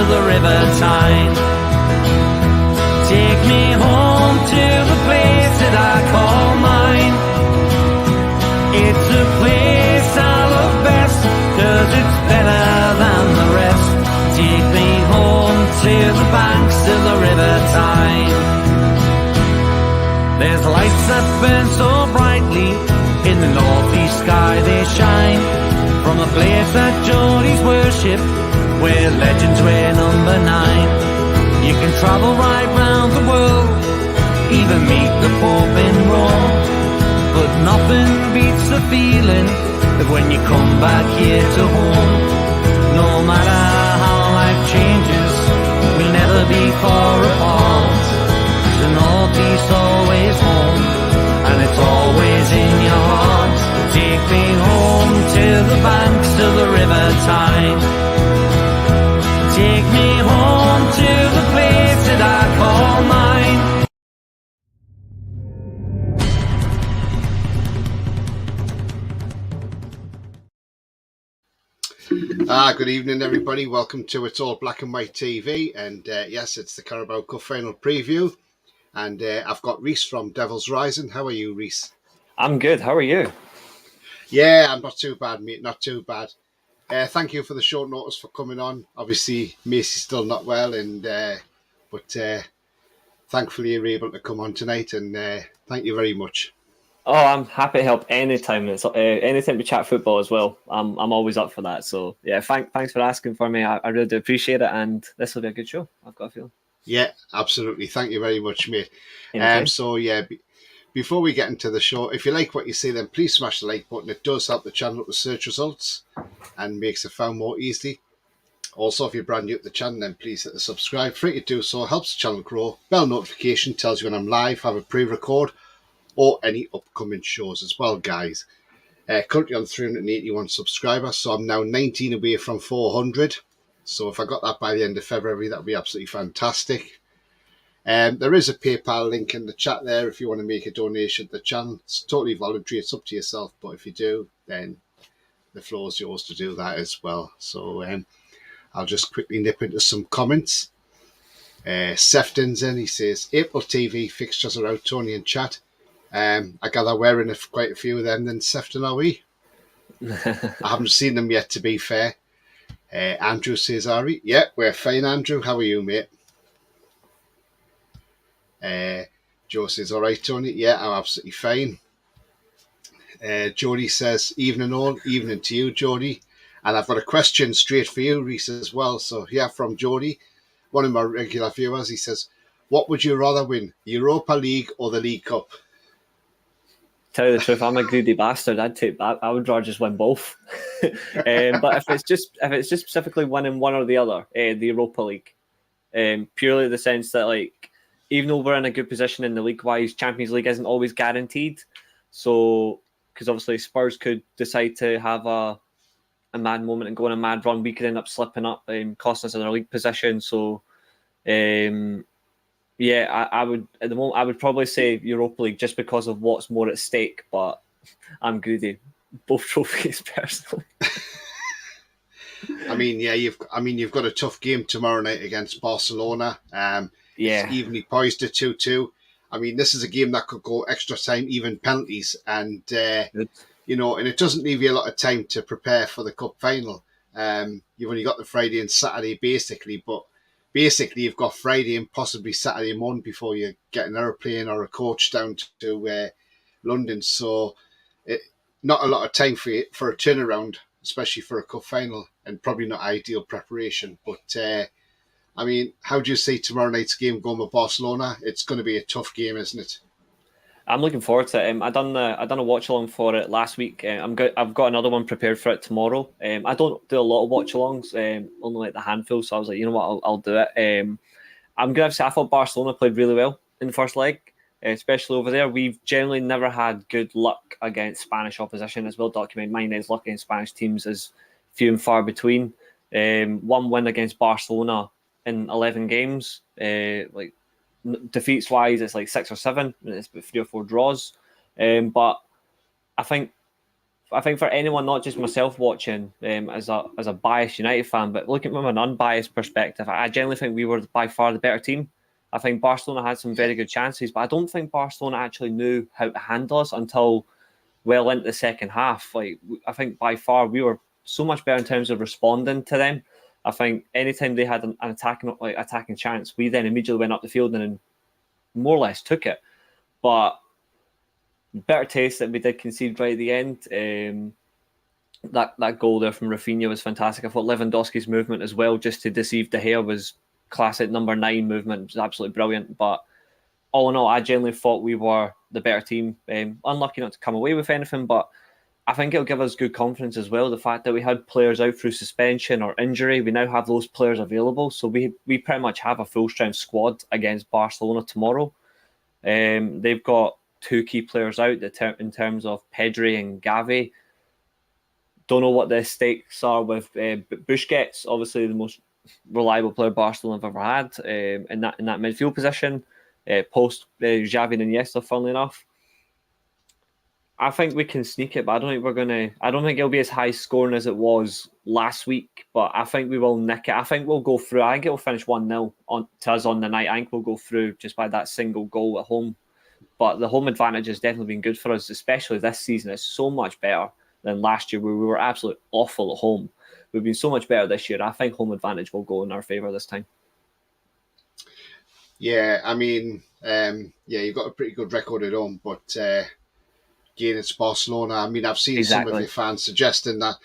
of the River Tyne. Take me home to the place that I call mine. It's a place I love best, 'cause it's better than the rest. Take me home to the banks of the River Tyne. There's lights that burn so brightly, in the northeast sky they shine. From the place that Geordies worship, where legends wear number 9. You can travel right round the world, even meet the Pope in Rome. But nothing beats the feeling of when you come back here to home. No matter how life changes, we'll never be far apart. The northeast always home, and it's always in your heart. Take me home to the banks of the River Tyne. Take me home to the place that I call mine. Good evening, everybody. Welcome to It's All Black and White TV. And yes, it's the Carabao Cup final preview. And I've got Reese from Devil's Rising. How are you, Reese? I'm good. How are you? Yeah, I'm not too bad, mate. Not too bad. Thank you for the short notice for coming on. Obviously, Macy's still not well, but thankfully you're able to come on tonight. And thank you very much. Oh, I'm happy to help anytime. It's anytime we chat football as well. I'm always up for that. So yeah, thanks for asking for me. I really do appreciate it, and this will be a good show. I've got a feeling. Yeah, absolutely. Thank you very much, mate. Anytime. Before we get into the show, if you like what you see, then please smash the like button. It does help the channel with search results and makes it found more easily. Also, if you're brand new to the channel, then please hit the subscribe. Free to do so, helps the channel grow. Bell notification tells you when I'm live, have a pre-record, or any upcoming shows as well, guys. Currently on 381 subscribers, so I'm now 19 away from 400. So if I got that by the end of February, that would be absolutely fantastic. There is a PayPal link in the chat there if you want to make a donation to the channel. It's totally voluntary. It's up to yourself. But if you do, then the floor is yours to do that as well. So I'll just quickly nip into some comments. Sefton's in. He says, April TV fixtures are out, Tony in chat. I gather we're in quite a few of them then, Sefton, are we? I haven't seen them yet, to be fair. Andrew says, Ari, yeah, we're fine, Andrew. How are you, mate? Joe says, all right, Tony. Yeah, I'm absolutely fine. Jody says, evening all. Evening to you, Jody. And I've got a question straight for you, Reese, as well. So, yeah, from Jody, one of my regular viewers, he says, what would you rather win, Europa League or the League Cup? Tell you the truth, I'm a greedy bastard. I'd take that. I would rather just win both. But if it's just specifically winning one or the other, the Europa League, purely the sense that, like, even though we're in a good position in the league-wise, Champions League isn't always guaranteed. So, because obviously Spurs could decide to have a mad moment and go on a mad run, we could end up slipping up, costing us in our league position. So, yeah, I would at the moment. I would probably say Europa League just because of what's more at stake. But I'm greedy. Both trophies, personally. I mean, yeah, you've got a tough game tomorrow night against Barcelona. Yeah, it's evenly poised at 2-2. I mean, this is a game that could go extra time, even penalties, and and it doesn't leave you a lot of time to prepare for the cup final. You've only got the Friday and Saturday basically, but. Basically, you've got Friday and possibly Saturday morning before you get an aeroplane or a coach down to London. So, not a lot of time for a turnaround, especially for a cup final, and probably not ideal preparation. But, I mean, how do you see tomorrow night's game going with Barcelona? It's going to be a tough game, isn't it? I'm looking forward to it. I done a watch along for it last week. I've got another one prepared for it tomorrow. I don't do a lot of watch alongs, only like the handful. So I was like, you know what, I'll do it. I'm gonna say I thought Barcelona played really well in the first leg, especially over there. We've generally never had good luck against Spanish opposition, as well documented. Mine is luck against Spanish teams is few and far between. One win against Barcelona in 11 games, like. Defeats wise, it's like 6 or 7. It's 3 or 4 draws, but I think I think for anyone, not just myself watching, as a biased United fan, but looking from an unbiased perspective, I generally think we were by far the better team. I think Barcelona had some very good chances, but I don't think Barcelona actually knew how to handle us until well into the second half. Like, I think by far we were so much better in terms of responding to them. I think anytime they had an attacking chance, we then immediately went up the field and more or less took it. But better taste that we did concede right at the end. That goal there from Rafinha was fantastic. I thought Lewandowski's movement as well, just to deceive De Gea, was classic number 9 movement. It was absolutely brilliant. But all in all, I generally thought we were the better team. Unlucky not to come away with anything, but I think it'll give us good confidence as well. The fact that we had players out through suspension or injury, we now have those players available. So we pretty much have a full strength squad against Barcelona tomorrow. They've got 2 key players out in terms of Pedri and Gavi. Don't know what the stakes are with Busquets, obviously the most reliable player Barcelona have ever had in that midfield position. Post Xavi and Iniesta, funnily enough. I think we can sneak it, but I don't think it'll be as high scoring as it was last week, but I think we will nick it. I think we'll go through. I think it'll finish 1-0 to us on the night. I think we'll go through just by that single goal at home. But the home advantage has definitely been good for us, especially this season. It's so much better than last year, where we were absolutely awful at home. We've been so much better this year. I think home advantage will go in our favour this time. Yeah, I mean, you've got a pretty good record at home, but again, it's Barcelona. I mean, I've seen some of your fans suggesting that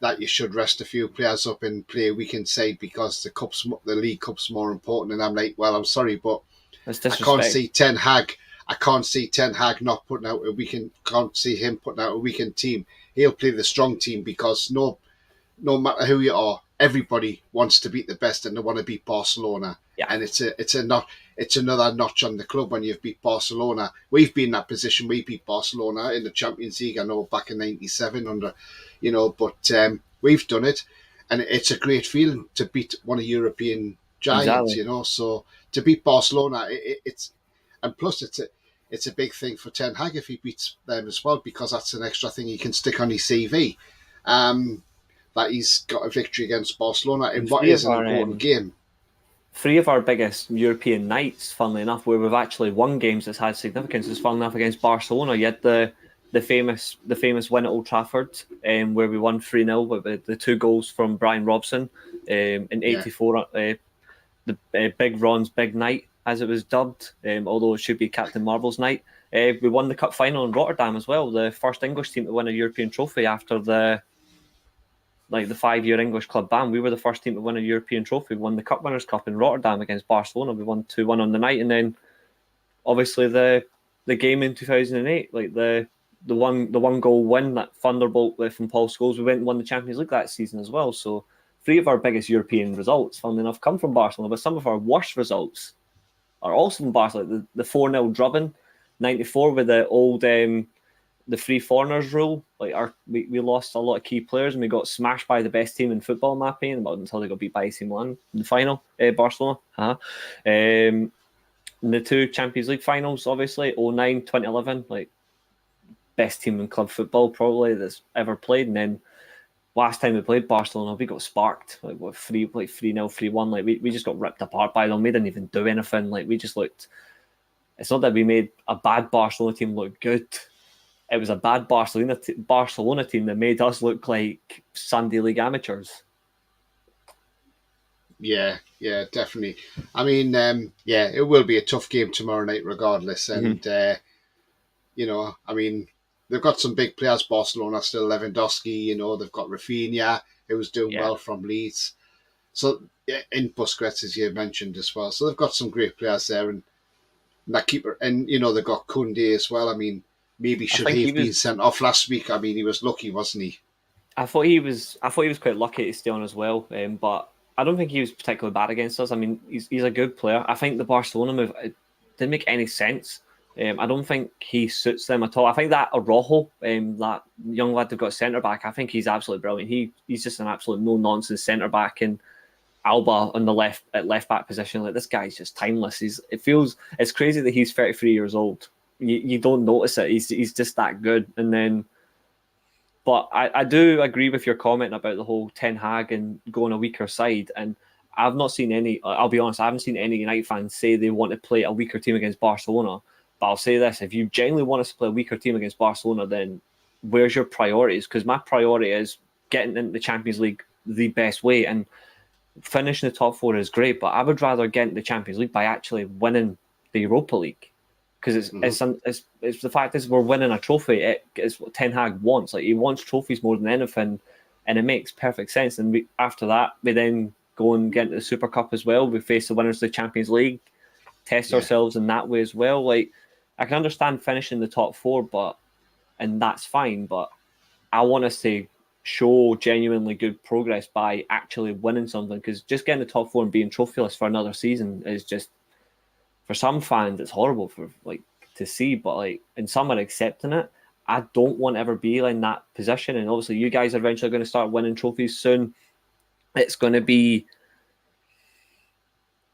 that you should rest a few players up and play a weekend side because the League Cup's more important. And I'm like, well, I'm sorry, but I can't see Ten Hag. I can't see Ten Hag not putting out a weekend. Can't see him putting out a weekend team. He'll play the strong team because no matter who you are, everybody wants to beat the best and they want to beat Barcelona. Yeah. And it's another notch on the club when you've beat Barcelona. We've been in that position. We beat Barcelona in the Champions League. I know back in '97 under, but we've done it, and it's a great feeling to beat one of European giants. Exactly. So to beat Barcelona, it's and plus it's a big thing for Ten Hag if he beats them as well, because that's an extra thing he can stick on his CV. That he's got a victory against Barcelona in what is an important game. 3 of our biggest European nights, funnily enough, where we've actually won games that's had significance, is funnily enough against Barcelona. You had the famous win at Old Trafford, where we won 3-0 with the 2 goals from Brian Robson in '84. The Big Ron's big night, as it was dubbed, although it should be Captain Marvel's night. We won the cup final in Rotterdam as well, the first English team to win a European trophy after the 5-year English club ban. We were the first team to win a European trophy. We won the Cup Winners' Cup in Rotterdam against Barcelona. We won 2-1 on the night, and then obviously the game in 2008, like the one goal win, that thunderbolt from Paul Scholes. We went and won the Champions League that season as well. So 3 of our biggest European results, funnily enough, come from Barcelona. But some of our worst results are also from Barcelona. Like the 4-0 drubbing, '94 with the old the 3 foreigners rule. Like we lost a lot of key players and we got smashed by the best team in football, in my opinion, until they got beat by AC Milan in the final, Barcelona. The 2 Champions League finals, obviously, 2009, 2011, like best team in club football probably that's ever played. And then last time we played Barcelona, we got sparked, like 3-0, 3-1. Like we just got ripped apart by them. We didn't even do anything. Like we just looked. It's not that we made a bad Barcelona team look good. It was a bad Barcelona team that made us look like Sunday League amateurs. Yeah, definitely. I mean, it will be a tough game tomorrow night regardless. And, I mean, they've got some big players, Barcelona still, Lewandowski, they've got Rafinha, who was doing well from Leeds. So, in Busquets, as you mentioned as well. So they've got some great players there. And that keeper, and, they've got Koundé as well. I mean, maybe should he have been sent off last week? I mean, he was lucky, wasn't he? I thought he was quite lucky to stay on as well, but I don't think he was particularly bad against us. I mean, he's a good player. I think the Barcelona move didn't make any sense. I don't think he suits them at all. I think that Araujo, that young lad they've got centre back, I think he's absolutely brilliant. He's just an absolute no nonsense centre back, and Alba on the left back position. Like, this guy's just timeless. It's crazy that he's 33 years old. You don't notice it. He's just that good. And then But I do agree with your comment about the whole Ten Hag and going a weaker side. And I've not seen any, I'll be honest, I haven't seen any United fans say they want to play a weaker team against Barcelona. But I'll say this, if you genuinely want us to play a weaker team against Barcelona, then where's your priorities? Because my priority is getting into the Champions League the best way. And finishing the top four is great, but I would rather get into the Champions League by actually winning the Europa League. Because it's the fact is we're winning a trophy. It's what Ten Hag wants. Like, he wants trophies more than anything, and it makes perfect sense. And after that, we then go and get into the Super Cup as well. We face the winners of the Champions League, test ourselves in that way as well. Like, I can understand finishing the top four, and that's fine. But I want us to show genuinely good progress by actually winning something. Because just getting the top four and being trophyless for another season is just, for some fans, it's horrible for to see, but and some are accepting it. I don't want to ever be in that position. And obviously, you guys are eventually going to start winning trophies soon. It's going to be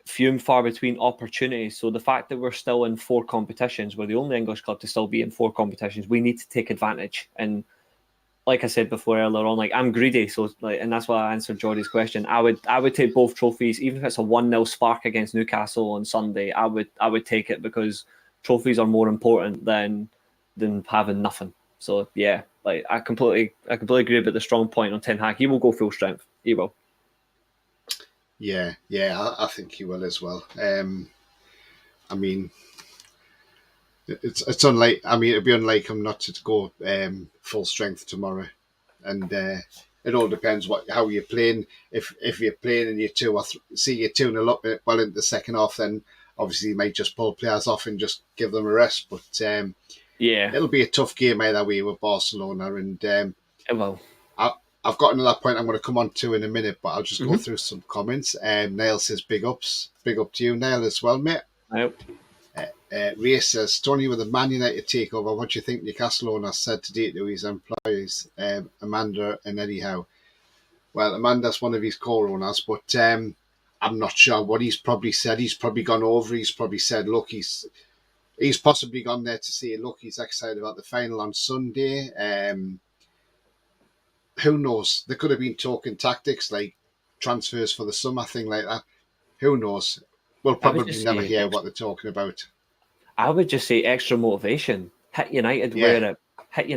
few and far between opportunities. So the fact that we're still in 4 competitions, we're the only English club to still be in 4 competitions, we need to take advantage. And like I said before earlier on, I'm greedy, so and that's why I answered Jordy's question. I would take both trophies, even if it's a 1-0 spark against Newcastle on Sunday. I would take it, because trophies are more important than having nothing. So yeah, I completely agree about the strong point on Ten Hag. He will go full strength. He will. Yeah, I think he will as well. I mean, it's unlike. I mean, it'd be unlike him not to go full strength tomorrow, and it all depends how you're playing. If you're playing and you're 2-0 up well into the second half, then obviously you might just pull players off and just give them a rest. But it'll be a tough game either way with Barcelona, and It will. I've got another point I'm going to come on to in a minute, but I'll just go through some comments. Niall says big ups, big up to you, Niall, as well, mate. Yep. Ray says, Tony, with the Man United takeover, what do you think Newcastle owner said today to his employees, Amanda and Eddie Howe? Well, Amanda's one of his co-owners, but I'm not sure what he's probably said. He's probably gone over. He's probably said, look, he's possibly gone there to say, look, he's excited about the final on Sunday. Who knows? They could have been talking tactics like transfers for the summer, thing like that. Who knows? We'll probably never hear what they're talking about. I would just say extra motivation. Hit United where it hurts.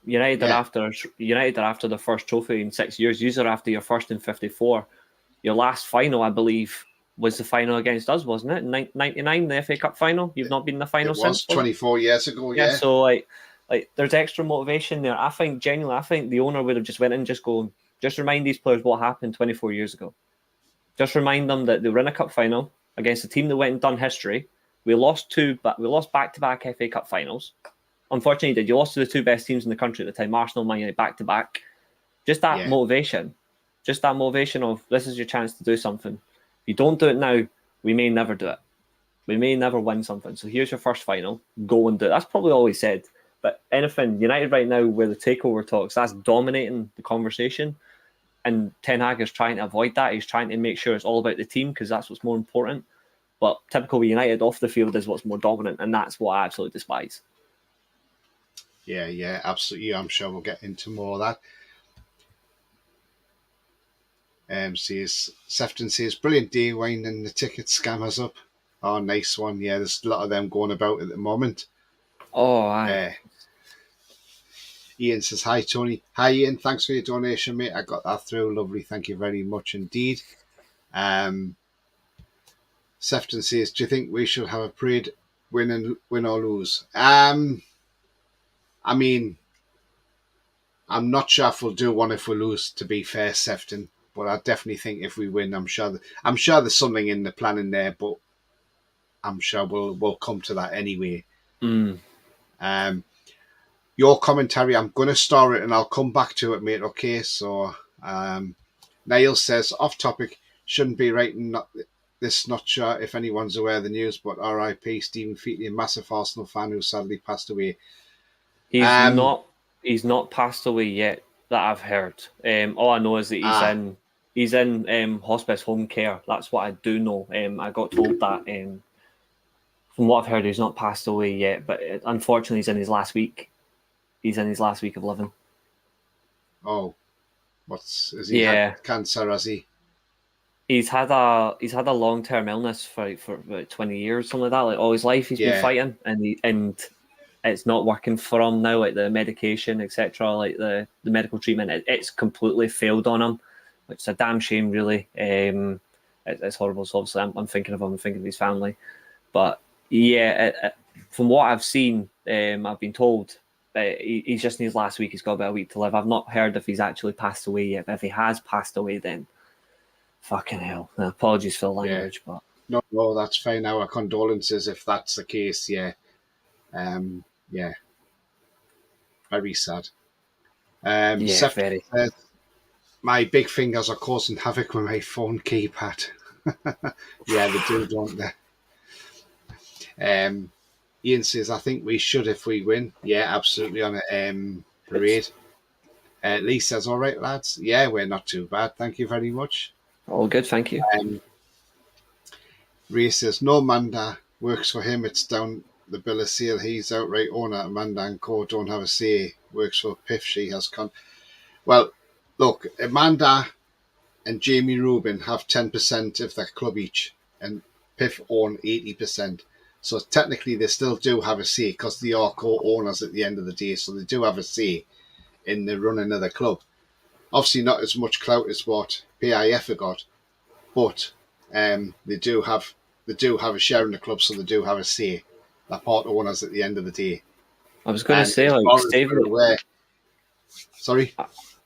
United are after the first trophy in 6 years. You are after your first in 54. Your last final, I believe, was the final against us, wasn't it? 99, the FA Cup final. You've not been in the final since. It was 24 years ago. Yeah. So there's extra motivation there. I think the owner would have just went in, just remind these players what happened 24 years ago. Just remind them that they were in a cup final against a team that went and done history. We lost back-to-back FA Cup finals. Unfortunately, you lost to the 2 best teams in the country at the time, Arsenal, Man United, back-to-back. Just that motivation. Just that motivation of, this is your chance to do something. If you don't do it now, we may never do it. We may never win something. So here's your first final. Go and do it. That's probably all he said. But anything, United right now, where the takeover talks, that's dominating the conversation. And Ten Hag is trying to avoid that. He's trying to make sure it's all about the team, because that's what's more important. But typical United off the field is what's more dominant, and that's what I absolutely despise. Yeah, absolutely. I'm sure we'll get into more of that. Sefton says, brilliant day, winding the ticket scammers up. Oh, nice one. Yeah, there's a lot of them going about at the moment. Oh, aye. Ian says, hi, Tony. Hi, Ian. Thanks for your donation, mate. I got that through. Lovely. Thank you very much indeed. Sefton says, do you think we should have a parade, win or lose? I mean, I'm not sure if we'll do one if we lose, to be fair, Sefton. But I definitely think if we win, I'm sure there's something in the planning there, but I'm sure we'll come to that anyway. Your commentary, I'm going to store it and I'll come back to it, mate. Okay, so Niall says, off topic, shouldn't be writing this. Not sure if anyone's aware of the news, but R.I.P. Stephen Featley, a massive Arsenal fan who sadly passed away. He's not passed away yet, that I've heard. All I know is that he's in hospice home care. That's what I do know. I got told that. From what I've heard, he's not passed away yet, but unfortunately, he's in his last week. he's in his last week of living. Oh, has he had cancer? Has he? He's had a long-term illness for about 20 years, something like that. Like all his life, he's been fighting, and it's not working for him now. Like the medication, etc., like the medical treatment, it's completely failed on him, which is a damn shame, really. It's horrible. So obviously, I'm thinking of him, I'm thinking of his family, but yeah, from what I've seen, I've been told he's just in his last week. He's got about a week to live. I've not heard if he's actually passed away yet. But if he has passed away, then fucking hell. Apologies for the language, but no, that's fine. Our condolences if that's the case. Yeah, very sad. Very. My big fingers are causing havoc with my phone keypad. Yeah, they do, don't they? Ian says, I think we should if we win. Yeah, absolutely on a parade. Lee says, all right, lads. Yeah, we're not too bad. Thank you very much. All good, thank you. Ray says, no, Manda works for him. It's down the bill of sale. He's outright owner. Amanda and Co. don't have a say. Works for Piff. She has Well, look, Amanda and Jamie Rubin have 10% of their club each, and Piff own 80%. So technically, they still do have a say because they are co-owners at the end of the day. So they do have a say in the running of the club. Obviously, not as much clout as what PIF have got, but they do have a share in the club, so they do have a say. They're part owners at the end of the day. I was going to say, like, Stavely. Sorry.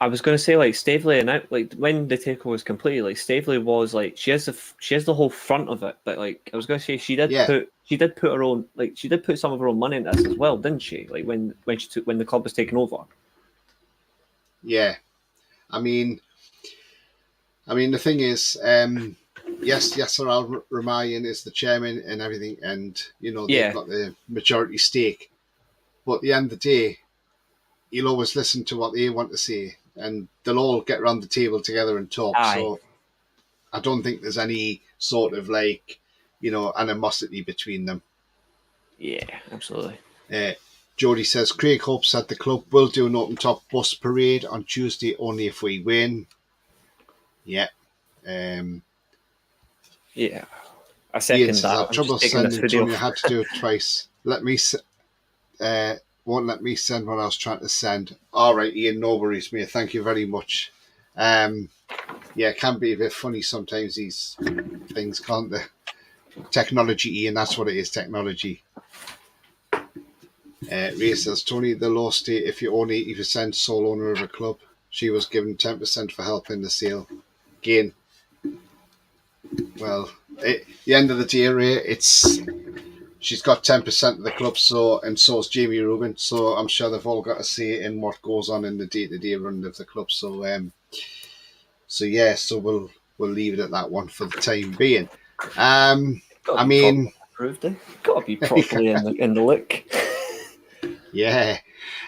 I was going to say, like, Stavely, and like when the takeover was completed, like Stavely was like she has the whole front of it, but like I was going to say she did put her own, like she did put some of her own money in this as well, didn't she? Like when the club was taken over. Yeah, I mean the thing is, yes, Yasser Al Rumayyan is the chairman and everything, and they've got the majority stake, but at the end of the day, you'll always listen to what they want to say, and they'll all get around the table together and talk. Aye. So I don't think there's any sort of animosity between them. Yeah, absolutely. Jody says, Craig hopes that the club will do an open top bus parade on Tuesday only if we win. Yeah. Yeah. I second that. I've trouble sending Tony. I had to do it twice. Won't let me send what I was trying to send. All right, Ian, no worries, mate. Thank you very much. It can be a bit funny sometimes, these things, can't they? Technology, Ian, that's what it is, technology. Ray says, Tony, the law state, if you own 80% sole owner of a club, she was given 10% for helping the sale. Again, well, at the end of the day, Ray, she's got 10% of the club, so is Jamie Rubin. So I'm sure they've all got a say in what goes on in the day-to-day running of the club. So we'll leave it at that one for the time being. Got to be properly in the look. Yeah.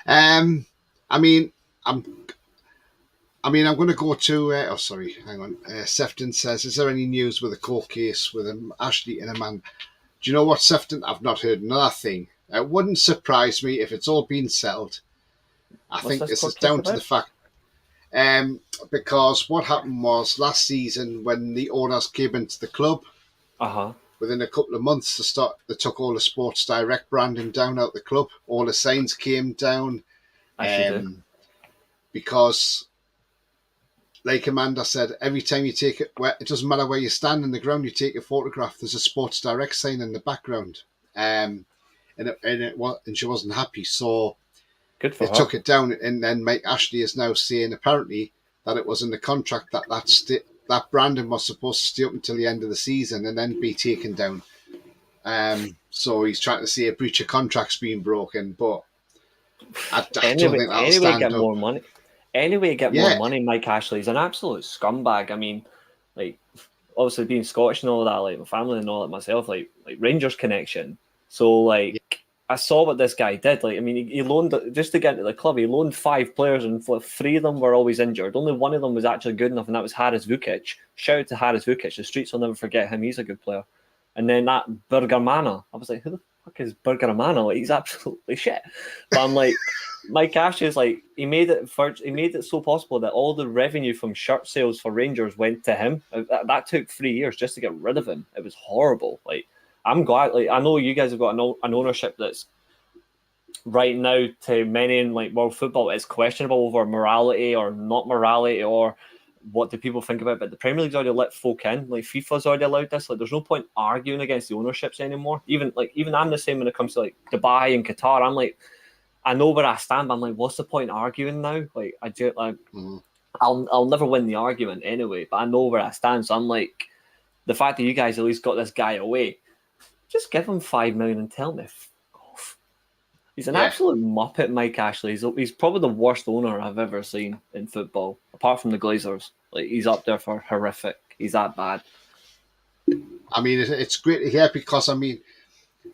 I'm going to go to. Hang on. Sefton says, "Is there any news with the court case with Ashley and Amanda?" Do you know what, Sefton? I've not heard another thing. It wouldn't surprise me if it's all been settled. I think this is down to the fact, because what happened was last season when the owners came into the club, within a couple of months they took all the Sports Direct branding down out the club. All the signs came down, because, like Amanda said, every time you take it doesn't matter where you stand in the ground, you take a photograph, there's a Sports Direct sign in the background. And she wasn't happy, so good for her. Took it down. And then Mike Ashley is now saying apparently that it was in the contract that branding was supposed to stay up until the end of the season and then be taken down. So he's trying to say a breach of contract's being broken, but I don't think that'll stand get up. More money. Anyway, get more money. Mike Ashley's an absolute scumbag. I mean, like, obviously being Scottish and all that, like my family and all that myself, like Rangers connection. So, like, I saw what this guy did. Like, I mean, he loaned, just to get into the club, he loaned 5 players and 3 of them were always injured. Only one of them was actually good enough, and that was Haris Vukic. Shout out to Haris Vukic. The streets will never forget him. He's a good player. And then that Bergermana, I was like, who the fuck is Bergermana? Like, he's absolutely shit. But I'm like, Mike Ashley's like he made it so possible that all the revenue from shirt sales for Rangers went to him. That took 3 years just to get rid of him. It was horrible. Like I'm glad. Like I know you guys have got an ownership that's right now to many in like world football is questionable over morality or not morality or what do people think about it. But the Premier League's already let folk in. Like FIFA's already allowed this. Like there's no point arguing against the ownerships anymore. Even I'm the same when it comes to like Dubai and Qatar. I'm like, I know where I stand, but I'm like, what's the point arguing now? Like I do like I'll never win the argument anyway, but I know where I stand. So I'm like, the fact that you guys at least got this guy away, just give him 5 million and tell me off. He's an absolute muppet, Mike Ashley. He's probably the worst owner I've ever seen in football, apart from the Glazers. Like he's up there for horrific. He's that bad. I mean, it's great to hear because I mean,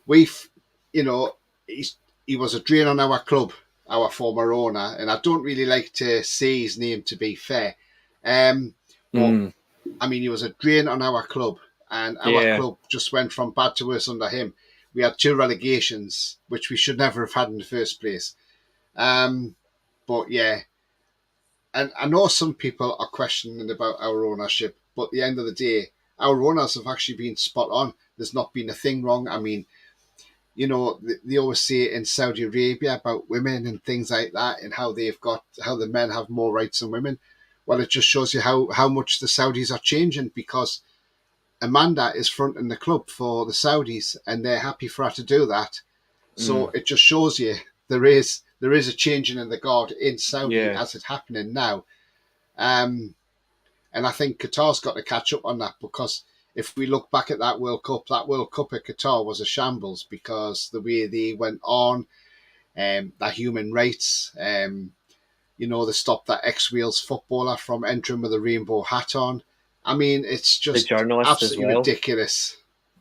we've, he was a drain on our club, our former owner, and I don't really like to say his name to be fair. But I mean, he was a drain on our club, and our club just went from bad to worse under him. We had 2 relegations, which we should never have had in the first place. But yeah, and I know some people are questioning about our ownership, but at the end of the day, our owners have actually been spot on. There's not been a thing wrong. I mean, they always say in Saudi Arabia about women and things like that and how the men have more rights than women. Well, it just shows you how much the Saudis are changing because Amanda is fronting the club for the Saudis and they're happy for her to do that. So it just shows you there is a changing in the guard in Saudi as it's happening now. And I think Qatar's got to catch up on that because if we look back at that World Cup at Qatar was a shambles because the way they went on, the human rights, they stopped that ex-Wales footballer from entering with a rainbow hat on. I mean, it's just absolutely ridiculous.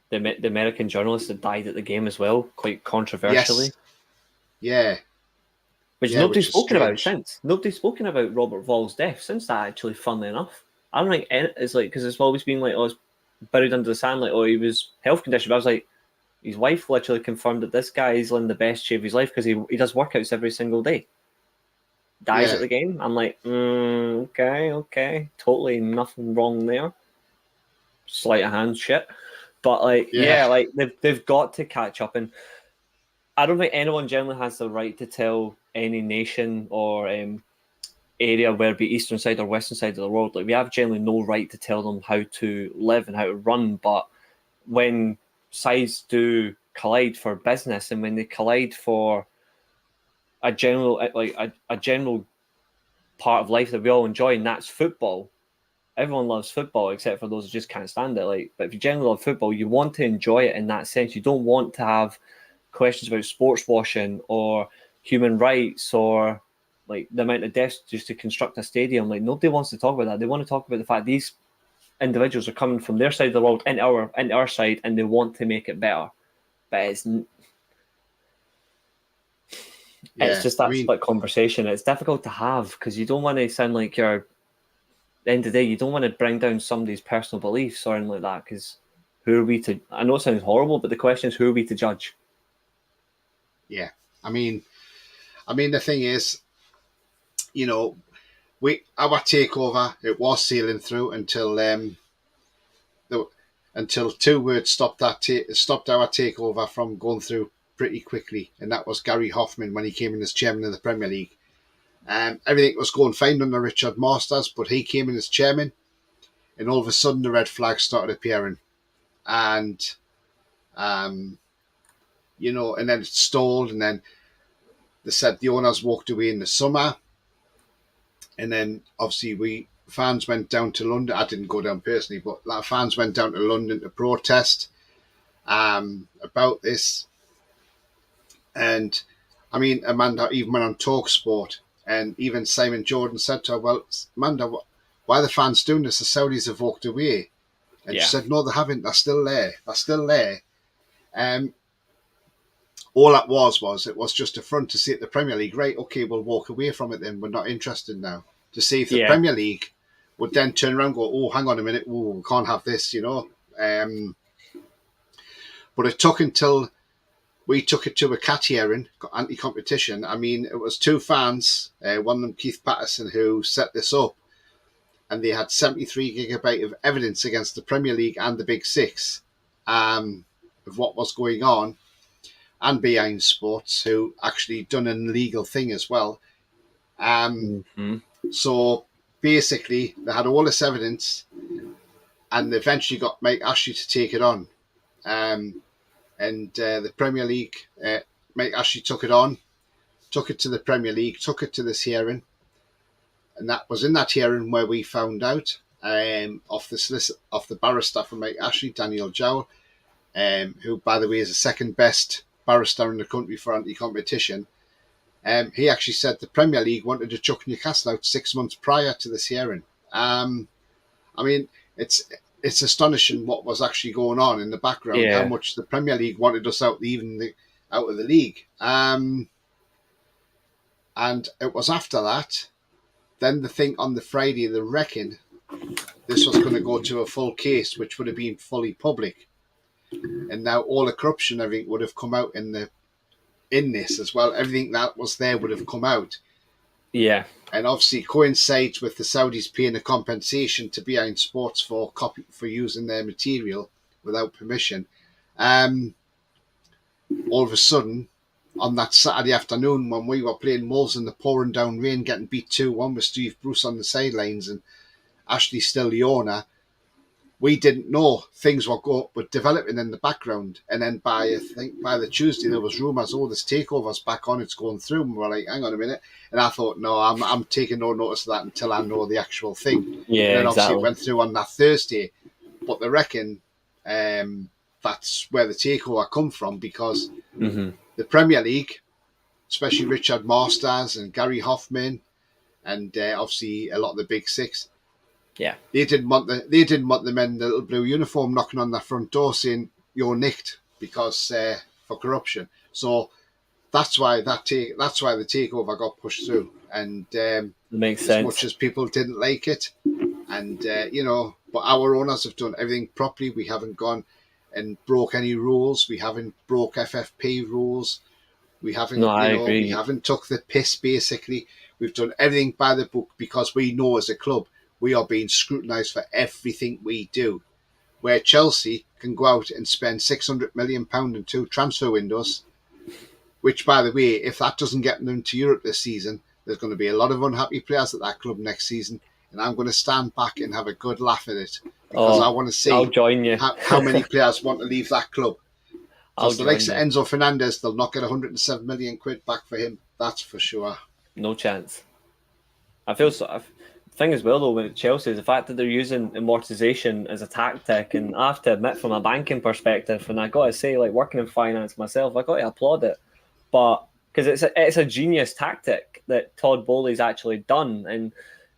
The American journalist that died at the game as well, quite controversially. Yes. Yeah. Nobody's spoken about since. Nobody's spoken about Robert Vall's death since that, actually, funnily enough. I don't think it's like, because it's always been like, it's buried under the sand, like, he was health condition. But I was like, his wife literally confirmed that this guy is in the best shape of his life because he does workouts every single day. Dies at the game. I'm like, okay, totally nothing wrong there. Sleight of hand shit, but like, like they've got to catch up, and I don't think anyone generally has the right to tell any nation or area, whether it be eastern side or western side of the world. Like we have generally no right to tell them how to live and how to run, but when sides do collide for business and when they collide for a general part of life that we all enjoy, and that's football. Everyone loves football except for those who just can't stand it. Like, but if you generally love football, you want to enjoy it in that sense. You don't want to have questions about sports washing or human rights or like the amount of deaths just to construct a stadium. Like nobody wants to talk about that. They want to talk about the fact these individuals are coming from their side of the world into our side, and they want to make it better. But it's just that split conversation. It's difficult to have because you don't want to sound like you're. At the end of the day, you don't want to bring down somebody's personal beliefs or anything like that. Because who are we to? I know it sounds horrible, but the question is, who are we to judge? Yeah, I mean, the thing is, our takeover, it was sailing through until 2 words stopped our takeover from going through pretty quickly, and that was Gary Hoffman when he came in as chairman of the Premier League. Everything was going fine under Richard Masters, but he came in as chairman, and all of a sudden the red flags started appearing, and and then it stalled, and then they said the owners walked away in the summer, and then obviously fans went down to London. I didn't go down personally, but fans went down to London to protest about this. And I mean, Amanda even went on TalkSport, and even Simon Jordan said to her, "Well, Amanda, why are the fans doing this? The Saudis have walked away." And she said, "No, they haven't. They're still there. They're still there." All that was it was just a front to say at the Premier League, right, okay, we'll walk away from it then. We're not interested now. To see if the Premier League would then turn around and go, oh, hang on a minute, we can't have this, But it took until we took it to a cat hearing, anti-competition. I mean, it was two fans, one of them Keith Patterson, who set this up, and they had 73 gigabyte of evidence against the Premier League and the Big Six of what was going on, and Behind Sports, who actually done an illegal thing as well. So basically, they had all this evidence, and they eventually got Mike Ashley to take it on. And the Premier League, Mike Ashley took it on, took it to the Premier League, took it to this hearing. And that was in that hearing where we found out of the barrister for Mike Ashley, Daniel Jowl, who, by the way, is the second best barrister in the country for anti-competition. He actually said the Premier League wanted to chuck Newcastle out 6 months prior to this hearing. I mean, it's astonishing what was actually going on in the background, how much the Premier League wanted us out, out of the league. And it was after that, then the thing on the Friday, they reckon this was going to go to a full case, which would have been fully public. And now all the corruption, everything would have come out in this as well. Everything that was there would have come out. Yeah. And obviously coincides with the Saudis paying a compensation to Behind Sports for using their material without permission. All of a sudden, on that Saturday afternoon when we were playing Wolves in the pouring down rain, getting beat 2-1 with Steve Bruce on the sidelines and Ashley still the owner, we didn't know things were developing in the background. And then by the Tuesday, there was rumours, this takeover's back on, it's going through. And we're like, hang on a minute. And I thought, no, I'm taking no notice of that until I know the actual thing. Yeah, and then obviously exactly. it went through on that Thursday. But they reckon that's where the takeover come from, because the Premier League, especially Richard Masters and Gary Hoffman, and obviously a lot of the Big Six, they didn't want the men in the little blue uniform knocking on their front door saying you're nicked because for corruption. So that's why the takeover got pushed through, and makes as sense. much as people didn't like it, and but our owners have done everything properly. We haven't gone and broke any rules. We haven't broke FFP rules. We haven't, we haven't took the piss. Basically, we've done everything by the book because we know as a club we are being scrutinised for everything we do. Where Chelsea can go out and spend £600 million in 2 transfer windows, which, by the way, if that doesn't get them to Europe this season, there's going to be a lot of unhappy players at that club next season, and I'm going to stand back and have a good laugh at it because I want to see I'll join you. how many players want to leave that club. Because the likes of Enzo Fernandez, they'll not get 107 million quid back for him. That's for sure. No chance. I feel so. The thing as well, though, with Chelsea is the fact that they're using amortization as a tactic. And I have to admit, from a banking perspective, and I got to say, like, working in finance myself, I got to applaud it. But because it's a genius tactic that Todd Bowley's actually done, and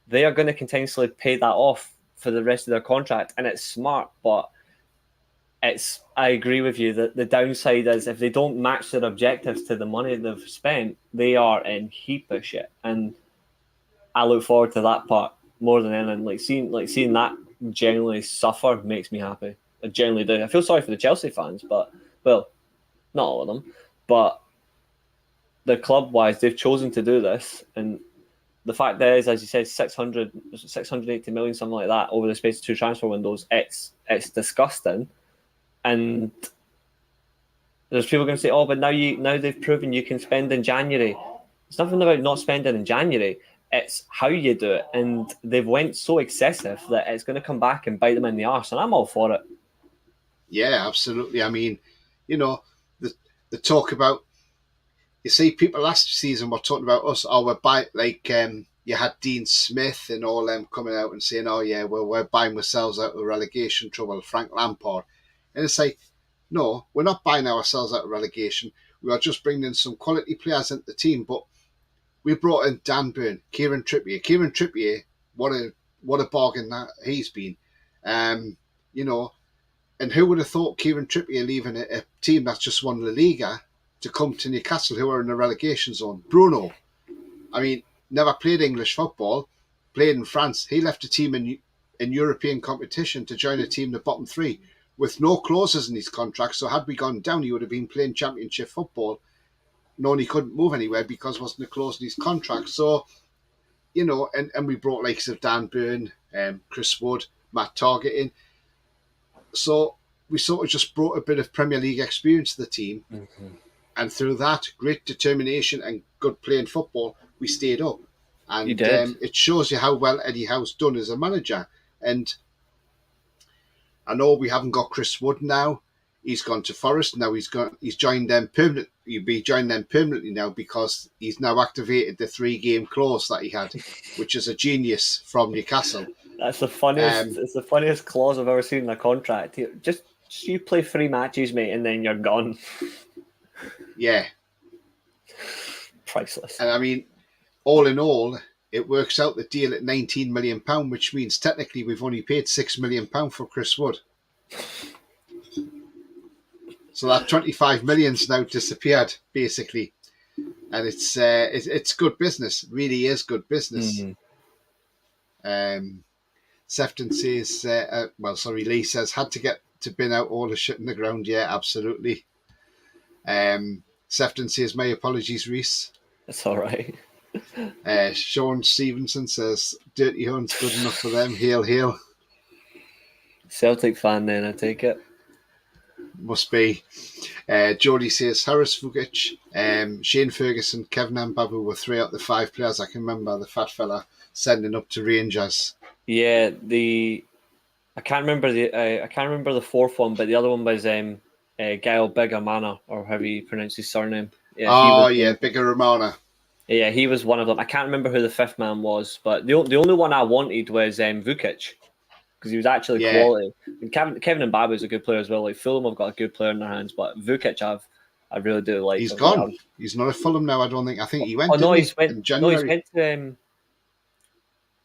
they are going to continuously pay that off for the rest of their contract, and it's smart. But I agree with you that the downside is if they don't match their objectives to the money they've spent, they are in heap of shit. And I look forward to that part more than anything. Like seeing that genuinely suffer makes me happy. I genuinely do. I feel sorry for the Chelsea fans, but not all of them. But the club-wise, they've chosen to do this, and the fact that is, as you said, 680 million, something like that, over the space of 2 transfer windows. It's disgusting, and there's people going to say, "Oh, but now they've proven you can spend in January." It's nothing about not spending in January. It's how you do it, and they've went so excessive that it's going to come back and bite them in the arse, and I'm all for it. Yeah, absolutely. I mean, the talk about, you see, people last season were talking about us. Oh, we're buying, like you had Dean Smith and all them coming out and saying, "Oh yeah, we're buying ourselves out of relegation trouble." Frank Lampard, and it's like, no, we're not buying ourselves out of relegation. We are just bringing in some quality players into the team, but. We brought in Dan Burn, Kieran Trippier. Kieran Trippier, what a bargain that he's been. And who would have thought Kieran Trippier leaving a team that's just won La Liga to come to Newcastle, who are in the relegation zone? Bruno, I mean, never played English football, played in France. He left a team in European competition to join a team in the bottom 3. with no clauses in his contract. So had we gone down, he would have been playing Championship football, knowing he couldn't move anywhere because wasn't a clause in his contract. So, and we brought likes of Dan Byrne, Chris Wood, Matt Target in. So we sort of just brought a bit of Premier League experience to the team. Mm-hmm. And through that, great determination and good playing football, we stayed up. And You did. It shows you how well Eddie Howe's done as a manager. And I know we haven't got Chris Wood now. He's gone to Forest. Now he's joined them permanently. He'll be joining them permanently now because he's now activated the 3-game clause that he had, which is a genius from Newcastle. That's the funniest. It's the funniest clause I've ever seen in a contract. Just you play 3 matches, mate, and then you're gone. Yeah, priceless. And I mean, all in all, it works out the deal at £19 million, which means technically we've only paid £6 million for Chris Wood. So that 25 million's now disappeared, basically. And it's good business. It really is good business. Sefton says, Lee says, had to get to bin out all the shit in the ground. Yeah, absolutely. Sefton says, my apologies, Reese. That's all right. Sean Stevenson says, Dirty Hunt's good enough for them. Hail, hail. Celtic fan then, I take it. Must be. Jody says, Harris Vukic, Shane Ferguson, Kevin Mbabu were 3 out of the 5 players I can remember the fat fella sending up to Rangers. Yeah, I can't remember the 4th one, but the other one was Gael Bigamana, or however you pronounce his surname. Yeah, Bigamana. Yeah, he was one of them. I can't remember who the 5th man was, but the only one I wanted was Vukic, because he was actually quality. And Kevin Mbabu is a good player as well. Like Fulham have got a good player in their hands, but Vukic I really do like. He's gone. He's not at Fulham now. I don't think. I think he went. Oh no, he went in January. No, he's went to.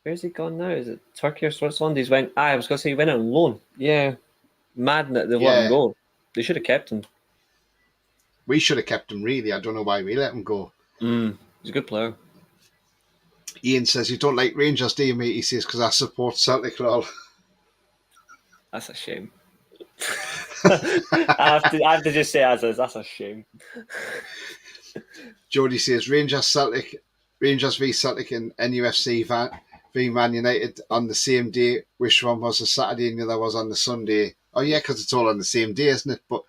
Where's he gone now? Is it Turkey or Switzerland? He's went. I was going to say he went on loan. Yeah, mad that they let him go. They should have kept him. We should have kept him. Really, I don't know why we let him go. He's a good player. Ian says, you don't like Rangers, do you, mate? He says, because I support Celtic and all. That's a shame. I have to just say as is, that's a shame. Jody says, Rangers v Celtic and NUFC v Man United on the same day. Which one was a Saturday and the other was on the Sunday? Oh, yeah, because it's all on the same day, isn't it? But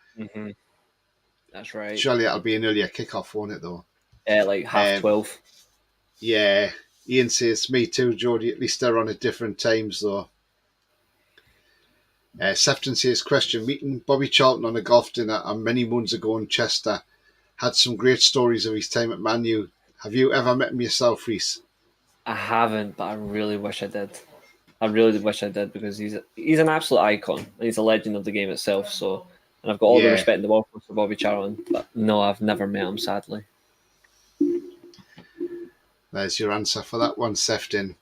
that's right. Surely that'll be an earlier kickoff, won't it, though? Like 12:30. Yeah. Ian says, me too, Jody. At least they're on at different times, though. Sefton says, question, meeting Bobby Charlton on a golf dinner many moons ago in Chester. Had some great stories of his time at Man U. Have you ever met him yourself, Reese? I haven't, but I really wish I did. I really wish I did, because he's an absolute icon. And he's a legend of the game itself. So, and I've got all the respect in the world for Bobby Charlton. But no, I've never met him, sadly. There's your answer for that one, Sefton.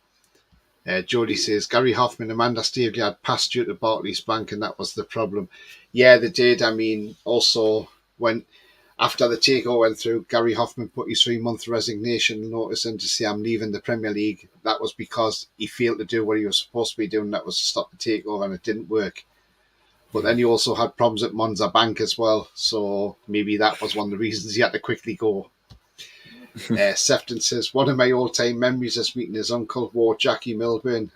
Jody says, Gary Hoffman, Amanda Steelyard passed due to Barclays Bank, and that was the problem. Yeah, they did. I mean, also, after the takeover went through, Gary Hoffman put his 3-month resignation notice in to say, I'm leaving the Premier League. That was because he failed to do what he was supposed to be doing. That was to stop the takeover, and it didn't work. But then he also had problems at Monza Bank as well. So maybe that was one of the reasons he had to quickly go. Sefton says, one of my all-time memories is meeting his uncle, War Jackie Milburn.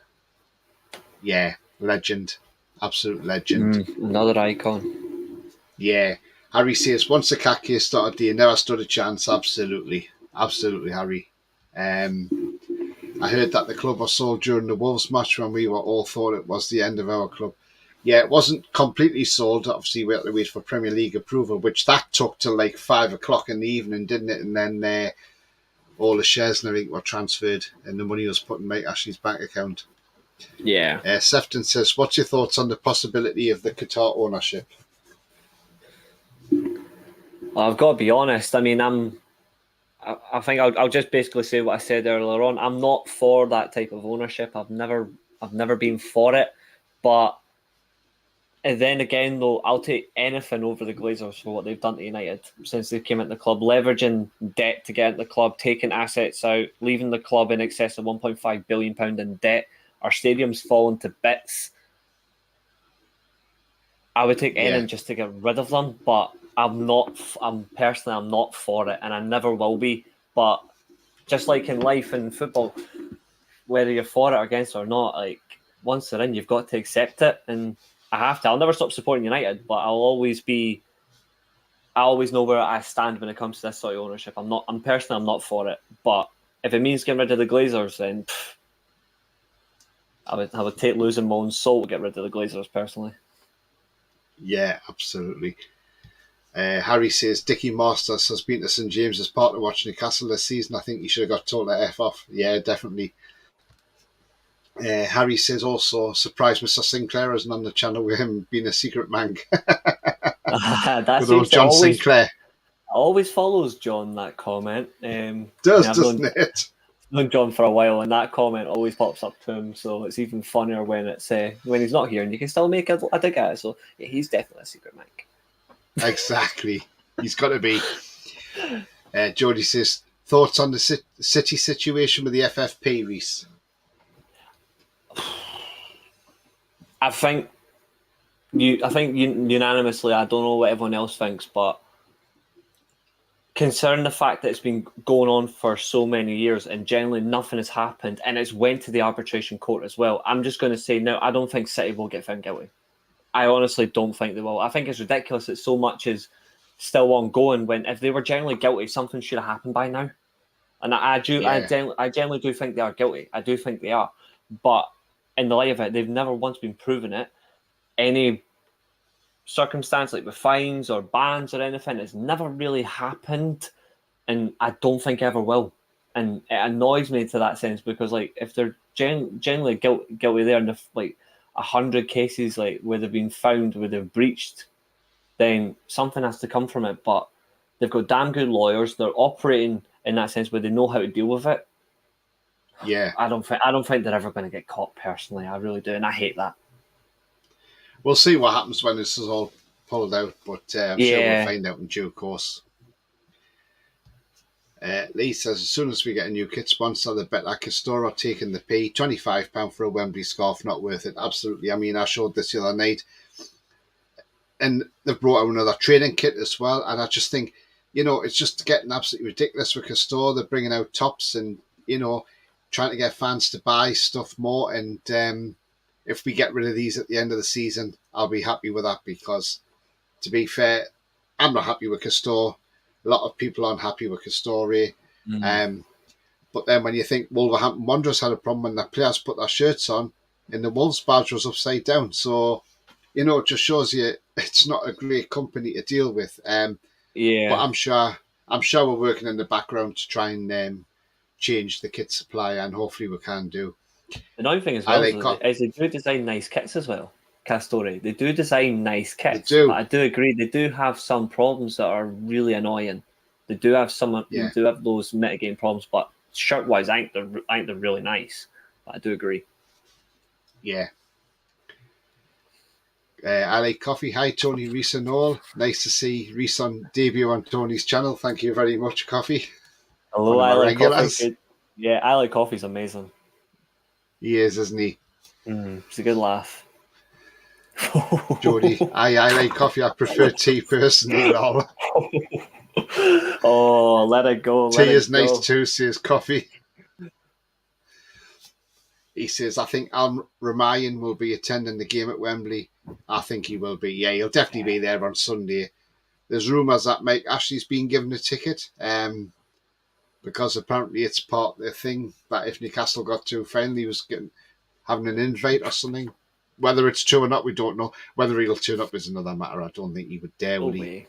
Yeah, legend. Absolute legend. Another icon. Yeah. Harry says, once the cat case started, they never stood a chance. Absolutely. Absolutely, Harry. I heard that the club was sold during the Wolves match when we all thought it was the end of our club. Yeah, it wasn't completely sold. Obviously, we had to wait for Premier League approval, which that took till like 5 o'clock in the evening, didn't it? And then all the shares and everything were transferred, and the money was put in Mike Ashley's bank account. Yeah. Sefton says, what's your thoughts on the possibility of the Qatar ownership? I've got to be honest. I mean, I think I'll just basically say what I said earlier on. I'm not for that type of ownership. I've never been for it. But and then again, though, I'll take anything over the Glazers for what they've done to United since they came into the club, leveraging debt to get into the club, taking assets out, leaving the club in excess of £1.5 billion in debt. Our stadium's fallen to bits. I would take Yeah. anything just to get rid of them, but I'm not. I'm not for it, and I never will be. But just like in life and football, whether you're for it or against it or not, like once they're in, you've got to accept it, and I have to. I'll never stop supporting United, but I'll always be. I always know where I stand when it comes to this sort of ownership. I'm not. I'm personally, I'm not for it. But if it means getting rid of the Glazers, then I would take losing my own soul to get rid of the Glazers personally. Yeah, absolutely. Harry says Dickie Masters has been to St James's Park to watch Newcastle this season. I think he should have got told to F off. Yeah, definitely. Harry says also, surprised Mr. Sinclair isn't on the channel with him being a secret man. That Good seems old to John Sinclair. always follows John, that comment. Doesn't it? I've known John for a while, and that comment always pops up to him. So it's even funnier when it's when he's not here, and you can still make a dig at it. So yeah, he's definitely a secret Mike. Exactly. He's got to be. Jody says, thoughts on the City situation with the FFP, Reese? I think unanimously. I don't know what everyone else thinks, but considering the fact that it's been going on for so many years and generally nothing has happened, and it's went to the arbitration court as well, I'm just going to say no. I don't think City will get found guilty. I honestly don't think they will. I think it's ridiculous that so much is still ongoing when if they were generally guilty, something should have happened by now. And I generally do think they are guilty. I do think they are. But in the light of it, they've never once been proven it. Any circumstance like with fines or bans or anything has never really happened. And I don't think ever will. And it annoys me to that sense because like if they're generally guilty there and if like 100 cases like where they've been found where they've breached, then something has to come from it. But they've got damn good lawyers. They're operating in that sense where they know how to deal with it. Yeah. I don't think they're ever going to get caught personally. I really do, and I hate that. We'll see what happens when this is all pulled out, but I'm sure we'll find out in due course. Lee says, as soon as we get a new kit sponsor, the bet that Castoro taking the P, £25 for a Wembley scarf, not worth it. Absolutely. I mean, I showed this the other night, and they've brought out another training kit as well, and I just think, it's just getting absolutely ridiculous with Castoro. They're bringing out tops and, trying to get fans to buy stuff more, and if we get rid of these at the end of the season, I'll be happy with that because, to be fair, I'm not happy with Castoro. A lot of people aren't happy with Castore. But then when you think Wolverhampton Wanderers had a problem when their players put their shirts on and the Wolves badge was upside down. So, it just shows you it's not a great company to deal with. But I'm sure we're working in the background to try and change the kit supply, and hopefully we can do. Another thing as well is they do design nice kits as well. Castore, they do design nice kits, but I do agree they do have some problems that are really annoying. They do have they do have those mitigating problems, but shirt wise, I think they're really nice. But I do agree. Yeah. I like coffee. Hi, Tony, Reese and all. Nice to see Reese on debut on Tony's channel. Thank you very much, Coffee. Hello, I like coffee. Yeah, I like coffee's amazing. He is, isn't he? It's a good laugh. Jody, I like coffee. I prefer tea personally. Oh, let it go. Tea is nice too, says Coffee. He says, I think Al Ramayan will be attending the game at Wembley. I think he will be. Yeah, he'll definitely be there on Sunday. There's rumours that Mike Ashley's been given a ticket because apparently it's part of the thing that if Newcastle got to finally he was having an invite or something. Whether it's true or not, we don't know. Whether he'll turn up is another matter. I don't think he would dare, would he?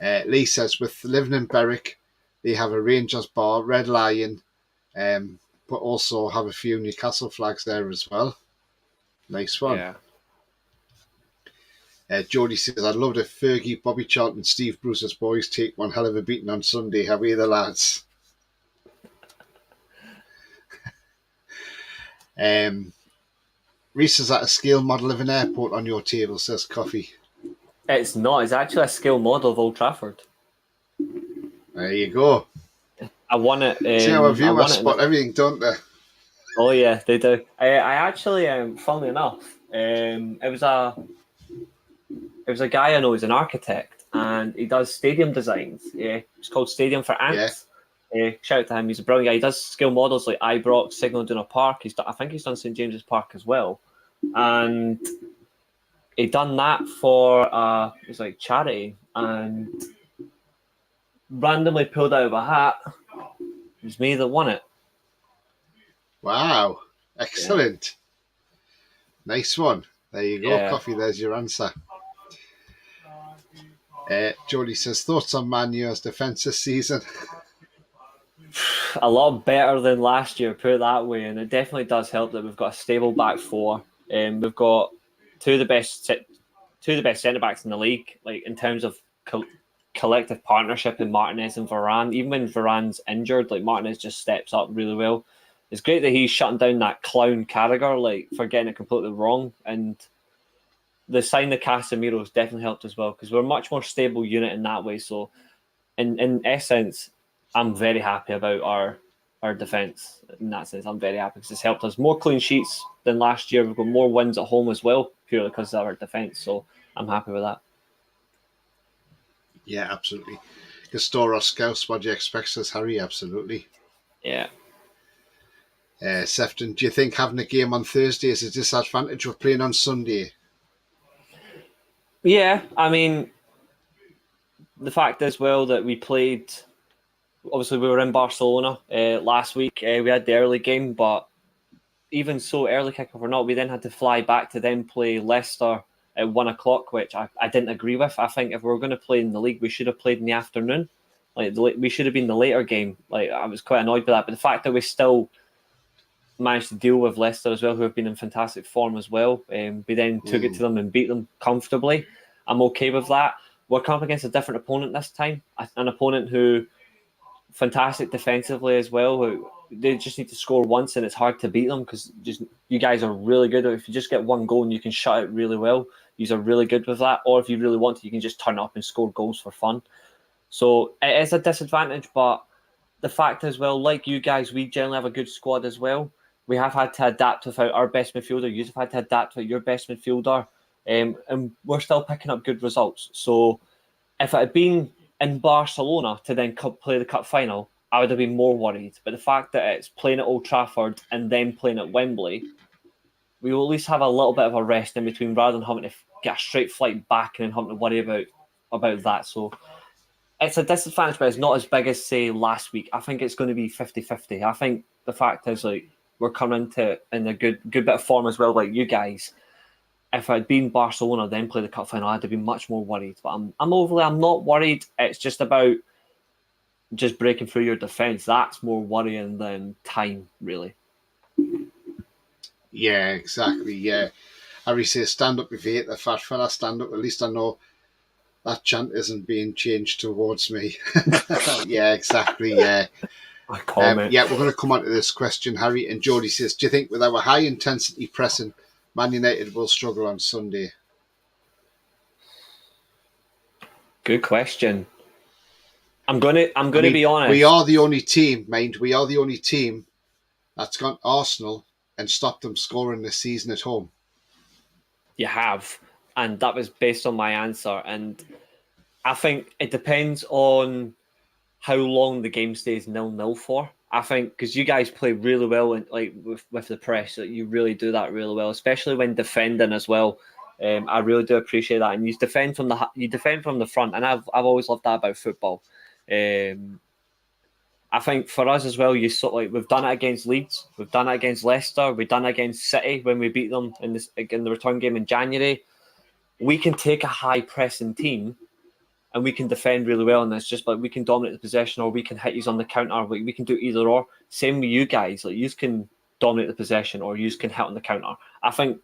Lee says, with living in Berwick, they have a Rangers bar, Red Lion, but also have a few Newcastle flags there as well. Nice one. Yeah. Jody says, I'd love if Fergie, Bobby Charlton, Steve Bruce's boys take one hell of a beating on Sunday. How are you, the lads? Reese, is that a scale model of an airport on your table, says Coffee? It's not. It's actually a scale model of Old Trafford. There you go. I won it. See how our viewers spot everything, don't they? Oh, yeah, they do. I actually, funnily enough, it was There's a guy I know who's an architect, and he does stadium designs. Yeah, it's called Stadium for Ants. Shout out to him. He's a brilliant guy. He does scale models like Ibrox, Signal Iduna Park. I think he's done St James's Park as well, and he done that for it was like charity, and randomly pulled out of a hat. It was me that won it. Wow, excellent. Yeah. Nice one. There you go, Yeah. Coffee. There's your answer. Jody says, thoughts on Man U's defence this season? A lot better than last year, put it that way, and it definitely does help that we've got a stable back four. We've got two of the best centre backs in the league, like in terms of collective partnership in Martinez and Varane. Even when Varane's injured, like Martinez just steps up really well. It's great that he's shutting down that clown Carragher, like for getting it completely wrong, and the sign of Casemiro has definitely helped as well because we're a much more stable unit in that way. So, in essence, I'm very happy about our defence in that sense. I'm very happy because it's helped us more clean sheets than last year. We've got more wins at home as well, purely because of our defence. So I'm happy with that. Yeah, absolutely. Gastoros Scouse, what do you expect, says Harry? Absolutely. Yeah. Sefton, do you think having a game on Thursday is a disadvantage of playing on Sunday? Yeah, I mean, the fact as well that we played, obviously we were in Barcelona last week. We had the early game, but even so, early kickoff or not, we then had to fly back to then play Leicester at 1 o'clock, which I didn't agree with. I think if we were going to play in the league, we should have played in the afternoon. Like we should have been the later game. Like I was quite annoyed by that. But the fact that we still managed to deal with Leicester as well, who have been in fantastic form as well. We then took it to them and beat them comfortably. I'm okay with that. We're coming up against a different opponent this time, an opponent who fantastic defensively as well. Who they just need to score once, and it's hard to beat them because just you guys are really good. If you just get one goal and you can shut it really well, you are really good with that. Or if you really want to, you can just turn up and score goals for fun. So it is a disadvantage, but the fact as well, like you guys, we generally have a good squad as well. We have had to adapt without our best midfielder. You've had to adapt without your best midfielder. And we're still picking up good results. So if it had been in Barcelona to then play the cup final, I would have been more worried. But the fact that it's playing at Old Trafford and then playing at Wembley, we will at least have a little bit of a rest in between rather than having to get a straight flight back and then having to worry about that. So it's a disadvantage, but it's not as big as, say, last week. I think it's going to be 50-50. I think the fact is, like, we're coming into in a good bit of form as well, like you guys. If I'd been Barcelona, then play the cup final, I'd have been much more worried. But I'm not worried. It's just about just breaking through your defence. That's more worrying than time, really. Yeah, exactly. Yeah. Harry says, stand up if you hate the fat fella, stand up. At least I know that chant isn't being changed towards me. Yeah, exactly. Yeah. Yeah, we're going to come on to this question, Harry. And Jody says, do you think with our high intensity pressing, Man United will struggle on Sunday? Good question. I'm gonna be honest. We are the only team, we are the only team that's gone Arsenal and stopped them scoring this season at home. You have, and that was based on my answer. And I think it depends on how long the game stays 0-0 for. I think because you guys play really well and like with the press, that you really do that really well, especially when defending as well. I really do appreciate that, and you defend from the front, and I've always loved that about football. I think for us as well, we've done it against Leeds, we've done it against Leicester, we've done it against City when we beat them in the return game in January. We can take a high pressing team and we can defend really well, and it's just like we can dominate the possession or we can hit you on the counter. We can do either or. Same with you guys. Like you can dominate the possession or you can hit on the counter. I think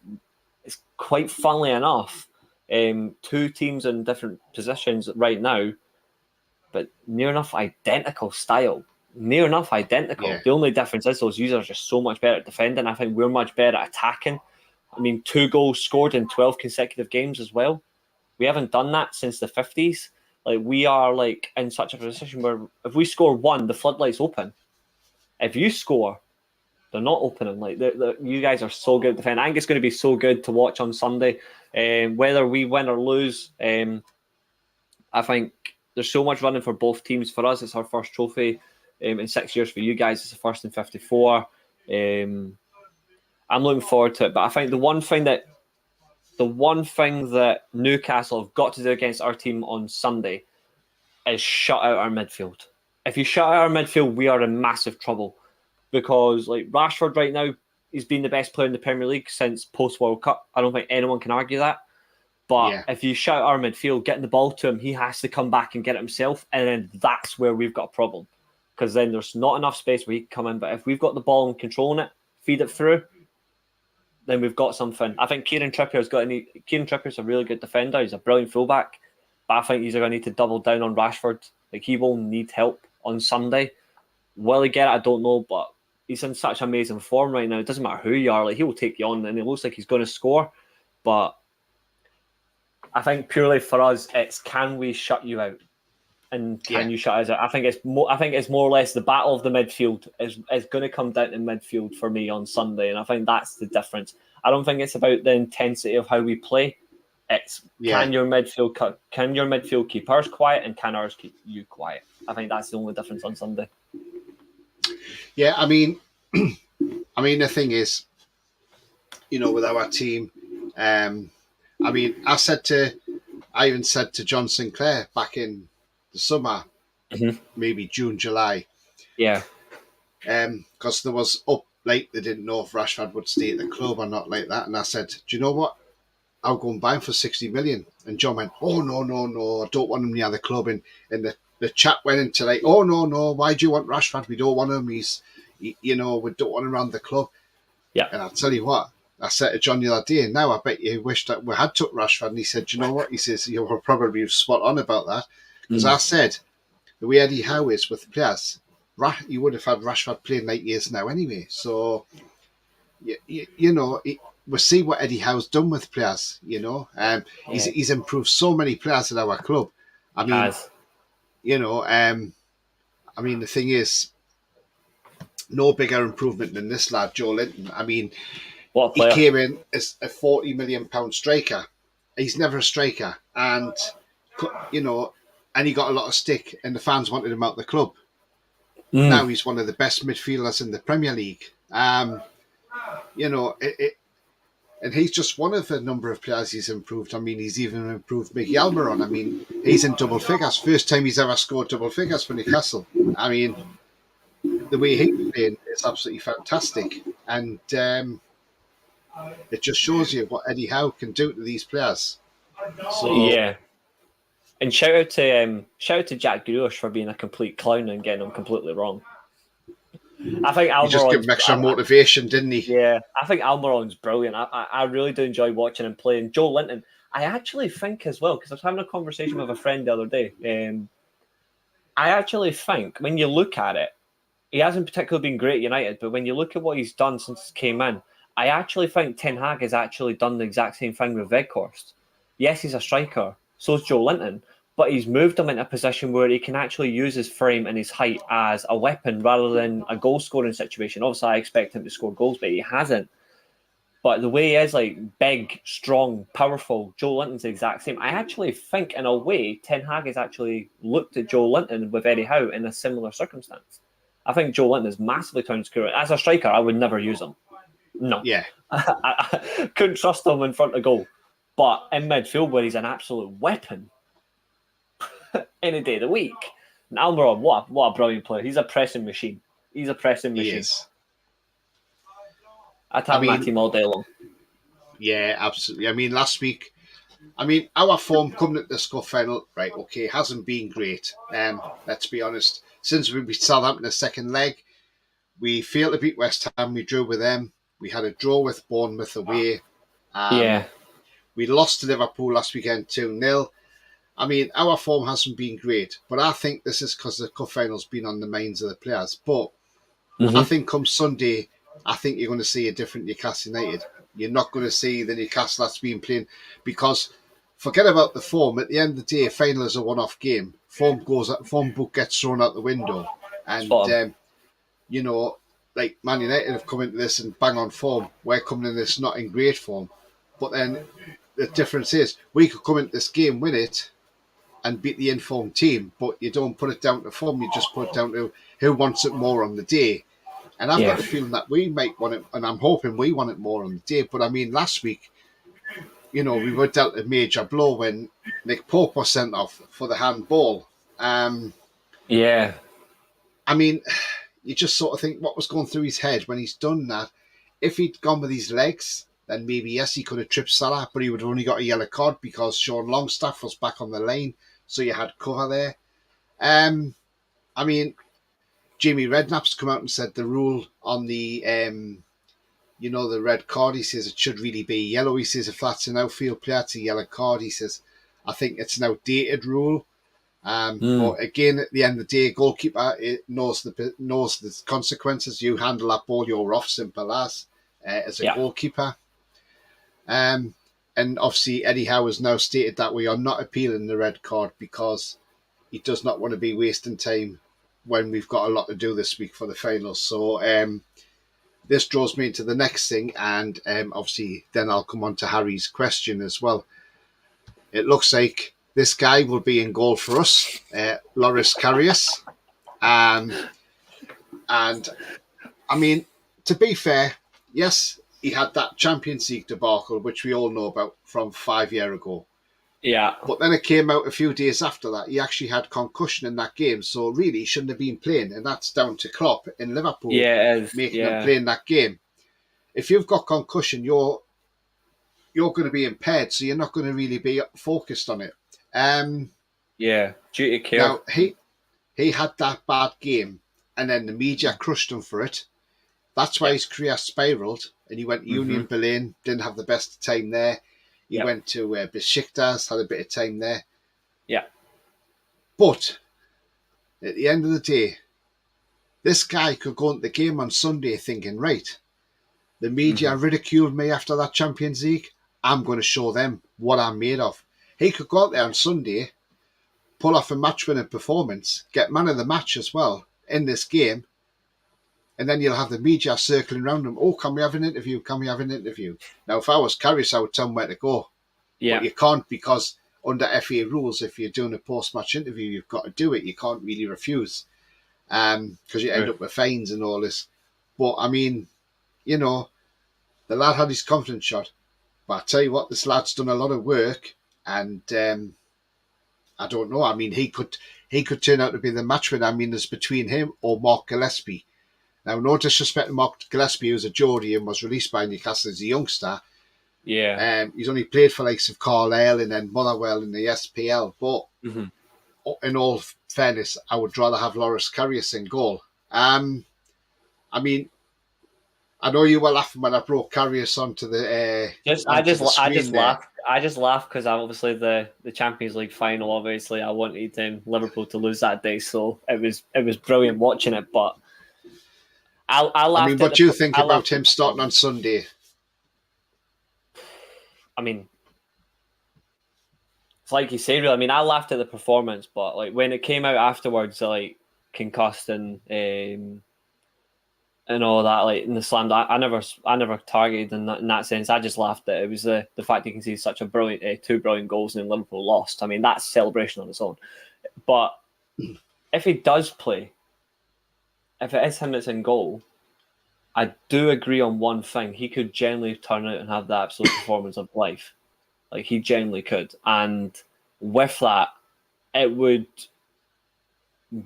it's quite funnily enough, two teams in different positions right now, but near enough identical style. Near enough identical. Yeah. The only difference is those users are just so much better at defending. I think we're much better at attacking. I mean, 2 goals scored in 12 consecutive games as well. We haven't done that since the 50s. Like we are like in such a position where if we score 1, the floodlights open. If you score, They're not opening. Like you guys are so good at defending. I think it's going to be so good to watch on Sunday. Whether we win or lose, I think there's so much running for both teams. For us, it's our first trophy in 6 years. For you guys, it's the first in 54. I'm looking forward to it. But I think the one thing that Newcastle have got to do against our team on Sunday is shut out our midfield. If you shut out our midfield, we are in massive trouble. Because like Rashford right now, he's been the best player in the Premier League since post-World Cup. I don't think anyone can argue that. But if you shout our midfield, getting the ball to him, he has to come back and get it himself. And then that's where we've got a problem. Because then there's not enough space where he can come in. But if we've got the ball and controlling it, feed it through, then we've got something. I think Kieran Trippier's a really good defender. He's a brilliant fullback. But I think he's going to need to double down on Rashford. Like, he will need help on Sunday. Will he get it? I don't know. But he's in such amazing form right now. It doesn't matter who you are. Like, he will take you on. And it looks like he's going to score. But I think purely for us, it's can we shut you out, and can you shut us out? I think it's more or less the battle of the midfield is going to come down to midfield for me on Sunday, and I think that's the difference. I don't think it's about the intensity of how we play. It's can your midfield keep ours quiet, and can ours keep you quiet? I think that's the only difference on Sunday. Yeah, I mean, the thing is, with our team. I mean, I even said to John Sinclair back in the summer, maybe June, July. Yeah. Because there was they didn't know if Rashford would stay at the club or not like that. And I said, do you know what? I'll go and buy him for 60 million. And John went, oh, no, I don't want him near the club. And the chat went into like, oh, no, why do you want Rashford? We don't want him. We don't want him around the club. Yeah. And I'll tell you what. I said to John the other day, now I bet you wish that we had took Rashford. And he said, do you know what? He says, you were probably spot on about that. Because I said, the way Eddie Howe is with players, you would have had Rashford playing 8 years now anyway. So, we'll see what Eddie Howe's done with players, He's improved so many players at our club. I mean, the thing is, no bigger improvement than this lad, Joe Linton. I mean, he came in as a £40 million striker. He's never a striker. And, and he got a lot of stick and the fans wanted him out the club. Now he's one of the best midfielders in the Premier League. And he's just one of a number of players he's improved. I mean, he's even improved Mickey Almiron. I mean, he's in double figures. First time he's ever scored double figures for Newcastle. I mean, the way he's playing is absolutely fantastic. And it just shows you what Eddie Howe can do to these players. Yeah. And shout out to Jack Grealish for being a complete clown and getting him completely wrong. I think Almiron's, he just gave him extra motivation, didn't he? Yeah, I think Almiron's brilliant. I really do enjoy watching him play. And Joe Linton, I actually think as well, because I was having a conversation with a friend the other day. I actually think when you look at it, he hasn't particularly been great at United, but when you look at what he's done since he came in, I actually think Ten Hag has actually done the exact same thing with Weghorst. Yes, he's a striker, so is Joe Linton, but he's moved him into a position where he can actually use his frame and his height as a weapon rather than a goal-scoring situation. Obviously, I expect him to score goals, but he hasn't. But the way he is, like, big, strong, powerful, Joe Linton's the exact same. I actually think, in a way, Ten Hag has actually looked at Joe Linton with Eddie Howe in a similar circumstance. I think Joe Linton is massively turned his career. As a striker, I would never use him. No. Yeah. I couldn't trust him in front of goal. But in midfield, where he's an absolute weapon any day of the week. And Almiron, what a brilliant player. He's a pressing machine. He is. I'd have my team all day long. Yeah, absolutely. I mean, last week, our form coming at the Cup final, right, okay, hasn't been great. Let's be honest. Since we beat Southampton the second leg, we failed to beat West Ham. We drew with them. We had a draw with Bournemouth away. We lost to Liverpool last weekend 2-0. I mean, our form hasn't been great, but I think this is because the cup final's been on the minds of the players. But I think come Sunday, I think you're going to see a different Newcastle United. You're not going to see the Newcastle that's been playing, because forget about the form. At the end of the day, a final is a one-off game. Form book gets thrown out the window, and like Man United have come into this in bang on form. We're coming in this not in great form. But then the difference is we could come into this game, win it, and beat the informed team, but you don't put it down to form, you just put it down to who wants it more on the day. And I've got the feeling that we might want it, and I'm hoping we want it more on the day. But I mean, last week, we were dealt a major blow when Nick Pope was sent off for the handball. Yeah. I mean, you just sort of think what was going through his head when he's done that. If he'd gone with his legs, then maybe, yes, he could have tripped Salah, but he would have only got a yellow card because Sean Longstaff was back on the lane, so you had cover there. I mean, Jamie Redknapp's come out and said the rule on the, the red card, he says it should really be yellow. He says if that's an outfield player, it's a yellow card. He says, I think it's an outdated rule. But again, at the end of the day, goalkeeper knows the consequences. You handle that ball, you're off, simple as a goalkeeper. And obviously, Eddie Howe has now stated that we are not appealing the red card because he does not want to be wasting time when we've got a lot to do this week for the finals. So this draws me into the next thing, and obviously then I'll come on to Harry's question as well. It looks like this guy will be in goal for us, Loris Karius. And I mean, to be fair, yes, he had that Champions League debacle, which we all know about from 5 years ago. Yeah. But then it came out a few days after that. He actually had concussion in that game, so really he shouldn't have been playing. And that's down to Klopp in Liverpool making him play in that game. If you've got concussion, you're going to be impaired, so you're not going to really be focused on it. Duty care. Now, he had that bad game, and then the media crushed him for it. That's why his career spiralled, and he went to Union Berlin, didn't have the best time there. He went to Besiktas, had a bit of time there. Yeah. But at the end of the day, this guy could go into the game on Sunday thinking, right, the media ridiculed me after that Champions League. I'm going to show them what I'm made of. He could go out there on Sunday, pull off a match-winning performance, get man of the match as well in this game, and then you'll have the media circling around him. Oh, can we have an interview? Can we have an interview? Now, if I was Karius, I would tell him where to go. Yeah. But you can't, because under FA rules, if you're doing a post-match interview, you've got to do it. You can't really refuse because you end up with fines and all this. But, I mean, the lad had his confidence shot. But I tell you what, this lad's done a lot of work, and I don't know. I mean, he could turn out to be the match winner. I mean, there's between him or Mark Gillespie. Now, no disrespect to Mark Gillespie, who's a Geordie and was released by Newcastle as a youngster. Yeah. He's only played for likes of Carlisle and then Motherwell in the SPL. But in all fairness, I would rather have Loris Karius in goal. I mean, I know you were laughing when I brought Karius onto the. I just laughed because obviously the Champions League final. Obviously, I wanted Liverpool to lose that day, so it was brilliant watching it. But I laughed. I mean, what do you think about him starting on Sunday? I mean, it's like you say, really. I mean, I laughed at the performance, but like when it came out afterwards, like concussed and all that, like in the slam, I never targeted in that sense. I just laughed at it. It was the fact you can see such a brilliant two brilliant goals and then Liverpool lost. I mean, that's celebration on its own. But if he does play, if it is him that's in goal, I do agree on one thing. He could genuinely turn out and have the absolute performance of life. Like, he genuinely could. And with that, it would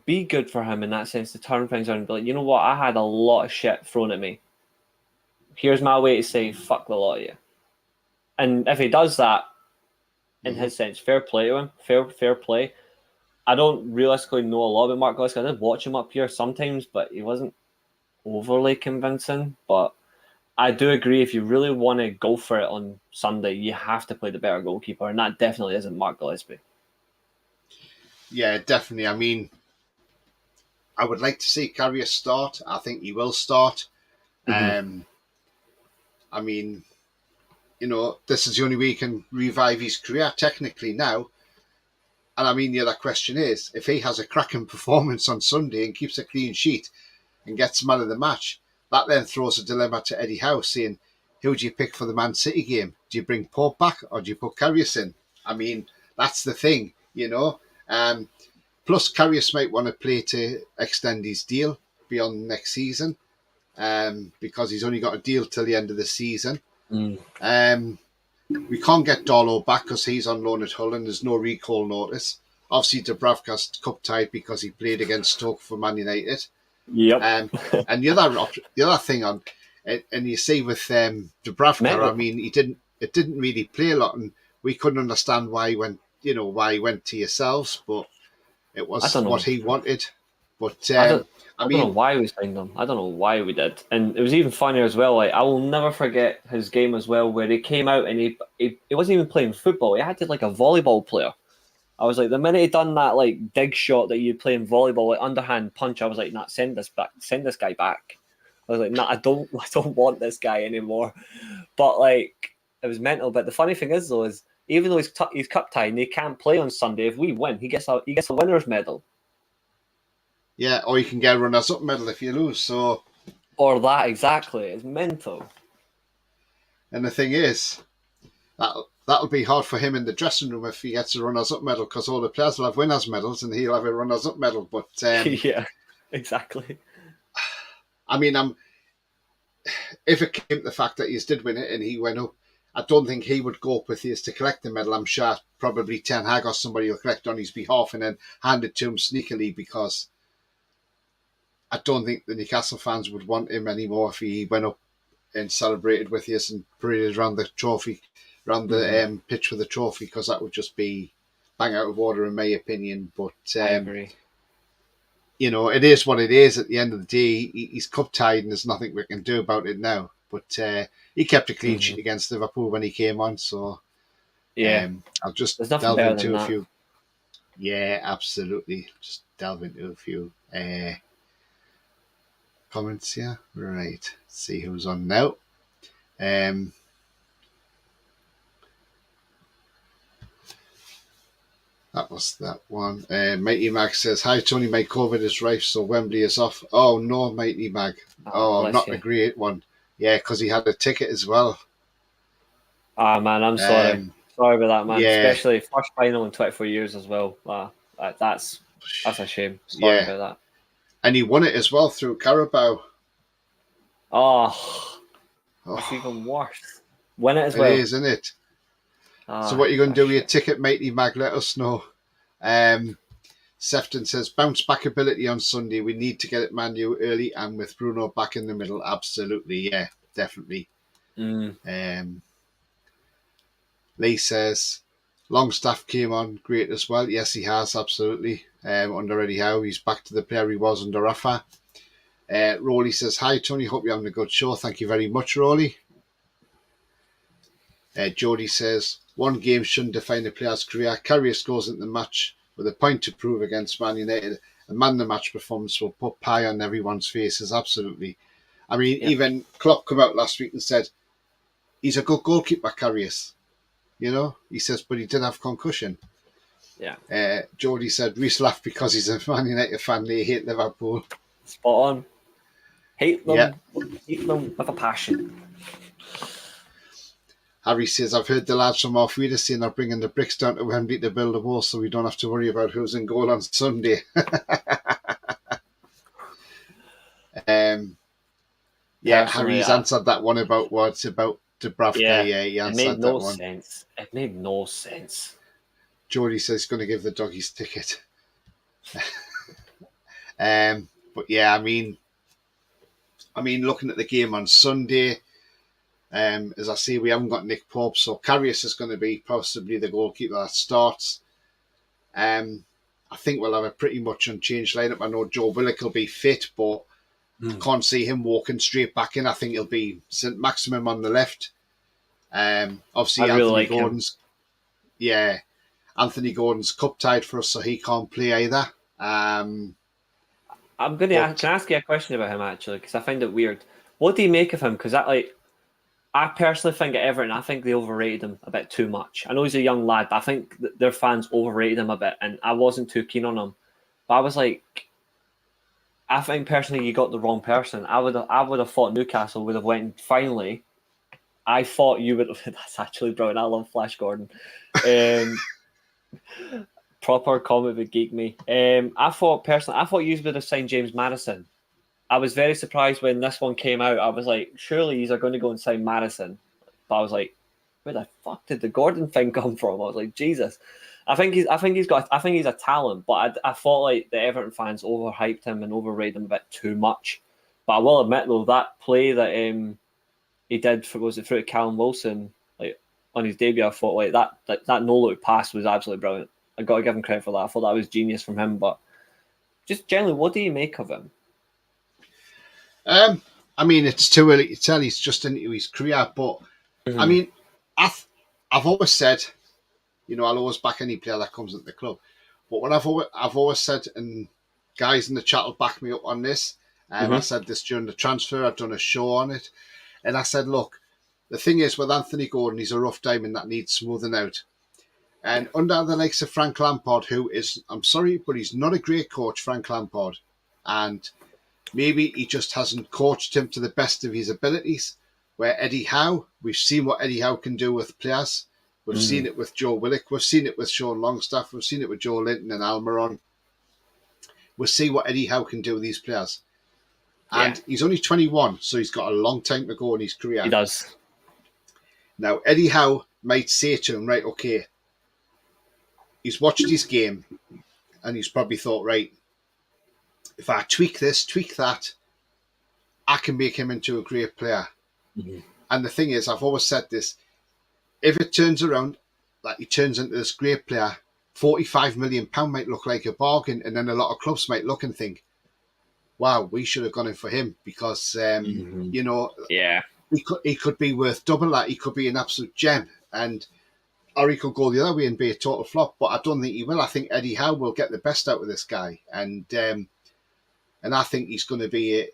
be good for him in that sense to turn things around and be like, you know what, I had a lot of shit thrown at me. Here's my way to say, fuck the lot of you. And if he does that, in his sense, fair play to him. Fair play. I don't realistically know a lot about Mark Gillespie. I did watch him up here sometimes, but he wasn't overly convincing. But I do agree, if you really want to go for it on Sunday, you have to play the better goalkeeper, and that definitely isn't Mark Gillespie. Yeah, definitely. I mean, I would like to see Karius start. I think he will start. I mean, this is the only way he can revive his career technically now. And I mean, the other question is, if he has a cracking performance on Sunday and keeps a clean sheet and gets man of the match, that then throws a dilemma to Eddie Howe, saying, who do you pick for the Man City game? Do you bring Pope back or do you put Karius in? I mean, that's the thing, you know. Plus, Karius might want to play to extend his deal beyond next season, because he's only got a deal till the end of the season. We can't get Darlow back because he's on loan at Hull and there's no recall notice. Obviously, Dubravka's cup tied because he played against Stoke for Man United. Yep. And the other thing on, and you see with Dubravka, I mean, it didn't really play a lot, and we couldn't understand why he went to yourselves, but it was what he wanted. But I don't know why we signed him. I don't know why we did. And it was even funnier as well. Like, I will never forget his game as well, where he came out and he wasn't even playing football. He acted like a volleyball player. I was like, the minute he done that like dig shot that you play in volleyball, like underhand punch, I was like, nah, send this guy back. I was like, nah, I don't want this guy anymore. But like, it was mental. But the funny thing is though, is even though he's cup tied and he can't play on Sunday, if we win, he gets a winner's medal. Yeah, or you can get a runners-up medal if you lose. So, or that exactly, it's mental. And the thing is, that'll be hard for him in the dressing room if he gets a runners-up medal, because all the players will have winners' medals and he'll have a runners-up medal. But yeah, exactly. I mean, if it came to the fact that he did win it and he went up, I don't think he would go up with his to collect the medal. I'm sure probably Ten Hag or somebody will collect on his behalf and then hand it to him sneakily, because I don't think the Newcastle fans would want him anymore if he went up and celebrated with us and paraded around the trophy, around the pitch with the trophy, because that would just be bang out of order in my opinion. But I agree. You know, it is what it is. At the end of the day, he's cup tied and there's nothing we can do about it now. But he kept a clean sheet against Liverpool when he came on, so yeah, I'll just delve into a few. Yeah, absolutely. Just delve into a few comments here. Right. Let's see who's on now. That was that one. Mighty Mag says, hi Tony, my COVID is rife, so Wembley is off. Oh no, Mighty Mag. Oh, not a great one. Yeah, because he had a ticket as well. Ah, man, I'm sorry. Sorry about that, man. Yeah. Especially first final in 24 years as well. That's a shame. Sorry about that. And he won it as well through Carabao. Oh, that's even worse. Win it as well. It is, isn't it? So what are you going to do with your ticket, Mighty Mag? Let us know. Sefton says, bounce back ability on Sunday. We need to get it Man U early and with Bruno back in the middle. Absolutely, yeah, definitely. Lee says, Longstaff came on great as well. Yes, he has, absolutely. Under Eddie Howe, he's back to the player he was under Rafa. Rolly says, hi Tony, hope you're having a good show. Thank you very much, Rolly. Jody says, one game shouldn't define a player's career. Karius goes into the match with a point to prove against Man United. A man the match performance will put pie on everyone's faces. Absolutely. I mean, even Klopp came out last week and said, he's a good goalkeeper, Karius. You know, he says, but he did have concussion. Yeah. Jody said, Reece laughed because he's a Man United fan. They hate Liverpool. Spot on. Hate them with a passion. Harry says, I've heard the lads from Arfida saying they're bringing the bricks down to Wembley to build a wall so we don't have to worry about who's in goal on Sunday. Harry's answered that one about what's about Dubravka. Yeah, he answered that one. It made no sense. Jody says he's going to give the doggies ticket. But yeah, I mean, looking at the game on Sunday, as I say, we haven't got Nick Pope, so Karius is going to be possibly the goalkeeper that starts. I think we'll have a pretty much unchanged lineup. I know Joe Willock will be fit, but I can't see him walking straight back in. I think he'll be St. Maximum on the left. Obviously, Anthony Gordon's cup tied for us, so he can't play either. I'm going to ask you a question about him, actually, because I find it weird. What do you make of him? Because I personally think at Everton, I think they overrated him a bit too much. I know he's a young lad, but I think their fans overrated him a bit, and I wasn't too keen on him. But I was like, I think personally you got the wrong person. I would have thought Newcastle would have went finally. I thought you would. That's actually brilliant. I love Flash Gordon. Proper comic book geek me. I thought you would have signed James Maddison. I was very surprised when this one came out. I was like, surely these are going to go and sign Maddison. But I was like, where the fuck did the Gordon thing come from? I was like, Jesus. I think he's a talent, but I thought like the Everton fans overhyped him and overrated him a bit too much. But I will admit though, that play that he did through Callum Wilson, like on his debut, I thought like that no look pass was absolutely brilliant. I got to give him credit for that. I thought that was genius from him. But just generally, what do you make of him? I mean, it's too early to tell. He's just into his career, but I mean, I've always said, you know, I'll always back any player that comes into the club. But what I've always said, and guys in the chat will back me up on this. I said this during the transfer. I've done a show on it, and I said, look, the thing is with Anthony Gordon, he's a rough diamond that needs smoothing out. And under the likes of Frank Lampard, who is, I'm sorry, but he's not a great coach, Frank Lampard, and maybe he just hasn't coached him to the best of his abilities. Where Eddie Howe, we've seen what Eddie Howe can do with players. We've seen it with Joe Willock. We've seen it with Sean Longstaff. We've seen it with Joe Linton and Almiron. We'll see what Eddie Howe can do with these players. And he's only 21, so he's got a long time to go in his career. He does. Now, Eddie Howe might say to him, right, okay, he's watched his game, and he's probably thought, right, if I tweak this, tweak that, I can make him into a great player. And the thing is, I've always said this, if it turns around, that he turns into this great player, £45 million might look like a bargain, and then a lot of clubs might look and think, wow, we should have gone in for him because, you know, he could be worth double that. He could be an absolute gem. Or he could go the other way and be a total flop, but I don't think he will. I think Eddie Howe will get the best out of this guy. And I think he's going to be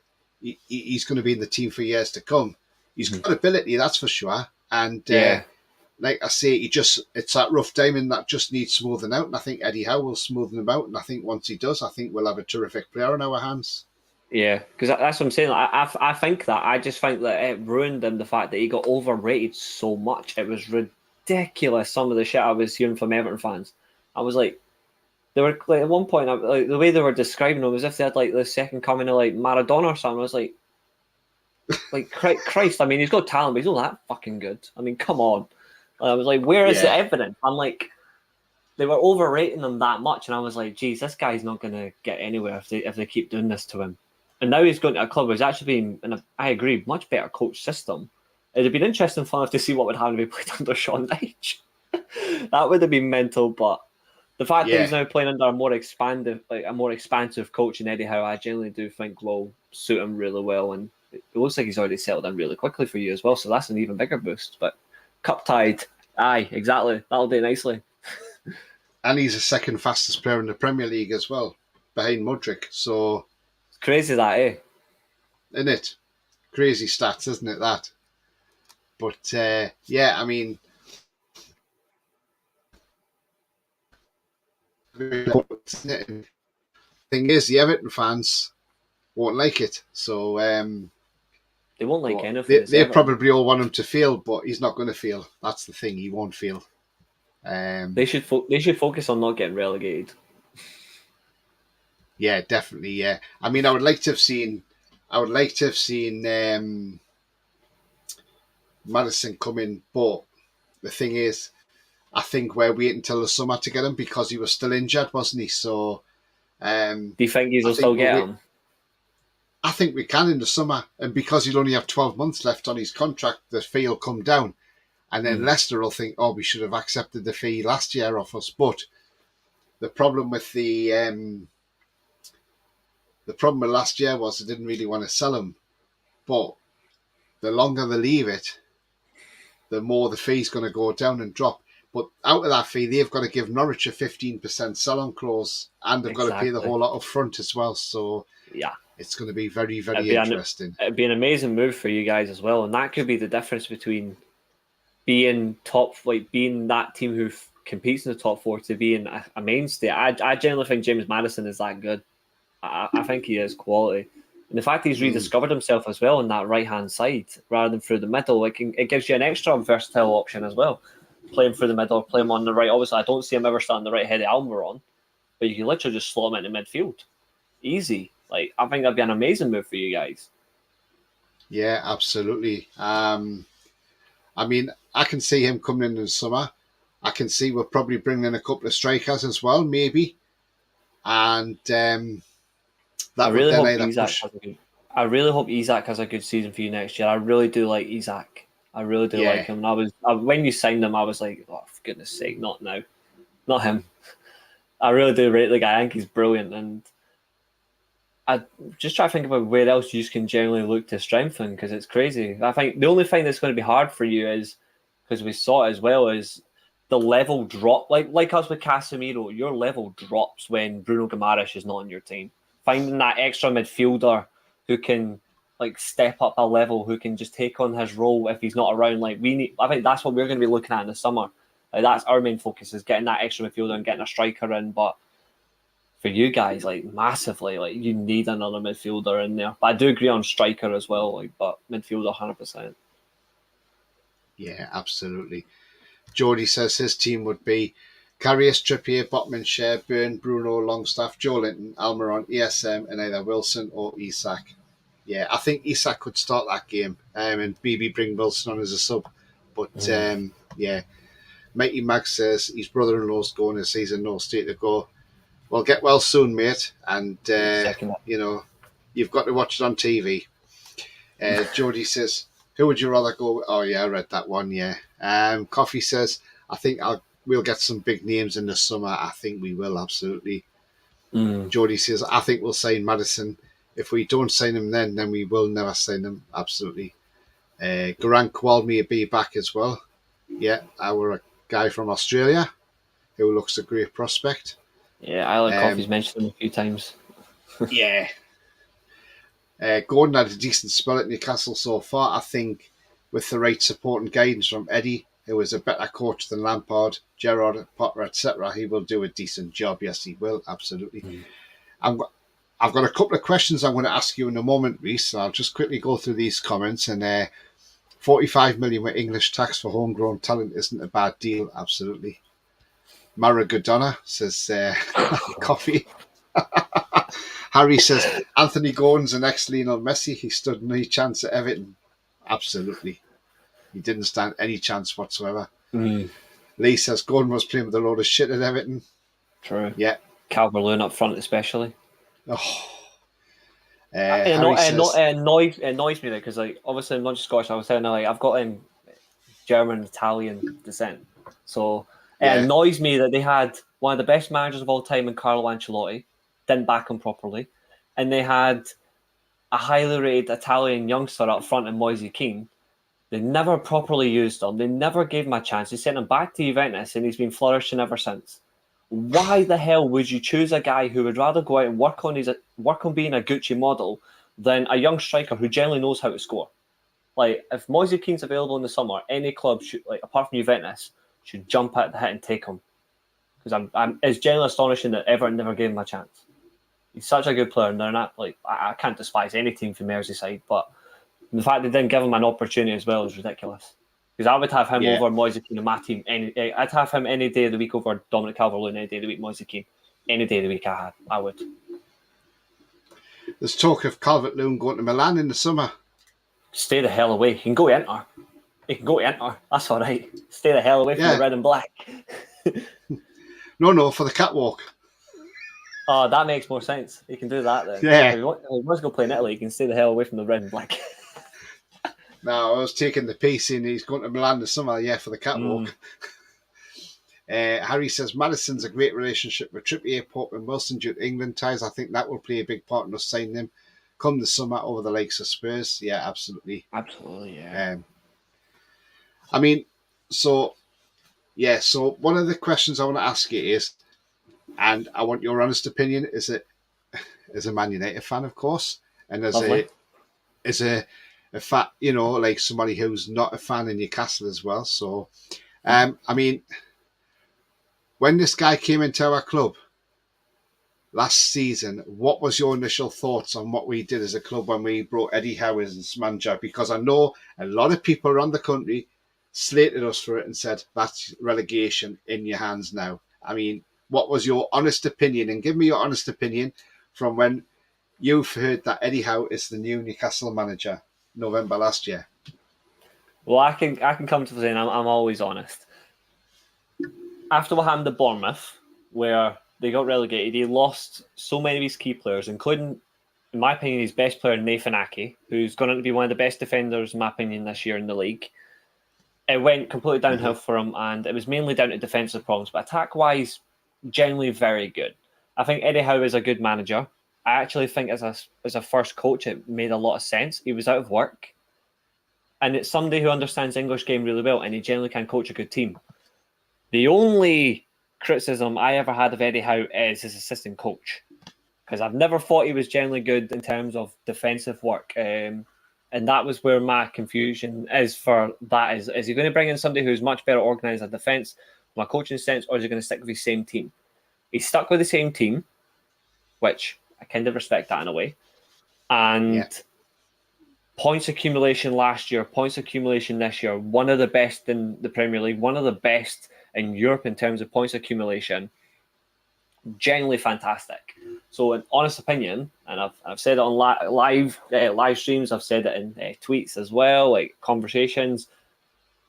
he's going to be in the team for years to come. He's got ability, that's for sure. And like I say, it's that rough diamond that just needs smoothing out. And I think Eddie Howe will smoothen him out. And I think once he does, I think we'll have a terrific player in our hands. Yeah, because that's what I'm saying. I think that. I just think that it ruined him, the fact that he got overrated so much. It was ridiculous, some of the shit I was hearing from Everton fans. I was like, they were like, at one point, like the way they were describing him, as if they had like the second coming of like Maradona or something. I was like Christ, I mean, he's got talent, but he's not that fucking good. I mean, come on. I was like, where is the evidence? I'm like, they were overrating him that much, and I was like, geez, this guy's not going to get anywhere if they keep doing this to him. And now he's going to a club who's actually been, and I agree, much better coach system. It'd have been interesting for us to see what would happen if he played under Sean Dyche. That would have been mental, but the fact that he's now playing under a more expansive coach in Eddie Howe, I genuinely do think will suit him really well, and it looks like he's already settled in really quickly for you as well, so that's an even bigger boost. But cup tied, aye, exactly, that'll do nicely. And he's the second fastest player in the Premier League as well, behind Mudryk, so... Crazy that, eh? Isn't it? Crazy stats, isn't it, that? But, I mean... The thing is, the Everton fans won't like it, so... they won't like anything. They probably all want him to fail, but he's not going to fail. That's the thing, he won't fail. They should focus on not getting relegated. Yeah, definitely. Yeah, I mean, I would like to have seen Maddison come in, but the thing is, I think we're waiting until the summer to get him because he was still injured, wasn't he? So, do you think he'll still get him? I think we can in the summer, and because he'll only have 12 months left on his contract, the fee will come down, and then Leicester will think, "Oh, we should have accepted the fee last year off us." But the problem with last year was they didn't really want to sell him. But the longer they leave it, the more the fee's going to go down and drop. But out of that fee, they've got to give Norwich a 15% sell-on clause, and they've got to pay the whole lot up front as well. So yeah, it's going to be very, very interesting. It'd be an amazing move for you guys as well, and that could be the difference between being top, like being that team who competes in the top four to being a mainstay. I generally think James Maddison is that good. I think he is quality. And the fact he's rediscovered himself as well on that right-hand side rather than through the middle, it gives you an extra versatile option as well. Playing through the middle, play him on the right. Obviously, I don't see him ever starting the right head of Almiron, but you can literally just slot him into midfield. Easy. Like, I think that'd be an amazing move for you guys. Yeah, absolutely. I mean, I can see him coming in the summer. I can see we're probably bringing in a couple of strikers as well, maybe. And that would then either push. I really hope Isak has a good season for you next year. I really do like Isak. I really do like him. And when you signed him, I was like, oh, for goodness sake, not now, not him. I really do rate the guy. I think he's brilliant, and I just try to think about where else you can generally look to strengthen because it's crazy. I think the only thing that's going to be hard for you is because we saw it as well is the level drop. Like us with Casemiro, your level drops when Bruno Guimaraes is not on your team. Finding that extra midfielder who can like step up a level, who can just take on his role if he's not around. Like we need, I think that's what we're going to be looking at in the summer. Like that's our main focus is getting that extra midfielder and getting a striker in. But for you guys, like massively, like you need another midfielder in there. But I do agree on striker as well. Like, but midfielder, 100%. Yeah, absolutely. Jody says his team would be Karius, Trippier, Botman, Sherburn, Bruno, Longstaff, Joe Linton, Almiron, ESM, and either Wilson or Isak. Yeah, I think Isak could start that game and BB bring Wilson on as a sub. But yeah, Mighty Mag says his brother-in-law's going this season, no state to go. Well, get well soon, mate. And, you've got to watch it on TV. Jody says, who would you rather go with? Oh, yeah, I read that one, yeah. Coffee says, I think we'll get some big names in the summer. I think we will, absolutely. Jody says, I think we'll sign Madison. If we don't sign him then we will never sign him, absolutely. Garant Kwalmi will be back as well. Yeah, our guy from Australia who looks a great prospect. Yeah, Island Coffee's mentioned him a few times. Yeah. Gordon had a decent spell at Newcastle so far. I think with the right support and guidance from Eddie, who is a better coach than Lampard, Gerrard, Potter, etc., he will do a decent job. Yes, he will, absolutely. I've got a couple of questions I'm going to ask you in a moment, Reese. I'll just quickly go through these comments. And 45 million with English tax for homegrown talent isn't a bad deal, absolutely. Maragadona says, coffee. Harry says, Anthony Gordon's the next Lionel Messi. He stood no chance at Everton. Absolutely. He didn't stand any chance whatsoever. Lee says, Gordon was playing with a load of shit at Everton. True. Yeah. Calvert-Lewin up front especially. Oh. It annoys me because, like, obviously I'm not just Scottish. I was saying, like, I've got German, Italian descent. So it annoys me that they had one of the best managers of all time in Carlo Ancelotti, didn't back him properly, and they had a highly rated Italian youngster up front in Moise Kean. They never properly used him. They never gave him a chance. They sent him back to Juventus, and he's been flourishing ever since. Why the hell would you choose a guy who would rather go out and work on being a Gucci model than a young striker who generally knows how to score? Like, if Moise Kean's available in the summer, any club should, like, apart from Juventus, should jump at the hit and take him. Because it's generally astonishing that Everton never gave him a chance. He's such a good player, and they're not, like, I can't despise any team from Merseyside, but the fact they didn't give him an opportunity as well is ridiculous. Because I would have him over Moise Kean on my team. I'd have him any day of the week over Dominic Calvert-Lewin any day of the week, Moise Kean. Any day of the week I would. There's talk of Calvert-Lewin going to Milan in the summer. Stay the hell away. He can go to Inter. That's all right. Stay the hell away from the red and black. No, for the catwalk. Oh, that makes more sense. He can do that then. Yeah. If he wants to go play in Italy, he can stay the hell away from the red and black. No, I was taking the piece in. He's going to Milan this summer, for the catwalk. Harry says, Madison's a great relationship with Trippier, Pope and Wilson due to England ties. I think that will play a big part in us signing him come the summer over the likes of Spurs. Yeah, absolutely. Absolutely, yeah. So one of the questions I want to ask you is, and I want your honest opinion, is as a Man United fan, of course, and as a fan, like somebody who's not a fan of Newcastle as well. So, when this guy came into our club, last season, what was your initial thoughts on what we did as a club when we brought Eddie Howe as manager? Because I know a lot of people around the country slated us for it and said, that's relegation in your hands now. I mean, what was your honest opinion? And give me your honest opinion from when you've heard that Eddie Howe is the new Newcastle manager, November last year. Well, I can come to saying I'm always honest. After what happened to Bournemouth, where they got relegated, he lost so many of his key players, including, in my opinion, his best player, Nathan Ake, who's going to be one of the best defenders, in my opinion, this year in the league. It went completely downhill for him, and it was mainly down to defensive problems. But attack-wise, generally very good. I think Eddie Howe is a good manager. I actually think as a first coach, it made a lot of sense. He was out of work, and it's somebody who understands the English game really well, and he generally can coach a good team. The only criticism I ever had of Eddie Howe is his assistant coach, because I've never thought he was generally good in terms of defensive work. And that was where my confusion is for that. Is he going to bring in somebody who's much better organised at defence from a coaching sense, or is he going to stick with his same team? He's stuck with the same team, which I kind of respect that in a way. And points accumulation last year, points accumulation this year, one of the best in the Premier League, one of the best in Europe in terms of points accumulation. Genuinely fantastic. So, in honest opinion, and I've said it on live streams, I've said it in tweets as well, like conversations.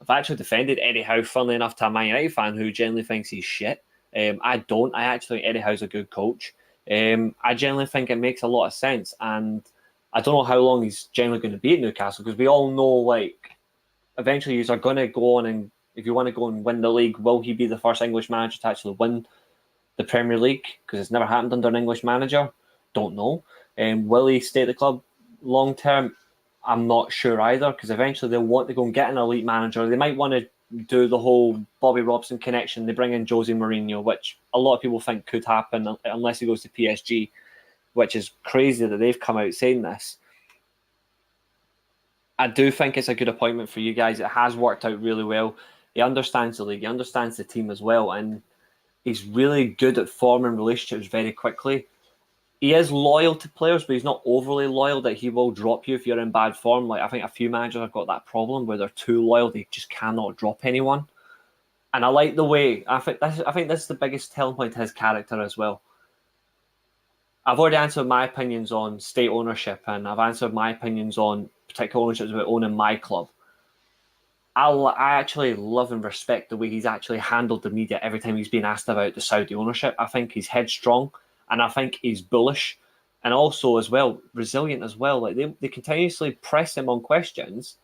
I've actually defended Eddie Howe, funnily enough, to a Man United fan who generally thinks he's shit. I don't. I actually think Eddie Howe's a good coach. I generally think it makes a lot of sense, and I don't know how long he's generally going to be at Newcastle, because we all know, like, eventually he's going to go on, and if you want to go and win the league, will he be the first English manager to actually win the Premier League? Because it's never happened under an English manager. Don't know. Will he stay at the club long term? I'm not sure either, because eventually they'll want to go and get an elite manager. They might want to do the whole Bobby Robson connection. They bring in Jose Mourinho, which a lot of people think could happen unless he goes to PSG, which is crazy that they've come out saying this. I do think it's a good appointment for you guys. It has worked out really well. He understands the league. He understands the team as well. And he's really good at forming relationships very quickly. He is loyal to players, but he's not overly loyal that he will drop you if you're in bad form. Like, I think a few managers have got that problem where they're too loyal. They just cannot drop anyone. And I like the way, I think this is the biggest telling point to his character as well. I've already answered my opinions on state ownership, and I've answered my opinions on particular ownerships about owning my club. I actually love and respect the way he's actually handled the media every time he's been asked about the Saudi ownership. I think he's headstrong, and I think he's bullish, and also as well resilient as well. Like they continuously press him on questions,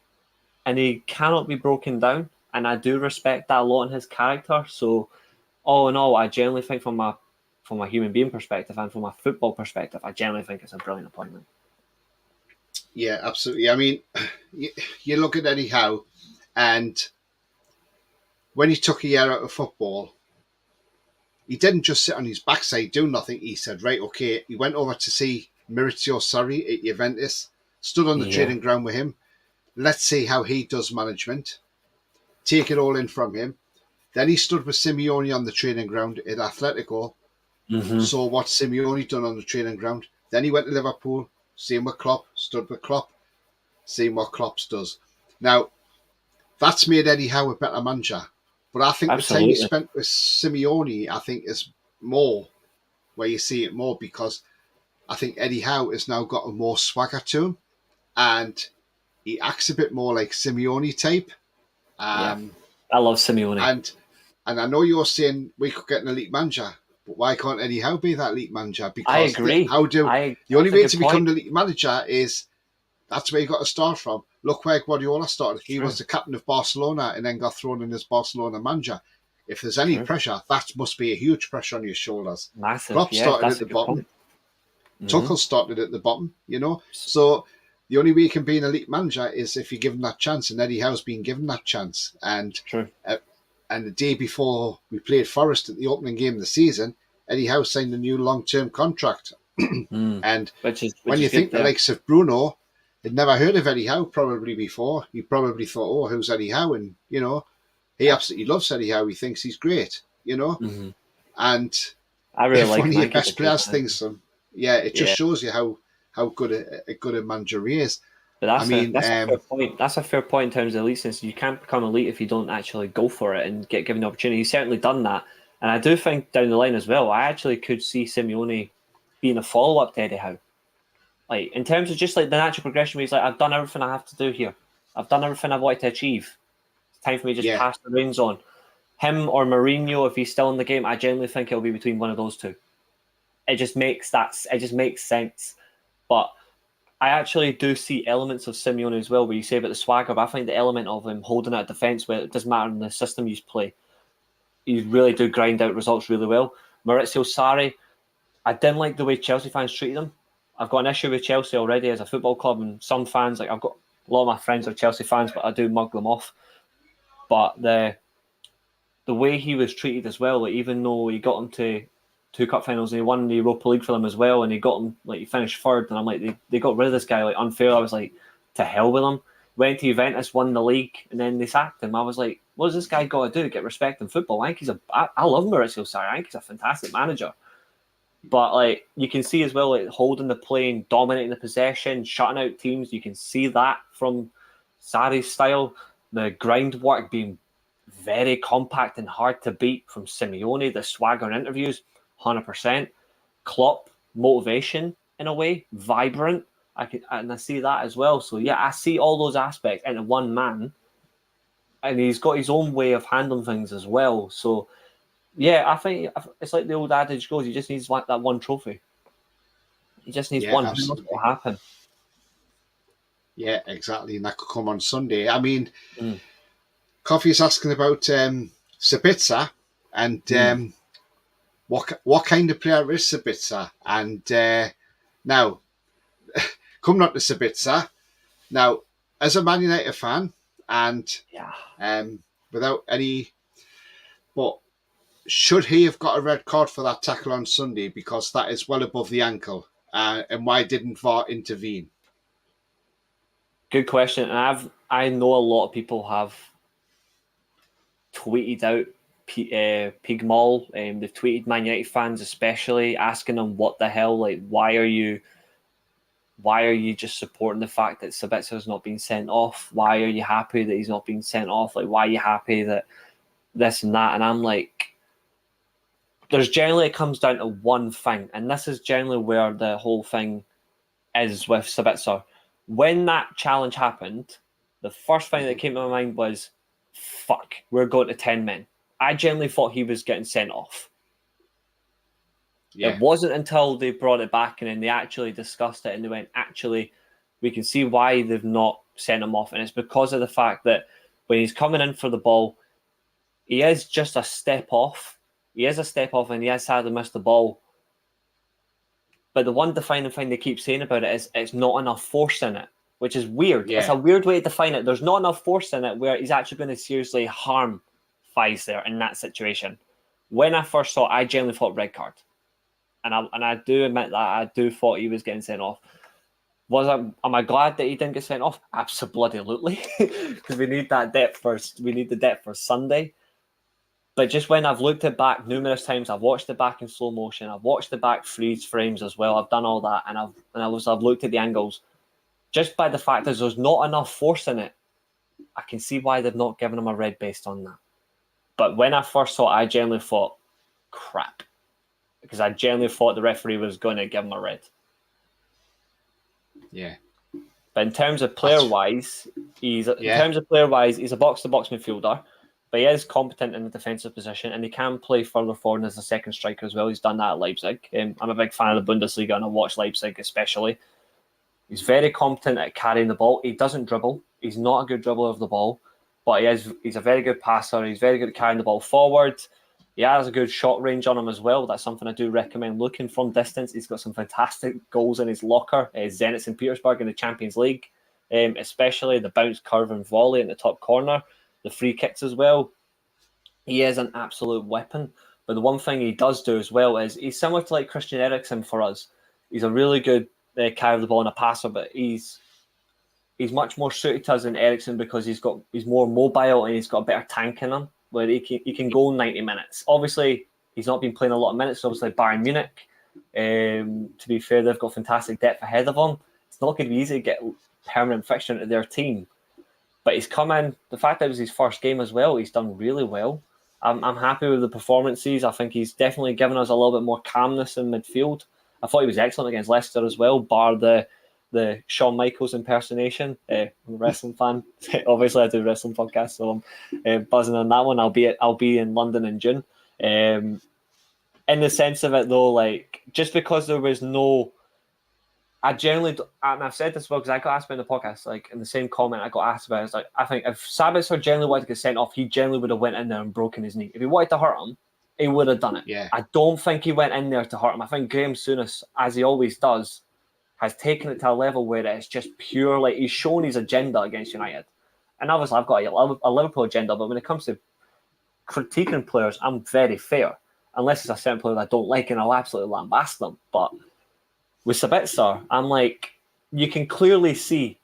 and he cannot be broken down. And I do respect that a lot in his character. So, all in all, I generally think from a human being perspective and from a football perspective, I generally think it's a brilliant appointment. Yeah, absolutely. I mean, you look at Eddie Howe, and when he took a year out of football, he didn't just sit on his backside, do nothing. He said, right, okay. He went over to see Maurizio Sarri at Juventus, stood on the training ground with him. Let's see how he does management. Take it all in from him. Then he stood with Simeone on the training ground at Atletico. Saw what Simeone done on the training ground. Then he went to Liverpool, same with Klopp, stood with Klopp, seeing what Klopp does. Now, that's made Eddie Howe a better manager. But I think Absolutely. the time he spent with Simeone, I think, is more where you see it more, because I think Eddie Howe has now got a more swagger to him, and he acts a bit more like Simeone type. I love Simeone. And I know you're saying we could get an elite manager, but why can't Eddie Howe be that elite manager? Because I agree. The only way to become the elite manager is, that's where you got to start from. Look where Guardiola started. He was the captain of Barcelona and then got thrown in as Barcelona manager. If there's any pressure, that must be a huge pressure on your shoulders. Massive. Klopp started at the bottom. Tuchel started at the bottom, you know. So the only way you can be an elite manager is if you give him that chance, and Eddie Howe's been given that chance. And the day before we played Forest at the opening game of the season, Eddie Howe signed a new long-term contract. And when you think the likes of Bruno had never heard of Eddie Howe probably before, he probably thought, oh, who's Eddie Howe? And, you know, he absolutely loves Eddie Howe. He thinks he's great, you know. And I really if like one of him. I your think he's a best great players thinks manager. so, yeah, it just Yeah. shows you how good a manager he is. But I mean, that's a fair point. That's a fair point in terms of elite, since you can't become elite if you don't actually go for it and get given the opportunity. He's certainly done that, and I do think down the line as well, I actually could see Simeone being a follow up to Eddie Howe. Like in terms of just like the natural progression, where he's like, I've done everything I have to do here. I've done everything I wanted to achieve. It's time for me to just yeah, pass the reins on. Him or Mourinho, if he's still in the game, I genuinely think it'll be between one of those two. It just makes that. It just makes sense, but. I actually do see elements of Simeone as well, where you say about the swagger, but I think the element of him holding out defence, where it doesn't matter in the system you play, you really do grind out results really well. Maurizio Sarri, I didn't like the way Chelsea fans treated him. I've got an issue with Chelsea already as a football club, and some fans, like I've got a lot of my friends are Chelsea fans, but I do mug them off. But the way he was treated as well, like even though he got him to two cup finals and he won the Europa League for them as well, and he got him like he finished third, and I'm like they got rid of this guy like unfair. I was like, to hell with him. Went to Juventus, won the league, and then they sacked him. I was like, what has this guy got to do to get respect in football? I think I love Maurizio Sarri. I think he's a fantastic manager. But like you can see as well, like holding the play, dominating the possession, shutting out teams. You can see that from Sarri's style. The grind work being very compact and hard to beat from Simeone. The swagger in interviews, 100%. Klopp, motivation in a way, vibrant. I see that as well. So yeah, I see all those aspects in one man, and he's got his own way of handling things as well. So yeah, I think it's like the old adage goes: he just needs like that one trophy. He just needs yeah, one. Who knows what absolutely. will happen? Yeah, exactly. And that could come on Sunday. I mean, Mm. Coffee's asking about Sabitzer and Mm. what kind of player is Sabitzer? And now, coming on to Sabitzer, now, as a Man United fan, and Yeah. without any, but should he have got a red card for that tackle on Sunday because that is well above the ankle? And why didn't VAR intervene? Good question. And I know a lot of people have tweeted out Pig Mall. They've tweeted Man United fans, especially asking them what the hell, like why are you just supporting the fact that Sabitzer's not being sent off? Why are you happy that he's not being sent off? Like why are you happy that this and that? And I'm like, there's generally it comes down to one thing, and this is generally where the whole thing is with Sabitzer. When that challenge happened, the first thing that came to my mind was, fuck, we're going to 10 men. I genuinely thought he was getting sent off. It Yeah, wasn't until they brought it back and then they actually discussed it and they went, actually, we can see why they've not sent him off. And it's because of the fact that when he's coming in for the ball, he is just a step off. He is a step off and he has sadly missed the ball. But the one defining thing they keep saying about it is it's not enough force in it, which is weird. It's yeah, a weird way to define it. There's not enough force in it where he's actually going to seriously harm Fies there in that situation. When I first saw it, I genuinely thought red card. And I do admit that I do thought he was getting sent off. Am I glad that he didn't get sent off? Absolutely, because we need that depth first. We need the depth for Sunday. But just when I've looked it back numerous times, I've watched it back in slow motion. I've watched it back freeze frames as well. I've done all that, and I've looked at the angles. Just by the fact that there's not enough force in it, I can see why they've not given him a red based on that. But when I first saw it, I genuinely thought, crap, because I genuinely thought the referee was going to give him a red. yeah. But in terms of player-wise, he's a box-to-box midfielder, but he is competent in the defensive position, and he can play further forward as a second striker as well. He's done that at Leipzig. I'm a big fan of the Bundesliga, and I watch Leipzig especially. He's very competent at carrying the ball. He doesn't dribble. He's not a good dribbler of the ball, but he's a very good passer. He's very good at carrying the ball forward. He has a good shot range on him as well. That's something I do recommend looking from distance. He's got some fantastic goals in his locker. Zenit St. Petersburg in the Champions League, especially the bounce, curve and volley in the top corner. The free kicks as well. He is an absolute weapon. But the one thing he does do as well is he's similar to like Christian Eriksen for us. He's a really good carry of the ball and a passer, but he's much more suited to us than Eriksen because he's more mobile and he's got a better tank in him where he can go 90 minutes. Obviously, He's not been playing a lot of minutes, obviously Bayern Munich. To be fair, they've got fantastic depth ahead of him. It's not going to be easy to get permanent fixture into their team. But he's come in, the fact that it was his first game as well, he's done really well. I'm happy with the performances. I think he's definitely given us a little bit more calmness in midfield. I thought he was excellent against Leicester as well, bar the Shawn Michaels impersonation. I'm a wrestling fan. Obviously, I do wrestling podcasts, so I'm buzzing on that one. I'll be in London in June. In the sense of it, though, like, just because there was no... I generally, and I've said this well because I got asked about in the podcast, like in the same comment I got asked about, it's like, I think if Sabitzer generally wanted to get sent off, he generally would have went in there and broken his knee. If he wanted to hurt him, he would have done it. Yeah. I don't think he went in there to hurt him. I think Graham Souness, as he always does, has taken it to a level where it's just pure, like, he's shown his agenda against United. And obviously I've got a Liverpool agenda, but when it comes to critiquing players, I'm very fair. Unless it's a certain player that I don't like, and I'll absolutely lambast them. But with Sabitzer, I'm like, you can clearly see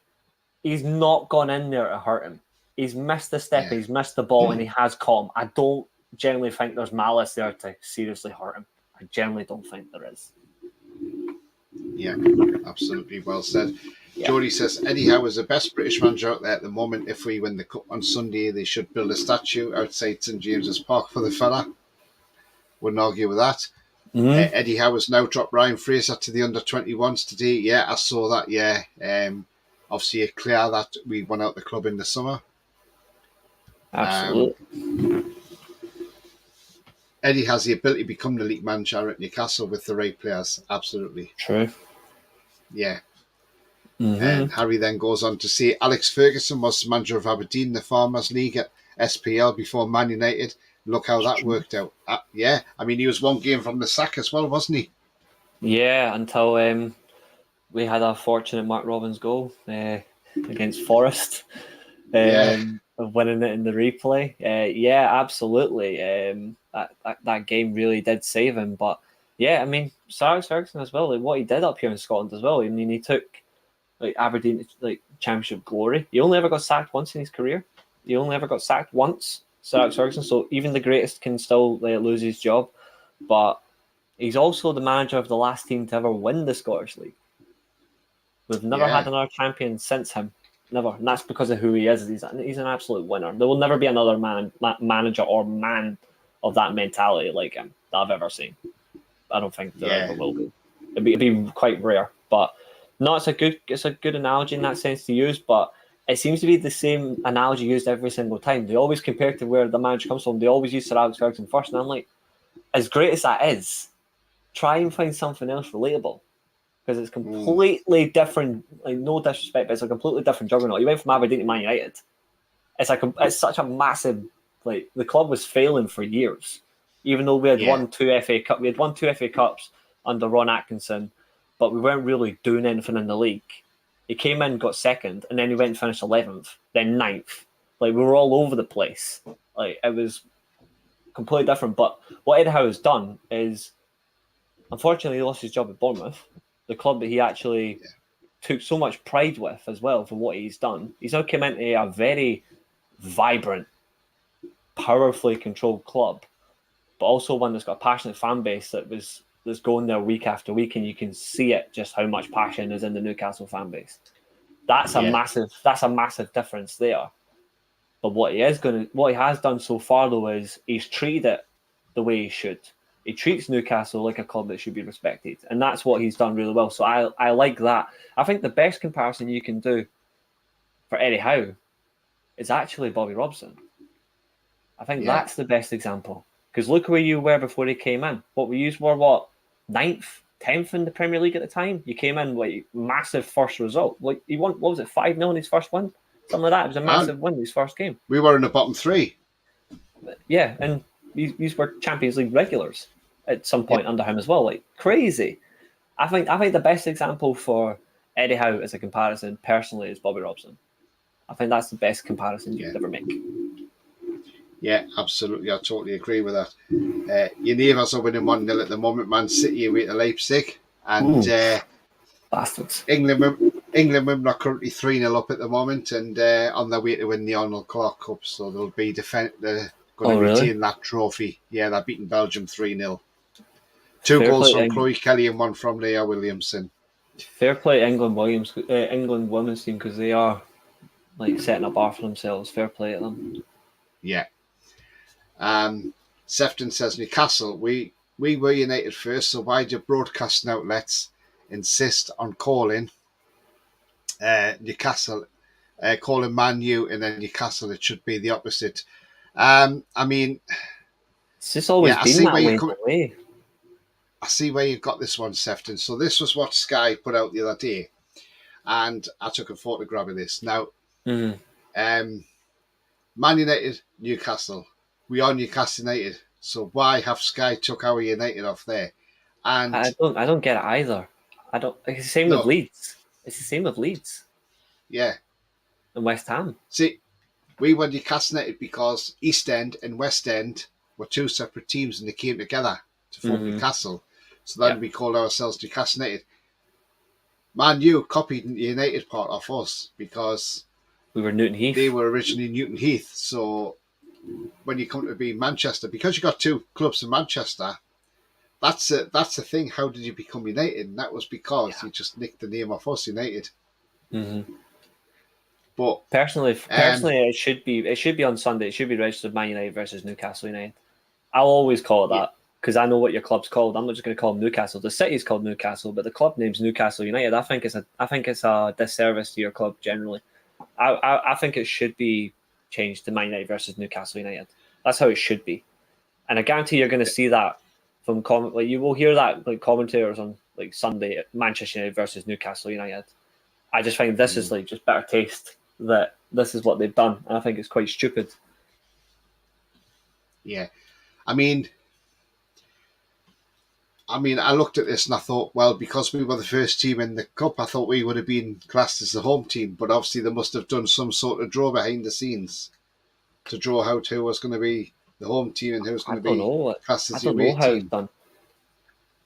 he's not gone in there to hurt him. He's missed the step, he's missed the ball, and he has caught him. I don't generally think there's malice there to seriously hurt him. I generally don't think there is. Yeah, absolutely well said. Yeah. Jody says, Eddie Howe is the best British manager out there at the moment. If we win the Cup on Sunday, they should build a statue outside St James's Park for the fella. Wouldn't argue with that. Mm-hmm. Eddie Howe has now dropped Ryan Fraser to the under-21s today. Yeah, I saw that, yeah. Obviously, clear that we won out the club in the summer. Absolutely. Eddie has the ability to become the league manager at Newcastle with the right players. Absolutely. True. Yeah. Mm-hmm. And Harry then goes on to say Alex Ferguson was manager of Aberdeen in the Farmers League at SPL before Man United. Look how that worked out. Yeah, I mean, he was one game from the sack as well, wasn't he? Yeah, until we had our fortunate Mark Robbins goal against Forest, of winning it in the replay. Yeah, absolutely. That game really did save him. But yeah, I mean, Sir Alex Ferguson as well. Like what he did up here in Scotland as well. I mean, he took like Aberdeen to like Championship glory. He only ever got sacked once in his career. He only ever got sacked once. Sir Alex Ferguson, so even the greatest can still lose his job. But he's also the manager of the last team to ever win the Scottish League. We've never had another champion since him. Never. And that's because of who he is. He's an absolute winner. There will never be another manager or man of that mentality like him that I've ever seen. I don't think there ever will be. It'd be quite rare. But no, it's a good analogy in that sense to use, but it seems to be the same analogy used every single time. They always compare to where the manager comes from. They always use Sir Alex Ferguson first. And I'm like, as great as that is, try and find something else relatable. Because it's completely different. Like, no disrespect, but it's a completely different juggernaut. You went from Aberdeen to Man United. It's such a massive... Like, the club was failing for years. Even though we had won two FA Cups under Ron Atkinson, but we weren't really doing anything in the league. He came in, got second, and then he went and finished 11th, then 9th. Like, we were all over the place. Like, it was completely different. But what Eddie Howe has done is, unfortunately, he lost his job at Bournemouth, the club that he actually took so much pride with as well for what he's done. He's now come into a very vibrant, powerfully controlled club, but also one that's got a passionate fan base that's going there week after week, and you can see it just how much passion is in the Newcastle fan base. That's a massive difference there. But what he has done so far though is he's treated it the way he should. He treats Newcastle like a club that should be respected, and that's what he's done really well. So I like that. I think the best comparison you can do for Eddie Howe is actually Bobby Robson. I think that's the best example. Because look where you were before he came in. What were 9th, 10th in the Premier League at the time? You came in with massive first result. Like he won, what was it, 5-0 in his first win? Something like that. It was a massive win his first game. We were in the bottom three. Yeah, and these were Champions League regulars at some point under him as well. Like crazy. I think the best example for Eddie Howe as a comparison personally is Bobby Robson. I think that's the best comparison you could ever make. Yeah, absolutely. I totally agree with that. Your neighbours are winning 1-0 at the moment. Man City away to Leipzig. And bastards. England women are currently 3-0 up at the moment and on their way to win the Arnold Clark Cup. So they'll be going going to really? retain that trophy. Yeah, they're beating Belgium 3-0. Two Fair goals play, from Chloe Kelly and one from Leah Williamson. fair play, England women's team, because they are like setting a bar for themselves. Fair play to them. Yeah. Sefton says, Newcastle, we were United first, so why do broadcasting outlets insist on calling Newcastle, calling Man U and then Newcastle? It should be the opposite. I mean, It's just always been that way. I see where you've got this one, Sefton. So this was what Sky put out the other day, and I took a photograph of this. Now, Mm. Man United, Newcastle. We are Newcastle United. So why have Sky took our United off there? And I don't get it either. I don't. It's the same with Leeds. It's the same with Leeds. Yeah. And West Ham. See, we were Newcastle United because East End and West End were two separate teams and they came together to form Newcastle. So then we called ourselves Newcastle United. Man U copied the United part off us because we were Newton Heath. They were originally Newton Heath. So when you come to be Manchester, because you got two clubs in Manchester, that's the thing. How did you become United? And that was because you just nicked the name off us, United. Mm-hmm. But personally, it should be on Sunday. It should be registered Man United versus Newcastle United. I'll always call it that because I know what your club's called. I'm not just going to call them Newcastle. The city's called Newcastle, but the club name's Newcastle United. I think it's a disservice to your club generally. I think it should be changed to Man United versus Newcastle United. That's how it should be, and I guarantee you're going to see that from you will hear that like commentators on like Sunday, Manchester United versus Newcastle United. I just think this is like just better taste that this is what they've done, and I think it's quite stupid. Yeah, I mean, I looked at this and I thought, well, because we were the first team in the cup, I thought we would have been classed as the home team. But obviously, they must have done some sort of draw behind the scenes to draw out who was going to be the home team and who was going to be classed as the away team. I don't know how it's done.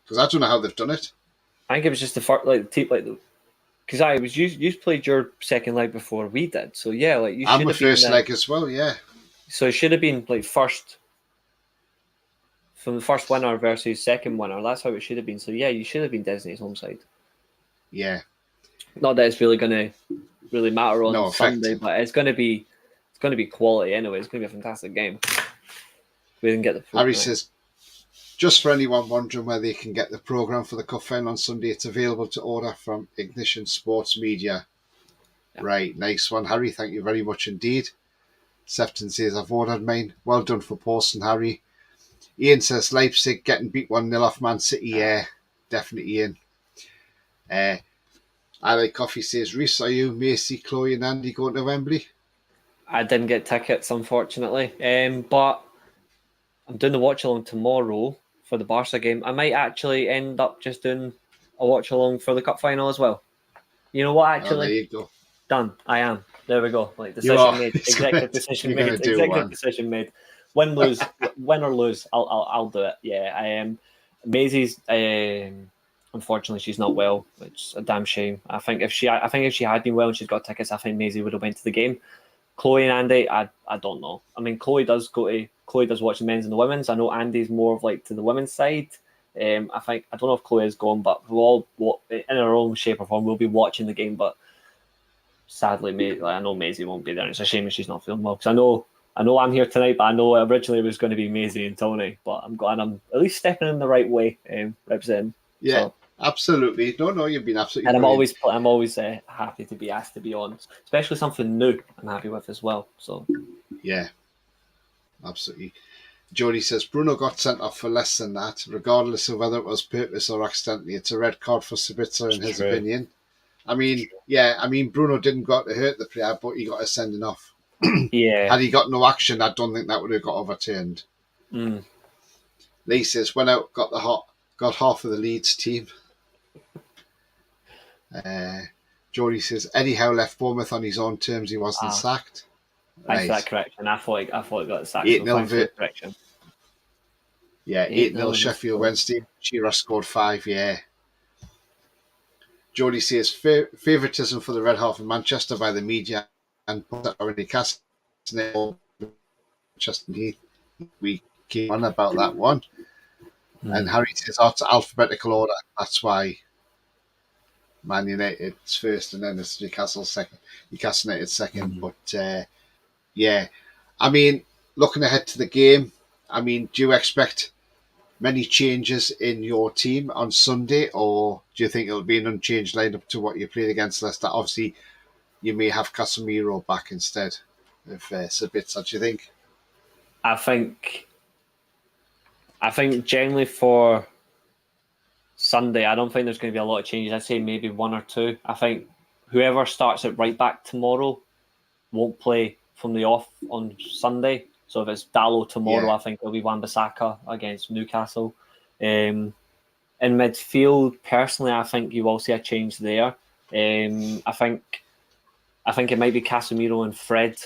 Because I don't know how they've done it. I think it was just the first, like the team, like because you played your second leg before we did, so yeah, like you. I'm my first leg as well, yeah. So it should have been like first. From the first winner versus second winner, that's how it should have been. So yeah, you should have been designated home side. Yeah. Not that it's really going to really matter on Sunday, but it's going to be quality anyway. It's going to be a fantastic game. We didn't get the. Harry says, just for anyone wondering where they can get the programme for the cup final on Sunday, it's available to order from Ignition Sports Media. Yeah. Right, nice one, Harry. Thank you very much indeed. Sefton says, I've ordered mine. Well done for posting, Harry. Ian says Leipzig getting beat 1-0 off Man City. Yeah, definitely Ian. I Like Coffee says, Reese, are you, Macy, Chloe and Andy going to Wembley? I didn't get tickets, unfortunately. But I'm doing the watch along tomorrow for the Barca game. I might actually end up just doing a watch along for the cup final as well. You know what, actually? Oh, there you go. Done. I am. There we go. Like decision made. Executive decision made. Executive decision made. Win or lose, I'll do it. Yeah, I am. Maisie's unfortunately she's not well, which is a damn shame. I think if she had been well and she's got tickets, I think Maisie would have went to the game. Chloe and Andy, I don't know. I mean, Chloe does watch the men's and the women's. I know Andy's more of like to the women's side. I don't know if Chloe is going, but we'll all in our own shape or form we'll be watching the game. But sadly, I know Maisie won't be there. It's a shame if she's not feeling well because I know I'm here tonight, but I know originally it was going to be Maisie and Tony, but I'm glad I'm at least stepping in the right way, representing. Yeah, so. Absolutely. No, you've been absolutely. And I'm always happy to be asked to be on, especially something new. I'm happy with as well. So. Yeah, absolutely. Jody says Bruno got sent off for less than that, regardless of whether it was purpose or accidentally. It's a red card for Sabitzer in his opinion. I mean, Bruno didn't go out to hurt the player, but he got a sending off. Yeah. Had he got no action, I don't think that would have got overturned. Lee says went out, got half of the Leeds team. Jody says Eddie Howe left Bournemouth on his own terms. He wasn't sacked. Thanks for that correction. I thought he got sacked. 8-0 correction. Yeah, 8-0 Sheffield Wednesday. Shearer scored 5. Yeah. Jody says favouritism for the Red Half of Manchester by the media and put that already cast Manchester Heath. we came on about that one. And Harry says, oh, it's alphabetical order. That's why Man United's first and then it's Newcastle second. Newcastle United second. But yeah, I mean, looking ahead to the game, I mean, do you expect many changes in your team on Sunday, or do you think it'll be an unchanged lineup to what you played against Leicester? Obviously, you may have Casemiro back instead of Sabitzer. Do you think? I think generally for Sunday, I don't think there's going to be a lot of changes. I'd say maybe one or two. I think whoever starts at right back tomorrow won't play from the off on Sunday. So if it's Dalot tomorrow, I think it'll be Wan-Bissaka against Newcastle. In midfield, personally, I think you will see a change there. I think it might be Casemiro and Fred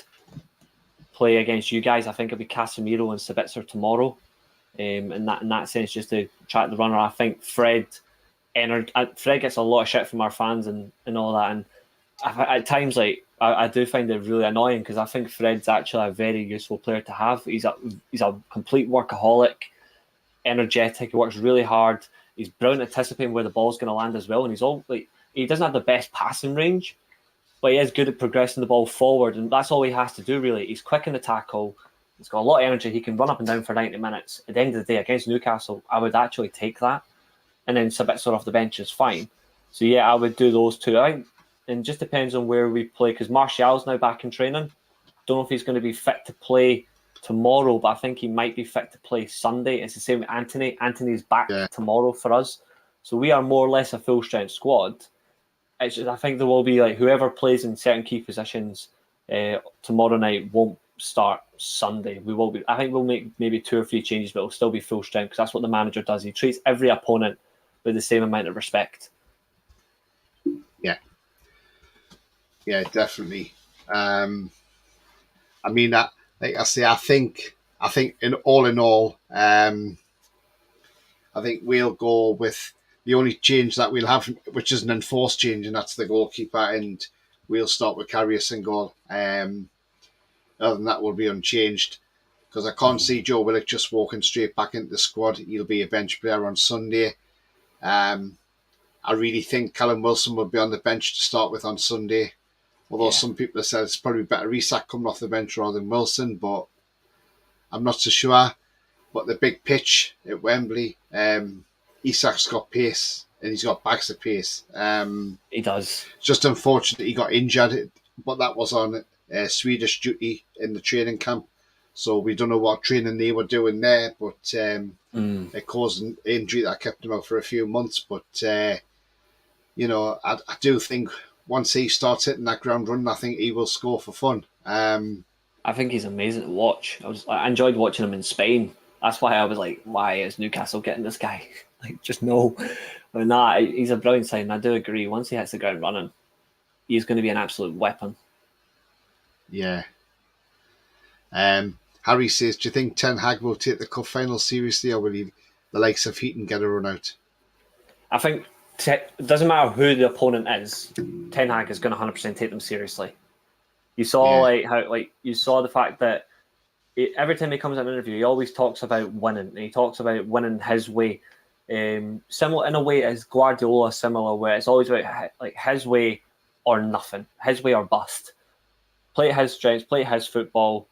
play against you guys. I think it'll be Casemiro and Sabitzer tomorrow. In that sense, just to track the runner, I think Fred gets a lot of shit from our fans and all that, and at times I do find it really annoying because I think Fred's actually a very useful player to have. He's a complete workaholic, energetic. He works really hard. He's brilliant at anticipating where the ball's going to land as well, and he doesn't have the best passing range, but he is good at progressing the ball forward, and that's all he has to do really. He's quick in the tackle. He's got a lot of energy. He can run up and down for 90 minutes. At the end of the day, against Newcastle, I would actually take that. And then Sabitzer off the bench is fine. So, yeah, I would do those two. And it just depends on where we play, because Martial's now back in training. Don't know if he's going to be fit to play tomorrow, but I think he might be fit to play Sunday. It's the same with Anthony. Anthony's back tomorrow for us. So we are more or less a full-strength squad. It's just, I think there will be, whoever plays in certain key positions tomorrow night won't start Sunday. I think we'll make maybe 2 or 3 changes, but it'll still be full strength because that's what the manager does. He treats every opponent with the same amount of respect. Yeah, definitely. I mean, like I say, I think in all, I think we'll go with the only change that we'll have, which is an enforced change, and that's the goalkeeper, and we'll start with Karius in goal. Other than that, will be unchanged because I can't see Joe Willock just walking straight back into the squad. He'll be a bench player on Sunday. I really think Callum Wilson will be on the bench to start with on Sunday. Although some people have said it's probably better Isak coming off the bench rather than Wilson, but I'm not so sure. But the big pitch at Wembley, Isak's got pace and he's got bags of pace. He does. It's just unfortunate he got injured, but that was on Swedish duty in the training camp. So we don't know what training they were doing there, but it caused an injury that kept him out for a few months. But, I do think once he starts hitting that ground running, I think he will score for fun. I think he's amazing to watch. I enjoyed watching him in Spain. That's why I was like, why is Newcastle getting this guy? Just no. But nah, he's a brilliant sign. I do agree. Once he hits the ground running, he's going to be an absolute weapon. Yeah. Harry says, do you think Ten Hag will take the cup final seriously, or will the likes of Heaton get a run out? I think it doesn't matter who the opponent is, Ten Hag is going to 100% take them seriously. You saw you saw the fact that every time he comes in an interview, he always talks about winning, and he talks about winning his way. Similar in a way as Guardiola, similar where it's always about his way or nothing, his way or bust. Play his strengths, play his football,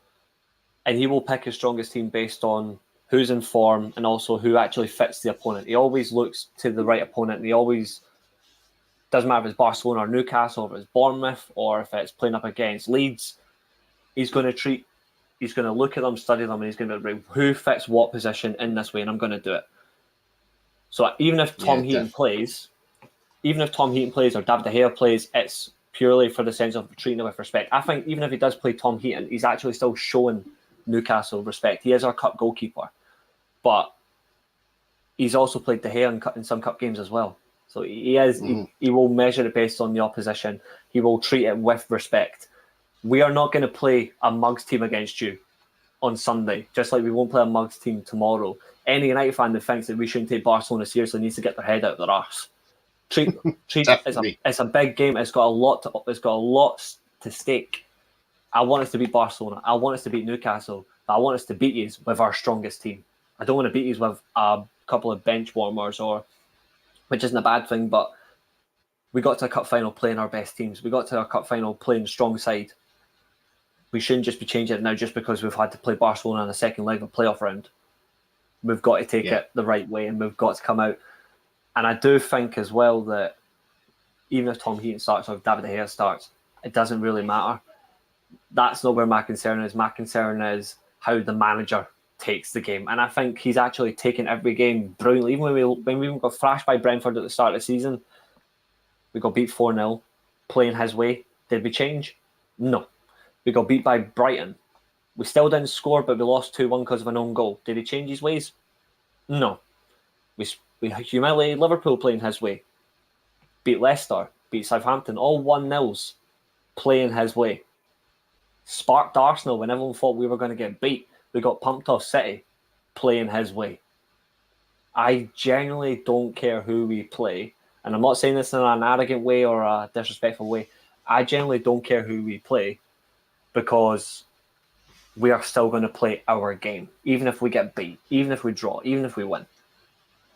and he will pick his strongest team based on who's in form and also who actually fits the opponent. He always looks to the right opponent. He always, doesn't matter if it's Barcelona or Newcastle, if it's Bournemouth, or if it's playing up against Leeds, he's going to look at them, study them, and he's going to be who fits what position in this way, and I'm going to do it. So even if Tom Heaton plays or David De Gea plays, it's purely for the sense of treating him with respect. I think even if he does play Tom Heaton, he's actually still showing Newcastle respect. He is our cup goalkeeper, but he's also played De Gea in some cup games as well. So he will measure it based on the opposition. He will treat it with respect. We are not going to play a mugs team against you on Sunday, just like we won't play a mugs team tomorrow. Any United fan that thinks that we shouldn't take Barcelona seriously needs to get their head out of their arse. Treat it's a big game. It's got a lot to stake. I want us to beat Barcelona. I want us to beat Newcastle. But I want us to beat you with our strongest team. I don't want to beat you with a couple of bench warmers, which isn't a bad thing, but we got to a cup final playing our best teams. We got to a cup final playing strong side. We shouldn't just be changing it now just because we've had to play Barcelona in the second leg of a playoff round. We've got to take it the right way, and we've got to come out. And I do think as well that even if Tom Heaton starts or if David De Gea starts, it doesn't really matter. That's not where my concern is. My concern is how the manager takes the game. And I think he's actually taken every game brilliantly. Even when we got thrashed by Brentford at the start of the season, we got beat 4-0, playing his way. Did we change? No. We got beat by Brighton. We still didn't score, but we lost 2-1 because of an own goal. Did he change his ways? No. We humiliated Liverpool playing his way. Beat Leicester, beat Southampton, all 1-0s playing his way. Sparked Arsenal when everyone thought we were going to get beat. We got pumped off City playing his way. I genuinely don't care who we play. And I'm not saying this in an arrogant way or a disrespectful way. I genuinely don't care who we play because we are still going to play our game. Even if we get beat, even if we draw, even if we win.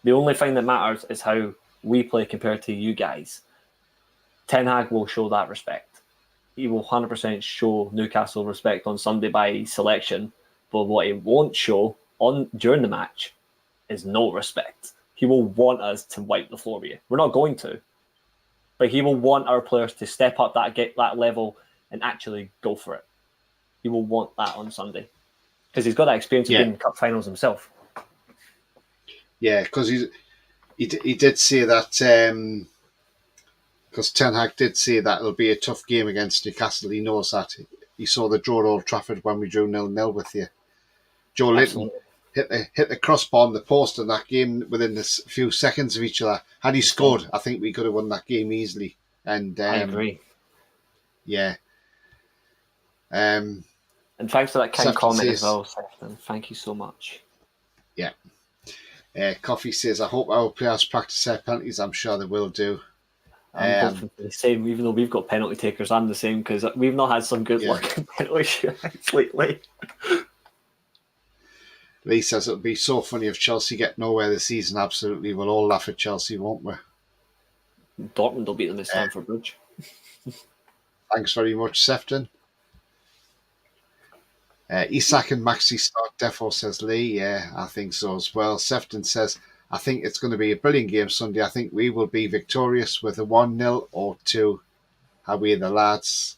The only thing that matters is how we play compared to you guys. Ten Hag will show that respect. He will 100% show Newcastle respect on Sunday by selection, but what he won't show during the match is no respect. He will want us to wipe the floor with you. We're not going to, but he will want our players to step up that level and actually go for it. He will want that on Sunday because he's got that experience of being in cup finals himself. Yeah, because he did say that. Because Ten Hag did say that it'll be a tough game against Newcastle. He knows that. He saw the draw at Old Trafford when we drew 0-0 with you. Joe Linton hit the crossbar on the post in that game within a few seconds of each other. Had he scored, I think we could have won that game easily. And I agree. Yeah. And thanks for that kind comment as well, Sefton. Thank you so much. Yeah. Coffee says, I hope our players practice their penalties. I'm sure they will do. I'm hoping for the same, even though we've got penalty takers. I'm the same because we've not had some good luck in penalty shootouts lately. Lee says it'll be so funny if Chelsea get nowhere this season. Absolutely. We'll all laugh at Chelsea, won't we? Dortmund will beat them at Stamford Bridge. Thanks very much, Sefton. Isak and Maxi start defo, says Lee. Yeah, I think so as well. Sefton says, I think it's going to be a brilliant game Sunday. I think we will be victorious with a 1-0 or 2. How we the lads?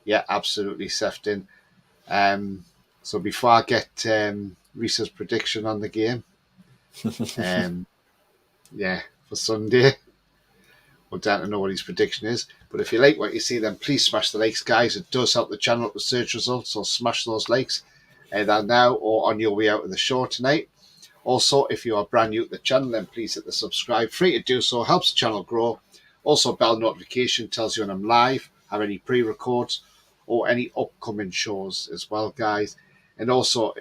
Yeah, absolutely, Sefton. So before I get Reese's prediction on the game, for Sunday, we're down to know what his prediction is. But if you like what you see, then please smash the likes, guys. It does help the channel up with search results, so smash those likes either now or on your way out of the show tonight. Also, if you are brand new to the channel, then please hit the subscribe. Free to do so, helps the channel grow. Also, bell notification tells you when I'm live, have any pre-records, or any upcoming shows as well, guys. And also,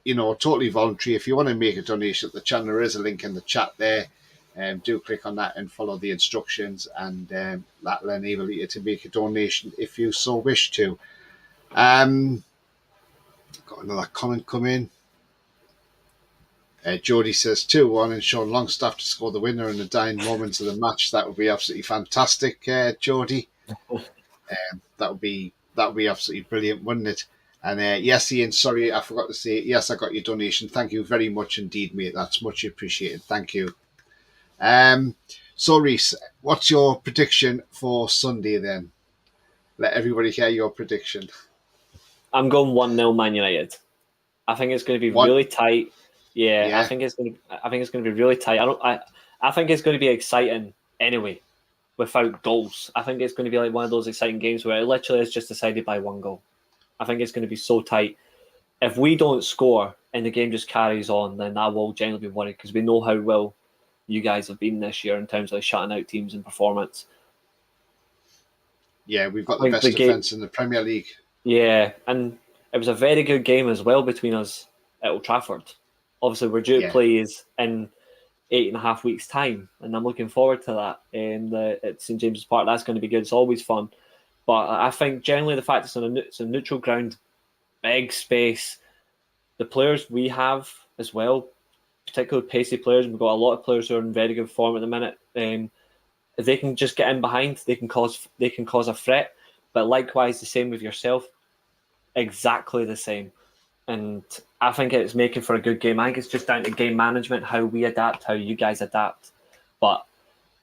totally voluntary. If you want to make a donation to the channel, there is a link in the chat there. Do click on that and follow the instructions, and that will enable you to make a donation if you so wish to. Got another comment come in. Jody says 2-1 and Sean Longstaff to score the winner in the dying moments of the match. That would be absolutely fantastic, Jody. That would be absolutely brilliant, wouldn't it? And yes, Ian, sorry, I forgot to say, yes, I got your donation. Thank you very much indeed, mate. That's much appreciated. Thank you. So, Reese, what's your prediction for Sunday then? Let everybody hear your prediction. I'm going 1-0 Man United. I think it's going to be really tight. Yeah, I think it's going to be really tight. I think it's going to be exciting anyway, without goals. I think it's going to be like one of those exciting games where it literally is just decided by one goal. I think it's going to be so tight. If we don't score and the game just carries on, then I will genuinely be worried because we know how well you guys have been this year in terms of shutting out teams in performance. Yeah, we've got the best defence in the Premier League. Yeah, and it was a very good game as well between us at Old Trafford. Obviously, we're due to play in 8.5 weeks' time, and I'm looking forward to that. At St James's Park, that's going to be good. It's always fun. But I think generally the fact it's a neutral ground, big space, the players we have as well, particularly pacey players, we've got a lot of players who are in very good form at the minute. If they can just get in behind, they can cause a threat. But likewise, the same with yourself, exactly the same. And I think it's making for a good game. I think it's just down to game management, how we adapt, how you guys adapt. But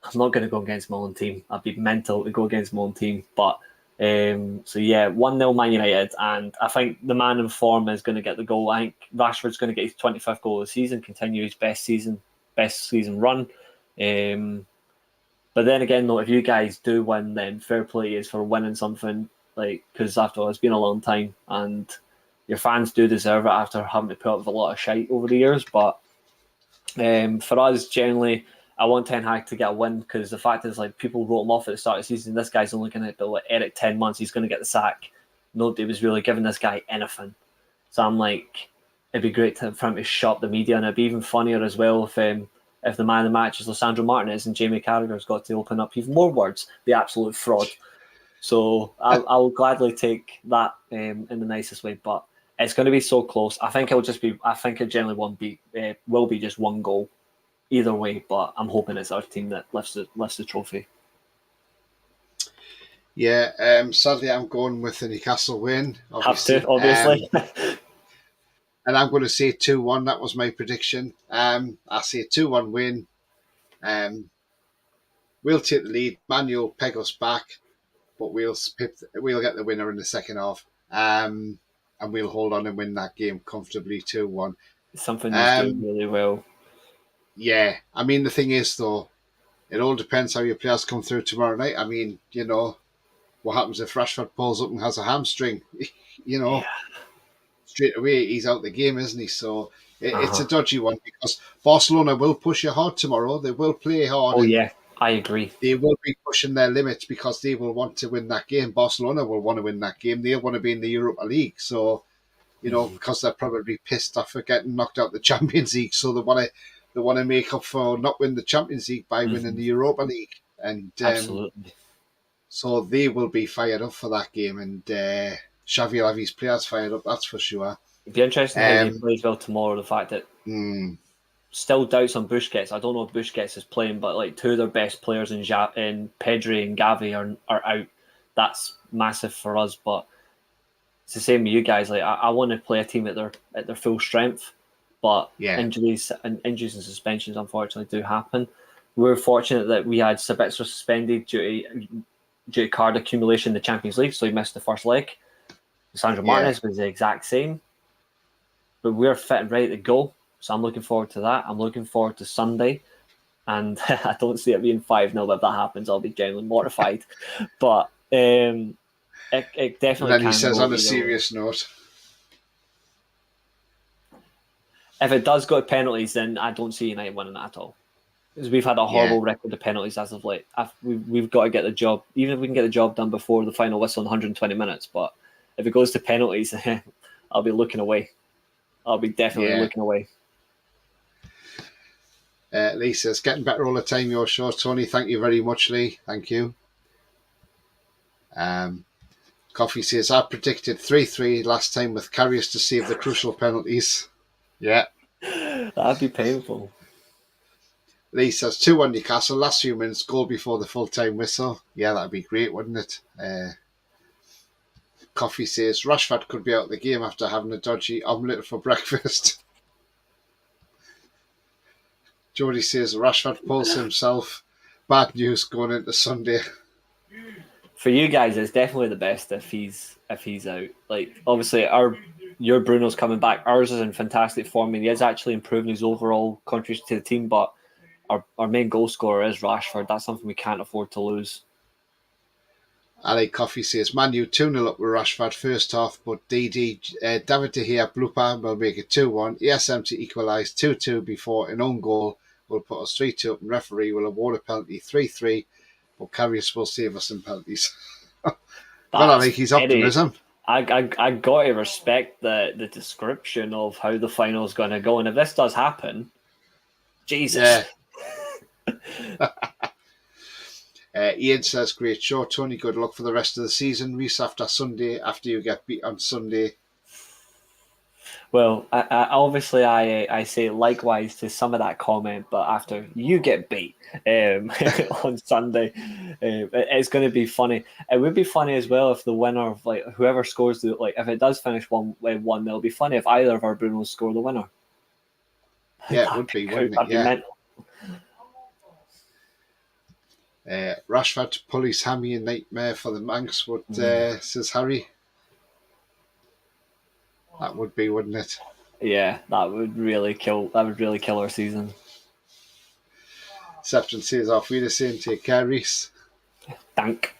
I'm not going to go against my own team. I'd be mental to go against my own team. But so yeah, 1-0 Man United, and I think the man in form is going to get the goal. I think Rashford's going to get his 25th goal of the season, continue his best season run. But then again, though, if you guys do win, then fair play is for winning something. Like, because after all, it's been a long time, and your fans do deserve it after having to put up with a lot of shite over the years. But for us, generally, I want Ten Hag to get a win, because the fact is, like, people wrote him off at the start of the season. This guy's only going to do like Eric 10 months. He's going to get the sack. Nobody was really giving this guy anything. So I'm like, it'd be great for him to shut the media, and it'd be even funnier as well if the man of the match is Lissandro Martinez and Jamie Carragher's got to open up even more words. The absolute fraud. So I'll gladly take that in the nicest way, but it's going to be so close. I think it generally will be just one goal either way, but I'm hoping it's our team that lifts the trophy. Yeah, sadly I'm going with the Newcastle win. Obviously. Have to, obviously. And I'm going to say 2-1. That was my prediction. I say 2-1 win. We'll take the lead. Manu will peg us back, but we'll get the winner in the second half. And we'll hold on and win that game comfortably 2-1. Something he's doing really well. Yeah. I mean, the thing is, though, it all depends how your players come through tomorrow night. I mean, what happens if Rashford pulls up and has a hamstring? Yeah. Straight away he's out the game, isn't he? So it's a dodgy one, because Barcelona will push you hard tomorrow. They will play hard. Oh yeah, I agree. They will be pushing their limits because they will want to win that game. Barcelona will want to win that game. They'll want to be in the Europa League. So, because they're probably pissed off at getting knocked out the Champions League, so they want to make up for not winning the Champions League by winning the Europa League. And absolutely. So they will be fired up for that game, and Xavi will have his players fired up, that's for sure. It'd be interesting how he plays well tomorrow. The fact that still doubts on Busquets. I don't know if Busquets is playing, but like two of their best players in Pedri and Gavi are out. That's massive for us. But it's the same with you guys. Like I want to play a team at their full strength, but injuries and suspensions unfortunately do happen. We're fortunate that we had Sabitzer suspended due to card accumulation in the Champions League, so he missed the first leg. Sandro Martinez was the exact same, but we're fit and ready to go. So I'm looking forward to that. I'm looking forward to Sunday, and I don't see it being 5-0. But if that happens, I'll be genuinely mortified. But it definitely. And then he says on a serious note, if it does go to penalties, then I don't see United winning at all. Because we've had a horrible record of penalties as of late. We've got to get the job, even if we can get the job done before the final whistle in 120 minutes. But if it goes to penalties, I'll be looking away. I'll be definitely looking away. Lee says, getting better all the time, your show, Tony. Thank you very much, Lee. Thank you. Coffee says, I predicted 3-3 last time with Karius to save the crucial penalties. Yeah. That'd be painful. Lee says 2-1 Newcastle, last few minutes, goal before the full-time whistle. Yeah, that'd be great, wouldn't it? Coffee says Rashford could be out of the game after having a dodgy omelette for breakfast. Jody says Rashford pulls himself. Bad news going into Sunday. For you guys, it's definitely the best if he's out. Like, obviously, your Bruno's coming back. Ours is in fantastic form, and he is actually improving his overall contribution to the team, but our main goal scorer is Rashford. That's something we can't afford to lose. Ali Coffee says, Man U 2-0 up with Rashford first half, but David De Gea blooper will make it 2-1. ESM to equalise 2-2 before an own goal will put us 3-2 up, and referee will award a penalty 3-3, but Karius will save us in penalties. Well, I like his optimism. I got to respect the description of how the final is going to go, and if this does happen, Jesus. Yeah. Ian says, great show, Tony. Good luck for the rest of the season. Reese, after Sunday, after you get beat on Sunday. Well, obviously I say likewise to some of that comment, but after you get beat on Sunday, it's going to be funny. It would be funny as well if the winner of like whoever scores the like if it does finish 1-1, it'll be funny if either of our Brunos score the winner. Yeah, it would be, wouldn't it? That'd be Yeah. mental. Rashford to pull his hammy in nightmare for the Manx, says Harry. That would be, wouldn't it? Yeah, that would really kill. That would really kill our season. Septon says, "Auf Wiedersehen, take care, Reese." Dank.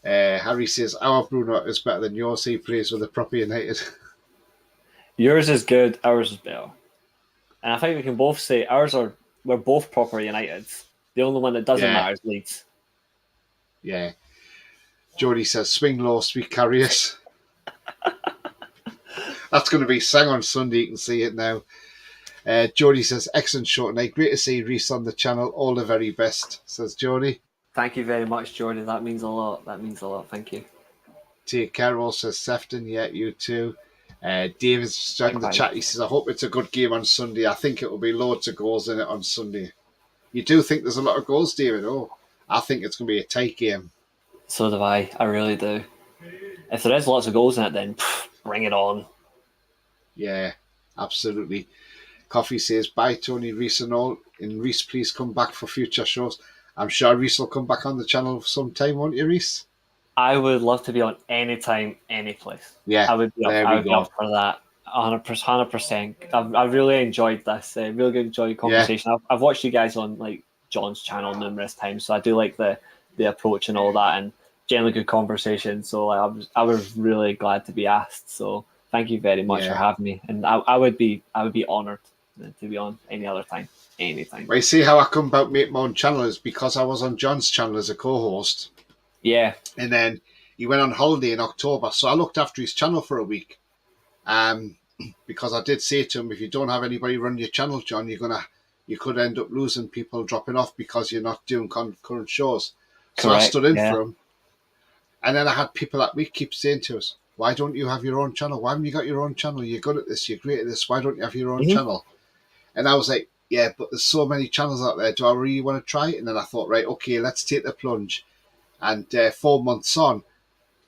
Harry says, "Our Bruno is better than yours. He plays with a proper United." Yours is good. Ours is better. And I think we can both say we're both proper Uniteds. The only one that doesn't matter is Leeds. Yeah. Jody says, "Swing low, sweet carriers." That's going to be sang on Sunday. You can see it now. Jody says, "Excellent show tonight. Great to see Reese on the channel. All the very best," says Jody. Thank you very much, Jordan. That means a lot. That means a lot. Thank you. Take care, all, says Sefton. Yeah, you too. David's joined the chat. He says, "I hope it's a good game on Sunday. I think it will be loads of goals in it on Sunday." You do think there's a lot of goals, David? Oh, I think it's going to be a tight game. So do I. I really do. If there is lots of goals in it, then bring it on. Yeah, absolutely. Coffee says, "Bye, Tony, Reese and all. And Reese, please come back for future shows." I'm sure Reese will come back on the channel sometime, won't you, Reese? I would love to be on anytime, any place. Yeah, I would be up for that. 100%. I've really enjoyed this. Really enjoyed the conversation. Yeah. I've watched you guys on like John's channel numerous times, so I do like the approach and all that, and generally good conversation. So I was really glad to be asked. So thank you very much for having me, and I would be honoured to be on any other time, anytime. Well, you see how I come about making my own channel is because I was on John's channel as a co-host. Yeah. And then he went on holiday in October, so I looked after his channel for a week. Because I did say to him, if you don't have anybody run your channel, John, you could end up losing people, dropping off because you're not doing current shows. So I stood in for him. And then I had people that week keep saying to us, "Why don't you have your own channel? Why haven't you got your own channel? You're good at this. You're great at this. Why don't you have your own channel?" And I was like, yeah, but there's so many channels out there. Do I really want to try it? And then I thought, right, okay, let's take the plunge. And 4 months on,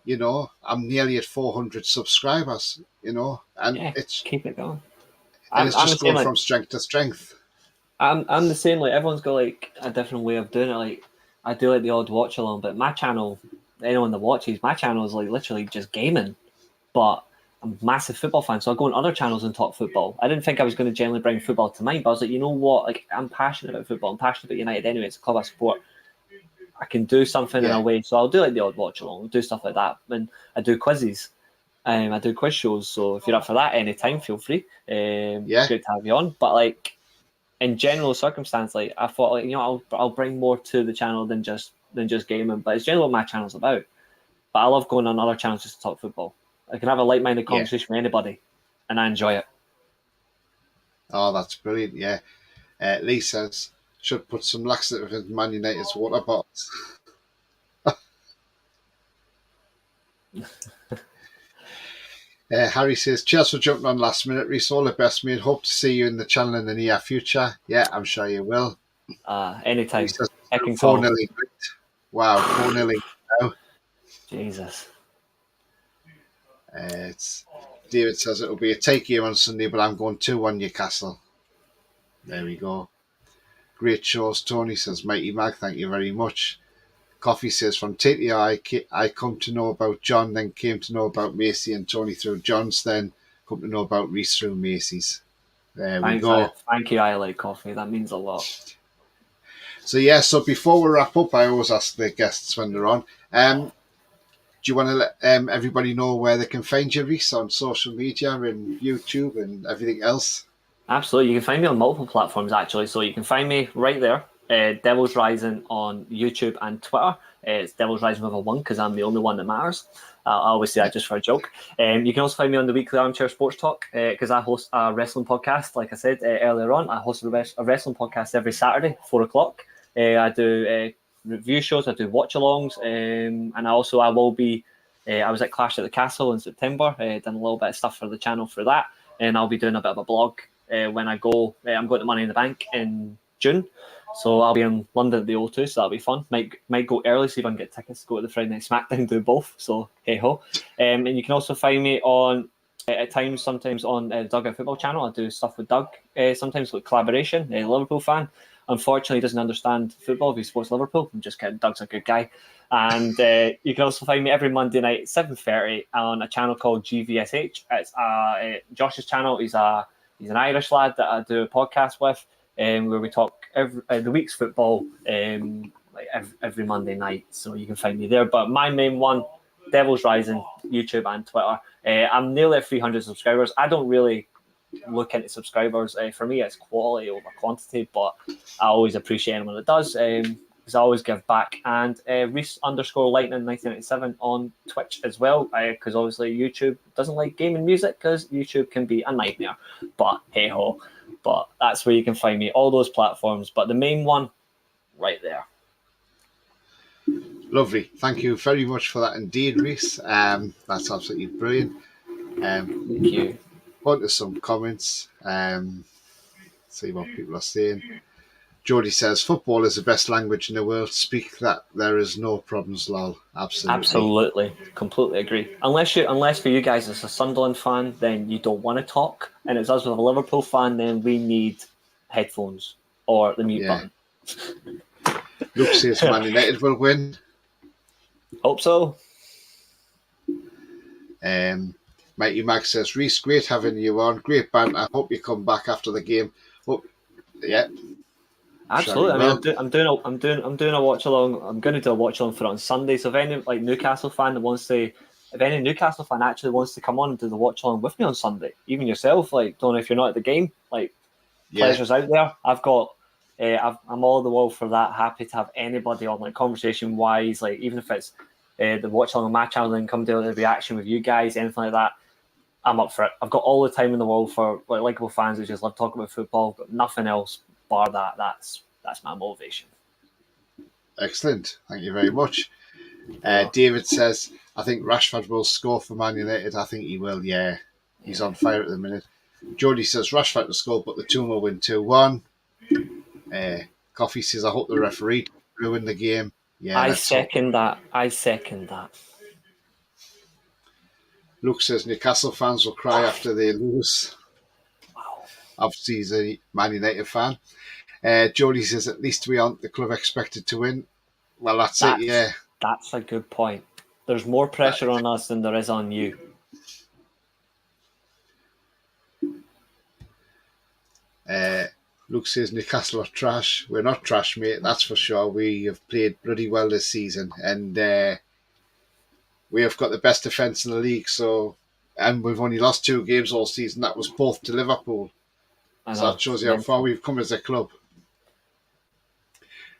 you know, I'm nearly at 400 subscribers, you know, and it's keep it going. And it's just going from strength to strength. I'm the same. Like everyone's got like a different way of doing it. Like I do like the odd watch along, but my channel, anyone that watches, my channel is like literally just gaming. But I'm a massive football fan, so I go on other channels and talk football. I didn't think I was going to generally bring football to mine, but I was like, you know what? Like I'm passionate about football. I'm passionate about United anyway. It's a club I support. I can do something in a way, so I'll do like the odd watch along, do stuff like that. And I do quizzes. I do quiz shows, so if you're up for that anytime, feel free. It's great to have you on. But like in general circumstance, like I thought, like, you know, I'll bring more to the channel than just gaming. But it's generally what my channel's about. But I love going on other channels just to talk football. I can have a like-minded conversation with anybody, and I enjoy it. Oh, that's brilliant! Yeah, Lee says should put some laxative in Man United's water bottles. Harry says, "Cheers for jumping on last minute, Reece. All the best, mate. Hope to see you in the channel in the near future." Yeah, I'm sure you will. Anytime. I can 4-0. Wow, 4-0 now. Jesus. David says it'll be a tight game on Sunday, but I'm going 2-1 Newcastle. There we go. Great shows. Tony says, "Mighty Mag, thank you very much." Coffee says, "From TTI, I come to know about John, then came to know about Macy and Tony through John's, then come to know about Reece through Macy's." There we go. Thank you, I like coffee. That means a lot. So before we wrap up, I always ask the guests when they're on, do you want to let everybody know where they can find you, Reece, on social media and YouTube and everything else? Absolutely. You can find me on multiple platforms, actually. So you can find me right there, Devil's Rising on YouTube and Twitter. It's Devil's Rising with a 1 because I'm the only one that matters. I always say that just for a joke. You can also find me on the weekly Armchair Sports Talk because I host a wrestling podcast. Like I said earlier on, I host a wrestling podcast every Saturday, 4 o'clock. I do review shows, I do watch-alongs, and I will be I was at Clash at the Castle in September, done a little bit of stuff for the channel for that, and I'll be doing a bit of a blog when I go. I'm going to Money in the Bank in June, so I'll be in London at the O2, so that'll be fun. Might go early, see if I can get tickets to go to the Friday Night SmackDown, do both, so hey ho. And you can also find me on, at times, sometimes on the Dugout Football channel. I do stuff with Doug, sometimes with collaboration, a Liverpool fan. Unfortunately, he doesn't understand football if he supports Liverpool. I'm just kidding, Doug's a good guy. And you can also find me every Monday night at 7:30 on a channel called GVSH. It's Josh's channel. He's an Irish lad that I do a podcast with, where we talk the week's football every Monday night. So you can find me there. But my main one, Devil's Rising, YouTube and Twitter. I'm nearly at 300 subscribers. I don't really look into subscribers. For me, it's quality over quantity, but I always appreciate anyone that does, because I always give back. And Reese_Lightning1997 on Twitch as well, because obviously YouTube doesn't like gaming music, because YouTube can be a nightmare. But hey ho, but that's where you can find me, all those platforms. But the main one, right there. Lovely. Thank you very much for that indeed, Reese. That's absolutely brilliant. Thank you. On to some comments. See what people are saying. Jody says, football is the best language in the world. Speak that, there is no problems, lol. Absolutely. Completely agree. Unless for you guys as a Sunderland fan, then you don't want to talk. And it's us with a Liverpool fan, then we need headphones or the mute button. Luke says Man United will win. Hope so. Mighty Mag says, Reese, great having you on. Great band. I hope you come back after the game. Yeah. Absolutely. I mean, I'm doing a watch along. I'm going to do a watch along for it on Sunday. So if any Newcastle fan actually wants to come on and do the watch along with me on Sunday, even yourself, don't know if you're not at the game, pleasure's out there. I've got, I'm all the world for that. Happy to have anybody on, conversation wise, even if it's the watch along on my channel and come do the reaction with you guys, anything like that. I'm up for it. I've got all the time in the world for likable fans who just love talking about football, but nothing else bar that. That's my motivation. Excellent. Thank you very much. David says, I think Rashford will score for Man United. I think he will, yeah. He's on fire at the minute. Jody says, Rashford will score, but the team will win 2-1. Coffee says, I hope the referee ruin the game. Yeah, I second that. Luke says Newcastle fans will cry after they lose. Wow. Obviously, he's a Man United fan. Jody says, at least we aren't the club expected to win. Well, that's it, yeah. That's a good point. There's more pressure on us than there is on you. Luke says Newcastle are trash. We're not trash, mate, that's for sure. We have played bloody well this season, and we have got the best defence in the league. And we've only lost 2 games all season. That was both to Liverpool. So that shows you how far we've come as a club.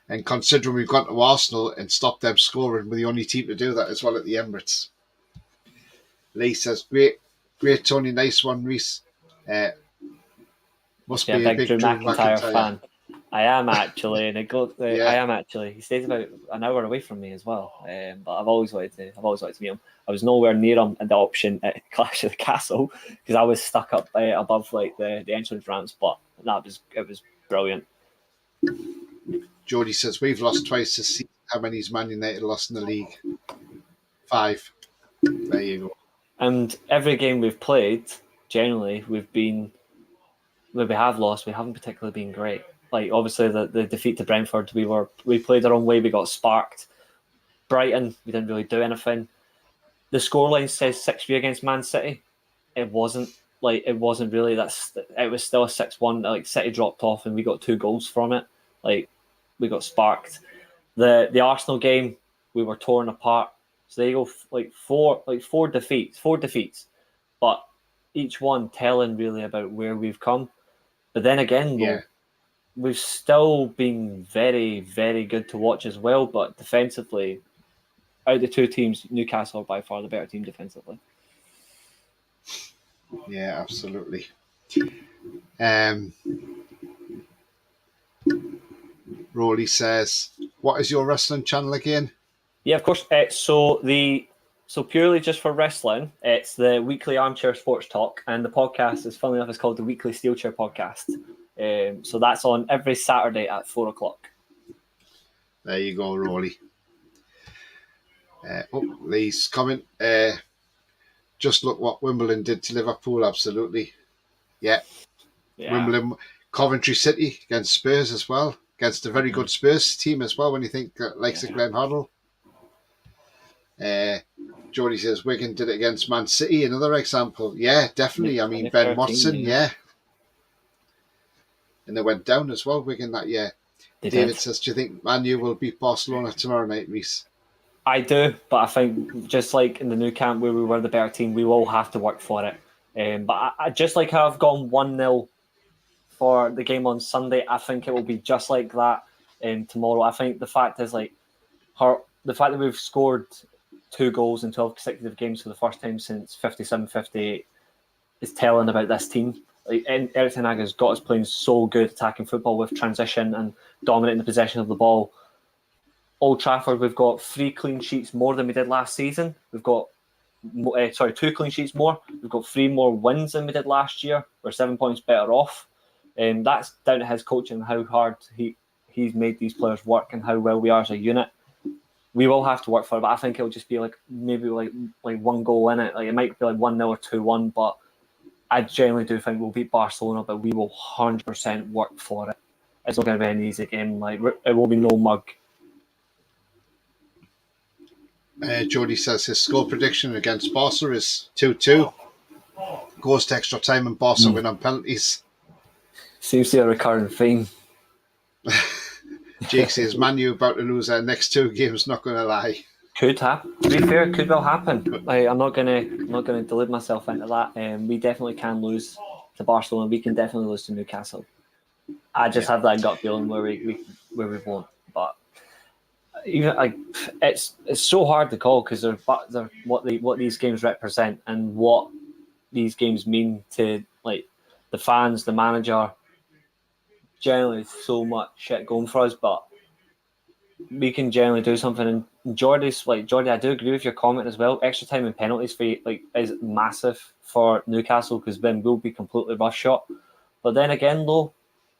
And considering we've gone to Arsenal and stopped them scoring, we're the only team to do that as well at the Emirates. Lee says, great Tony, nice one, Reese. Must be a big Drew McIntyre fan. I am actually, and I am actually. He stays about an hour away from me as well. But I've always wanted to meet him. I was nowhere near him in the option at Clash of the Castle because I was stuck up above the entrance ramps. But it was brilliant. Jody says we've lost twice this season. How many's Man United lost in the league? 5. There you go. And every game we've played, generally, we have lost. We haven't particularly been great. Obviously the defeat to Brentford, we played our own way. We got sparked. Brighton, we didn't really do anything. The scoreline says 6-3 against Man City. It wasn't really. It was still a 6-1. City dropped off and we got 2 goals from it. We got sparked. The Arsenal game, we were torn apart. So they go four defeats, but each one telling really about where we've come. But then again, we've still been very, very good to watch as well. But defensively, out of the 2 teams, Newcastle are by far the better team defensively. Yeah, absolutely. Rolly says, what is your wrestling channel again? Yeah, of course. So the So purely just for wrestling, it's the weekly Armchair Sports Talk, and the podcast is, funnily enough, it's called the Weekly Steelchair Podcast. So that's on every Saturday at 4:00. There you go, Rolly. Lee's comment. Just look what Wimbledon did to Liverpool. Absolutely. Yeah. Wimbledon, Coventry City against Spurs as well. Against a very good Spurs team as well when you think likes of Glenn Hoddle. Jody says Wigan did it against Man City. Another example. Yeah, definitely. I mean, Ben Watson, yeah. And they went down as well, Wigan, that year. David says, do you think Man U will beat Barcelona tomorrow night, Reese? I do, but I think just like in the new camp where we were the better team, we will have to work for it. But I just like how I've gone 1-0 for the game on Sunday, I think it will be just like that tomorrow. I think the fact is the fact that we've scored 2 goals in 12 consecutive games for the first time since 57-58 is telling about this team. Erik ten Hag has got us playing so good attacking football with transition and dominating the possession of the ball. Old Trafford, we've got 3 clean sheets more than we did last season. We've got 2 clean sheets more. We've got 3 more wins than we did last year. We're 7 points better off. That's down to his coaching and how hard he's made these players work and how well we are as a unit. We will have to work for it, but I think it'll just be maybe 1 goal in it. It might be 1-0 or 2-1, but I genuinely do think we'll beat Barcelona, but we will 100% work for it. It's not going to be an easy game. It will be no mug. Jody says his score prediction against Barca is 2-2. Goes to extra time and Barca win on penalties. Seems to be a recurring theme. Jake says Man U about to lose their next 2 games. Not going to lie. Could happen. To be fair, it could well happen. I'm not gonna delude myself into that. We definitely can lose to Barcelona. We can definitely lose to Newcastle. I just have that gut feeling where we won't. But even it's so hard to call because they're what these games represent and what these games mean to the fans, the manager. Generally, so much shit going for us, but we can generally do something. And Jordy, I do agree with your comment as well. Extra time and penalties for is massive for Newcastle because then we'll be completely rush shot. But then again, though,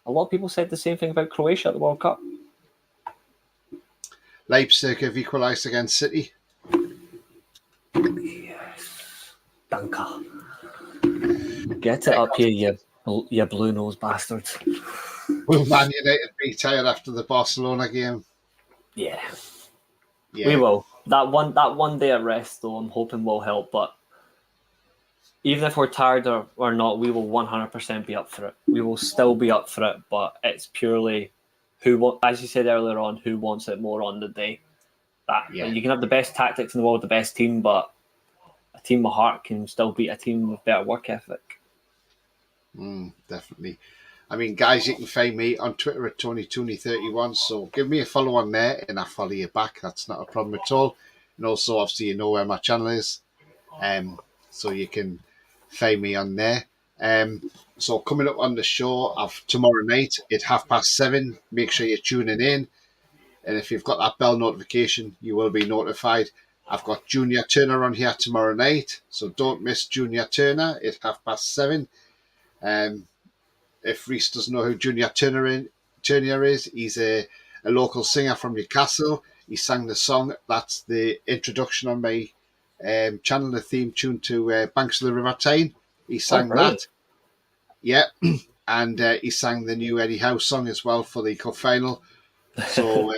a lot of people said the same thing about Croatia at the World Cup. Leipzig have equalised against City. Yes. Danke. Get it up here, you blue-nosed bastards. Will Man United be tired after the Barcelona game? Yeah. We will. That one day of rest, though, I'm hoping will help. But even if we're tired or not, we will 100% be up for it. We will still be up for it, but it's purely as you said earlier on, who wants it more on the day. You can have the best tactics in the world, the best team, but a team of heart can still beat a team with better work ethic. Definitely. I mean, guys, you can find me on Twitter at TonyTooney31, so give me a follow on there and I'll follow you back. That's not a problem at all. And also, obviously, you know where my channel is, so you can find me on there. So coming up on the show tomorrow night at 7:30, make sure you're tuning in. And if you've got that bell notification, you will be notified. I've got Junior Turner on here tomorrow night, so don't miss Junior Turner at 7:30. If Reese doesn't know who Junior Turner is, he's a local singer from Newcastle. He sang the song. That's the introduction on my channel, the theme tune to Banks of the River Tyne. He sang that. Yeah. And he sang the new Eddie Howe song as well for the cup final. So,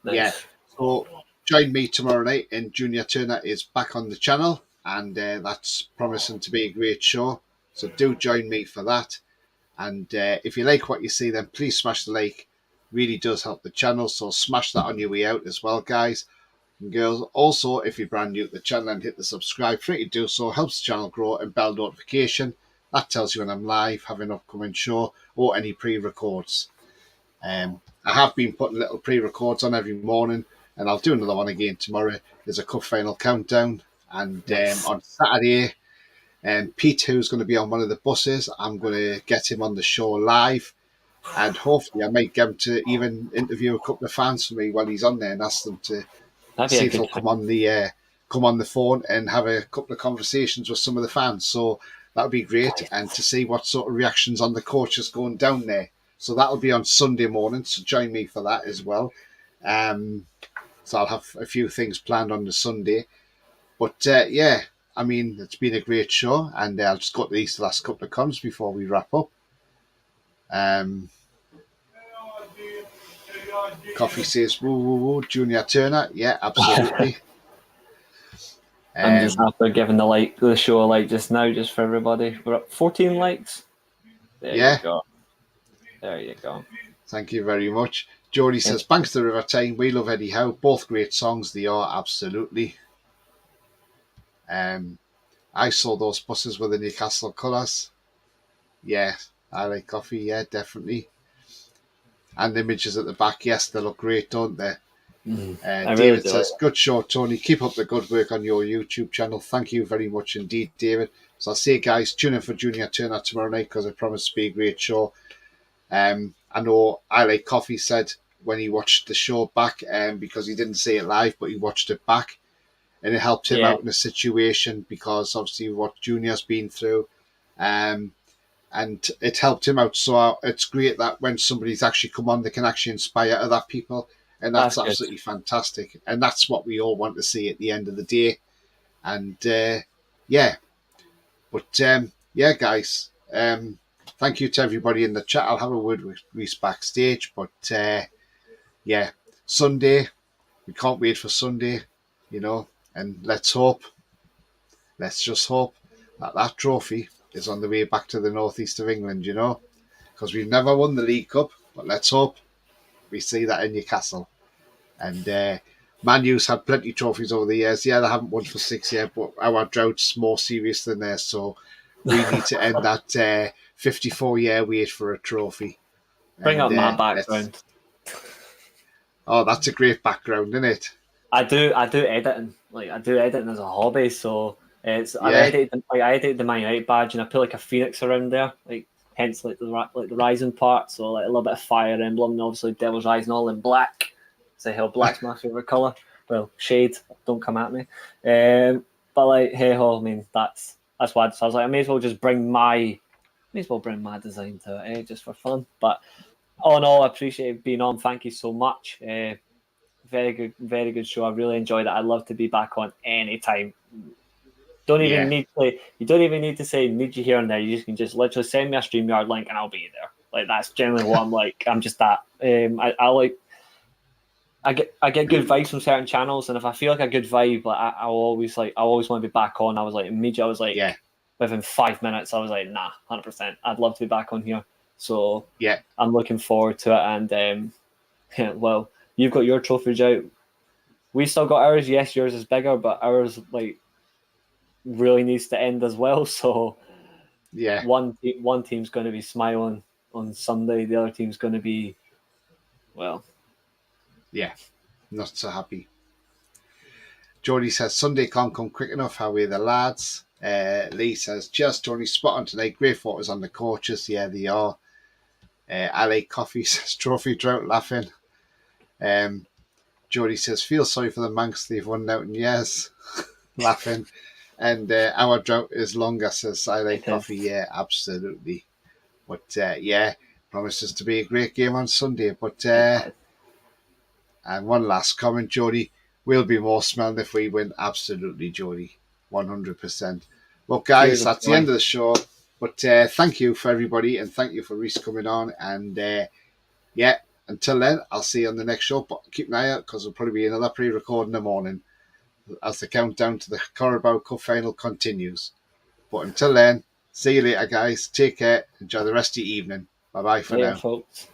Nice. Yeah. So join me tomorrow night and Junior Turner is back on the channel. And that's promising to be a great show. So do join me for that. And if you like what you see, then please smash the like. Really does help the channel. So smash that on your way out as well, guys and girls. Also, if you're brand new to the channel and hit the subscribe, free to do so, helps the channel grow, and bell notification. That tells you when I'm live, have an upcoming show, or any pre-records. I have been putting little pre-records on every morning, and I'll do another one again tomorrow. There's a cup final countdown. And on Saturday, Pete, who's going to be on one of the buses, I'm going to get him on the show live. And hopefully I might get him to even interview a couple of fans for me while he's on there and ask them to see if he'll come on the come on the phone and have a couple of conversations with some of the fans. So that would be great, and to see what sort of reactions on the coaches going down there. So that'll be on Sunday morning. So join me for that as well. So I'll have a few things planned on the Sunday. But yeah, I mean, it's been a great show, and I'll just go to these last couple of cons before we wrap up. Coffee says, woo, woo, woo, Junior Turner. Yeah, absolutely. I'm just after giving the show a like just now, just for everybody. We're up 14 likes. There you go. There you go. Thank you very much. Jody says, Banks the River Time. We love Eddie Howe. Both great songs. They are, absolutely. I saw those buses with the Newcastle colours. Yeah, I like coffee. Yeah, definitely. And the images at the back. Yes, they look great, don't they? David says, good show, Tony. Keep up the good work on your YouTube channel. Thank you very much indeed, David. So I'll say, guys, tune in for Junior Turner tomorrow night, because I promise to be a great show. I know I Like Coffee said when he watched the show back, because he didn't see it live, but he watched it back, and it helped him out in a situation, because obviously what Junior's been through, and it helped him out. So it's great that when somebody's actually come on, they can actually inspire other people. And that's absolutely fantastic. And that's what we all want to see at the end of the day. And yeah. But yeah, guys. Thank you to everybody in the chat. I'll have a word with Reese backstage. But yeah, Sunday. We can't wait for Sunday, you know. And let's just hope that trophy is on the way back to the northeast of England, you know. Because we've never won the League Cup. But let's hope we see that in Newcastle. And Man U's had plenty of trophies over the years. Yeah, they haven't won for 6 years, but our drought's more serious than theirs. So we need to end that 54-year wait for a trophy. Bring up my background. Oh, that's a great background, isn't it? I do editing. Like, I do editing as a hobby. So I edited the Man United badge, and I put like a phoenix around there, like. Hence, like the rising part, so like a little bit of fire emblem, and obviously Devil's Rising all in black. So hell, black's my favorite color. Well, shade, don't come at me. But like, hey ho, I mean that's why. So I was like, I may as well bring my design to it, just for fun. But all in all, I appreciate being on. Thank you so much. Very good show. I really enjoyed it. I'd love to be back on anytime. You don't even need to say need you here and there. You can just literally send me a StreamYard link and I'll be there. Like, that's generally what I'm like. I'm just that. I get good vibes from certain channels, and if I feel like a good vibe, like I always want to be back on. I was like immediately. I was like, within 5 minutes, I was like, nah, 100%. I'd love to be back on here. So yeah, I'm looking forward to it. And well, you've got your trophies out. We still got ours. Yes, yours is bigger, but ours like really needs to end as well. So yeah, one team's going to be smiling on Sunday. The other team's going to be, well, yeah, not so happy. Jody says Sunday can't come quick enough. How are the lads? Lee says, cheers Tony, spot on tonight. Great photos on the coaches. Yeah, they are. LA Coffee says trophy drought, laughing. Jody says, feel sorry for the Manx, they've won out in years. Laughing. And our drought is longer, says LA Coffee. Yeah, absolutely. But yeah, promises to be a great game on Sunday. But and one last comment, Jody, we'll be more smelling if we win. Absolutely, Jody, 100%. Well, guys, that's the end of the show. But thank you for everybody, and thank you for Reese coming on. And yeah, until then, I'll see you on the next show. But keep an eye out, because there'll probably be another pre-record in the morning as the countdown to the Carabao Cup final continues. But until then, see you later, guys. Take care. Enjoy the rest of your evening. Bye-bye for now. Folks.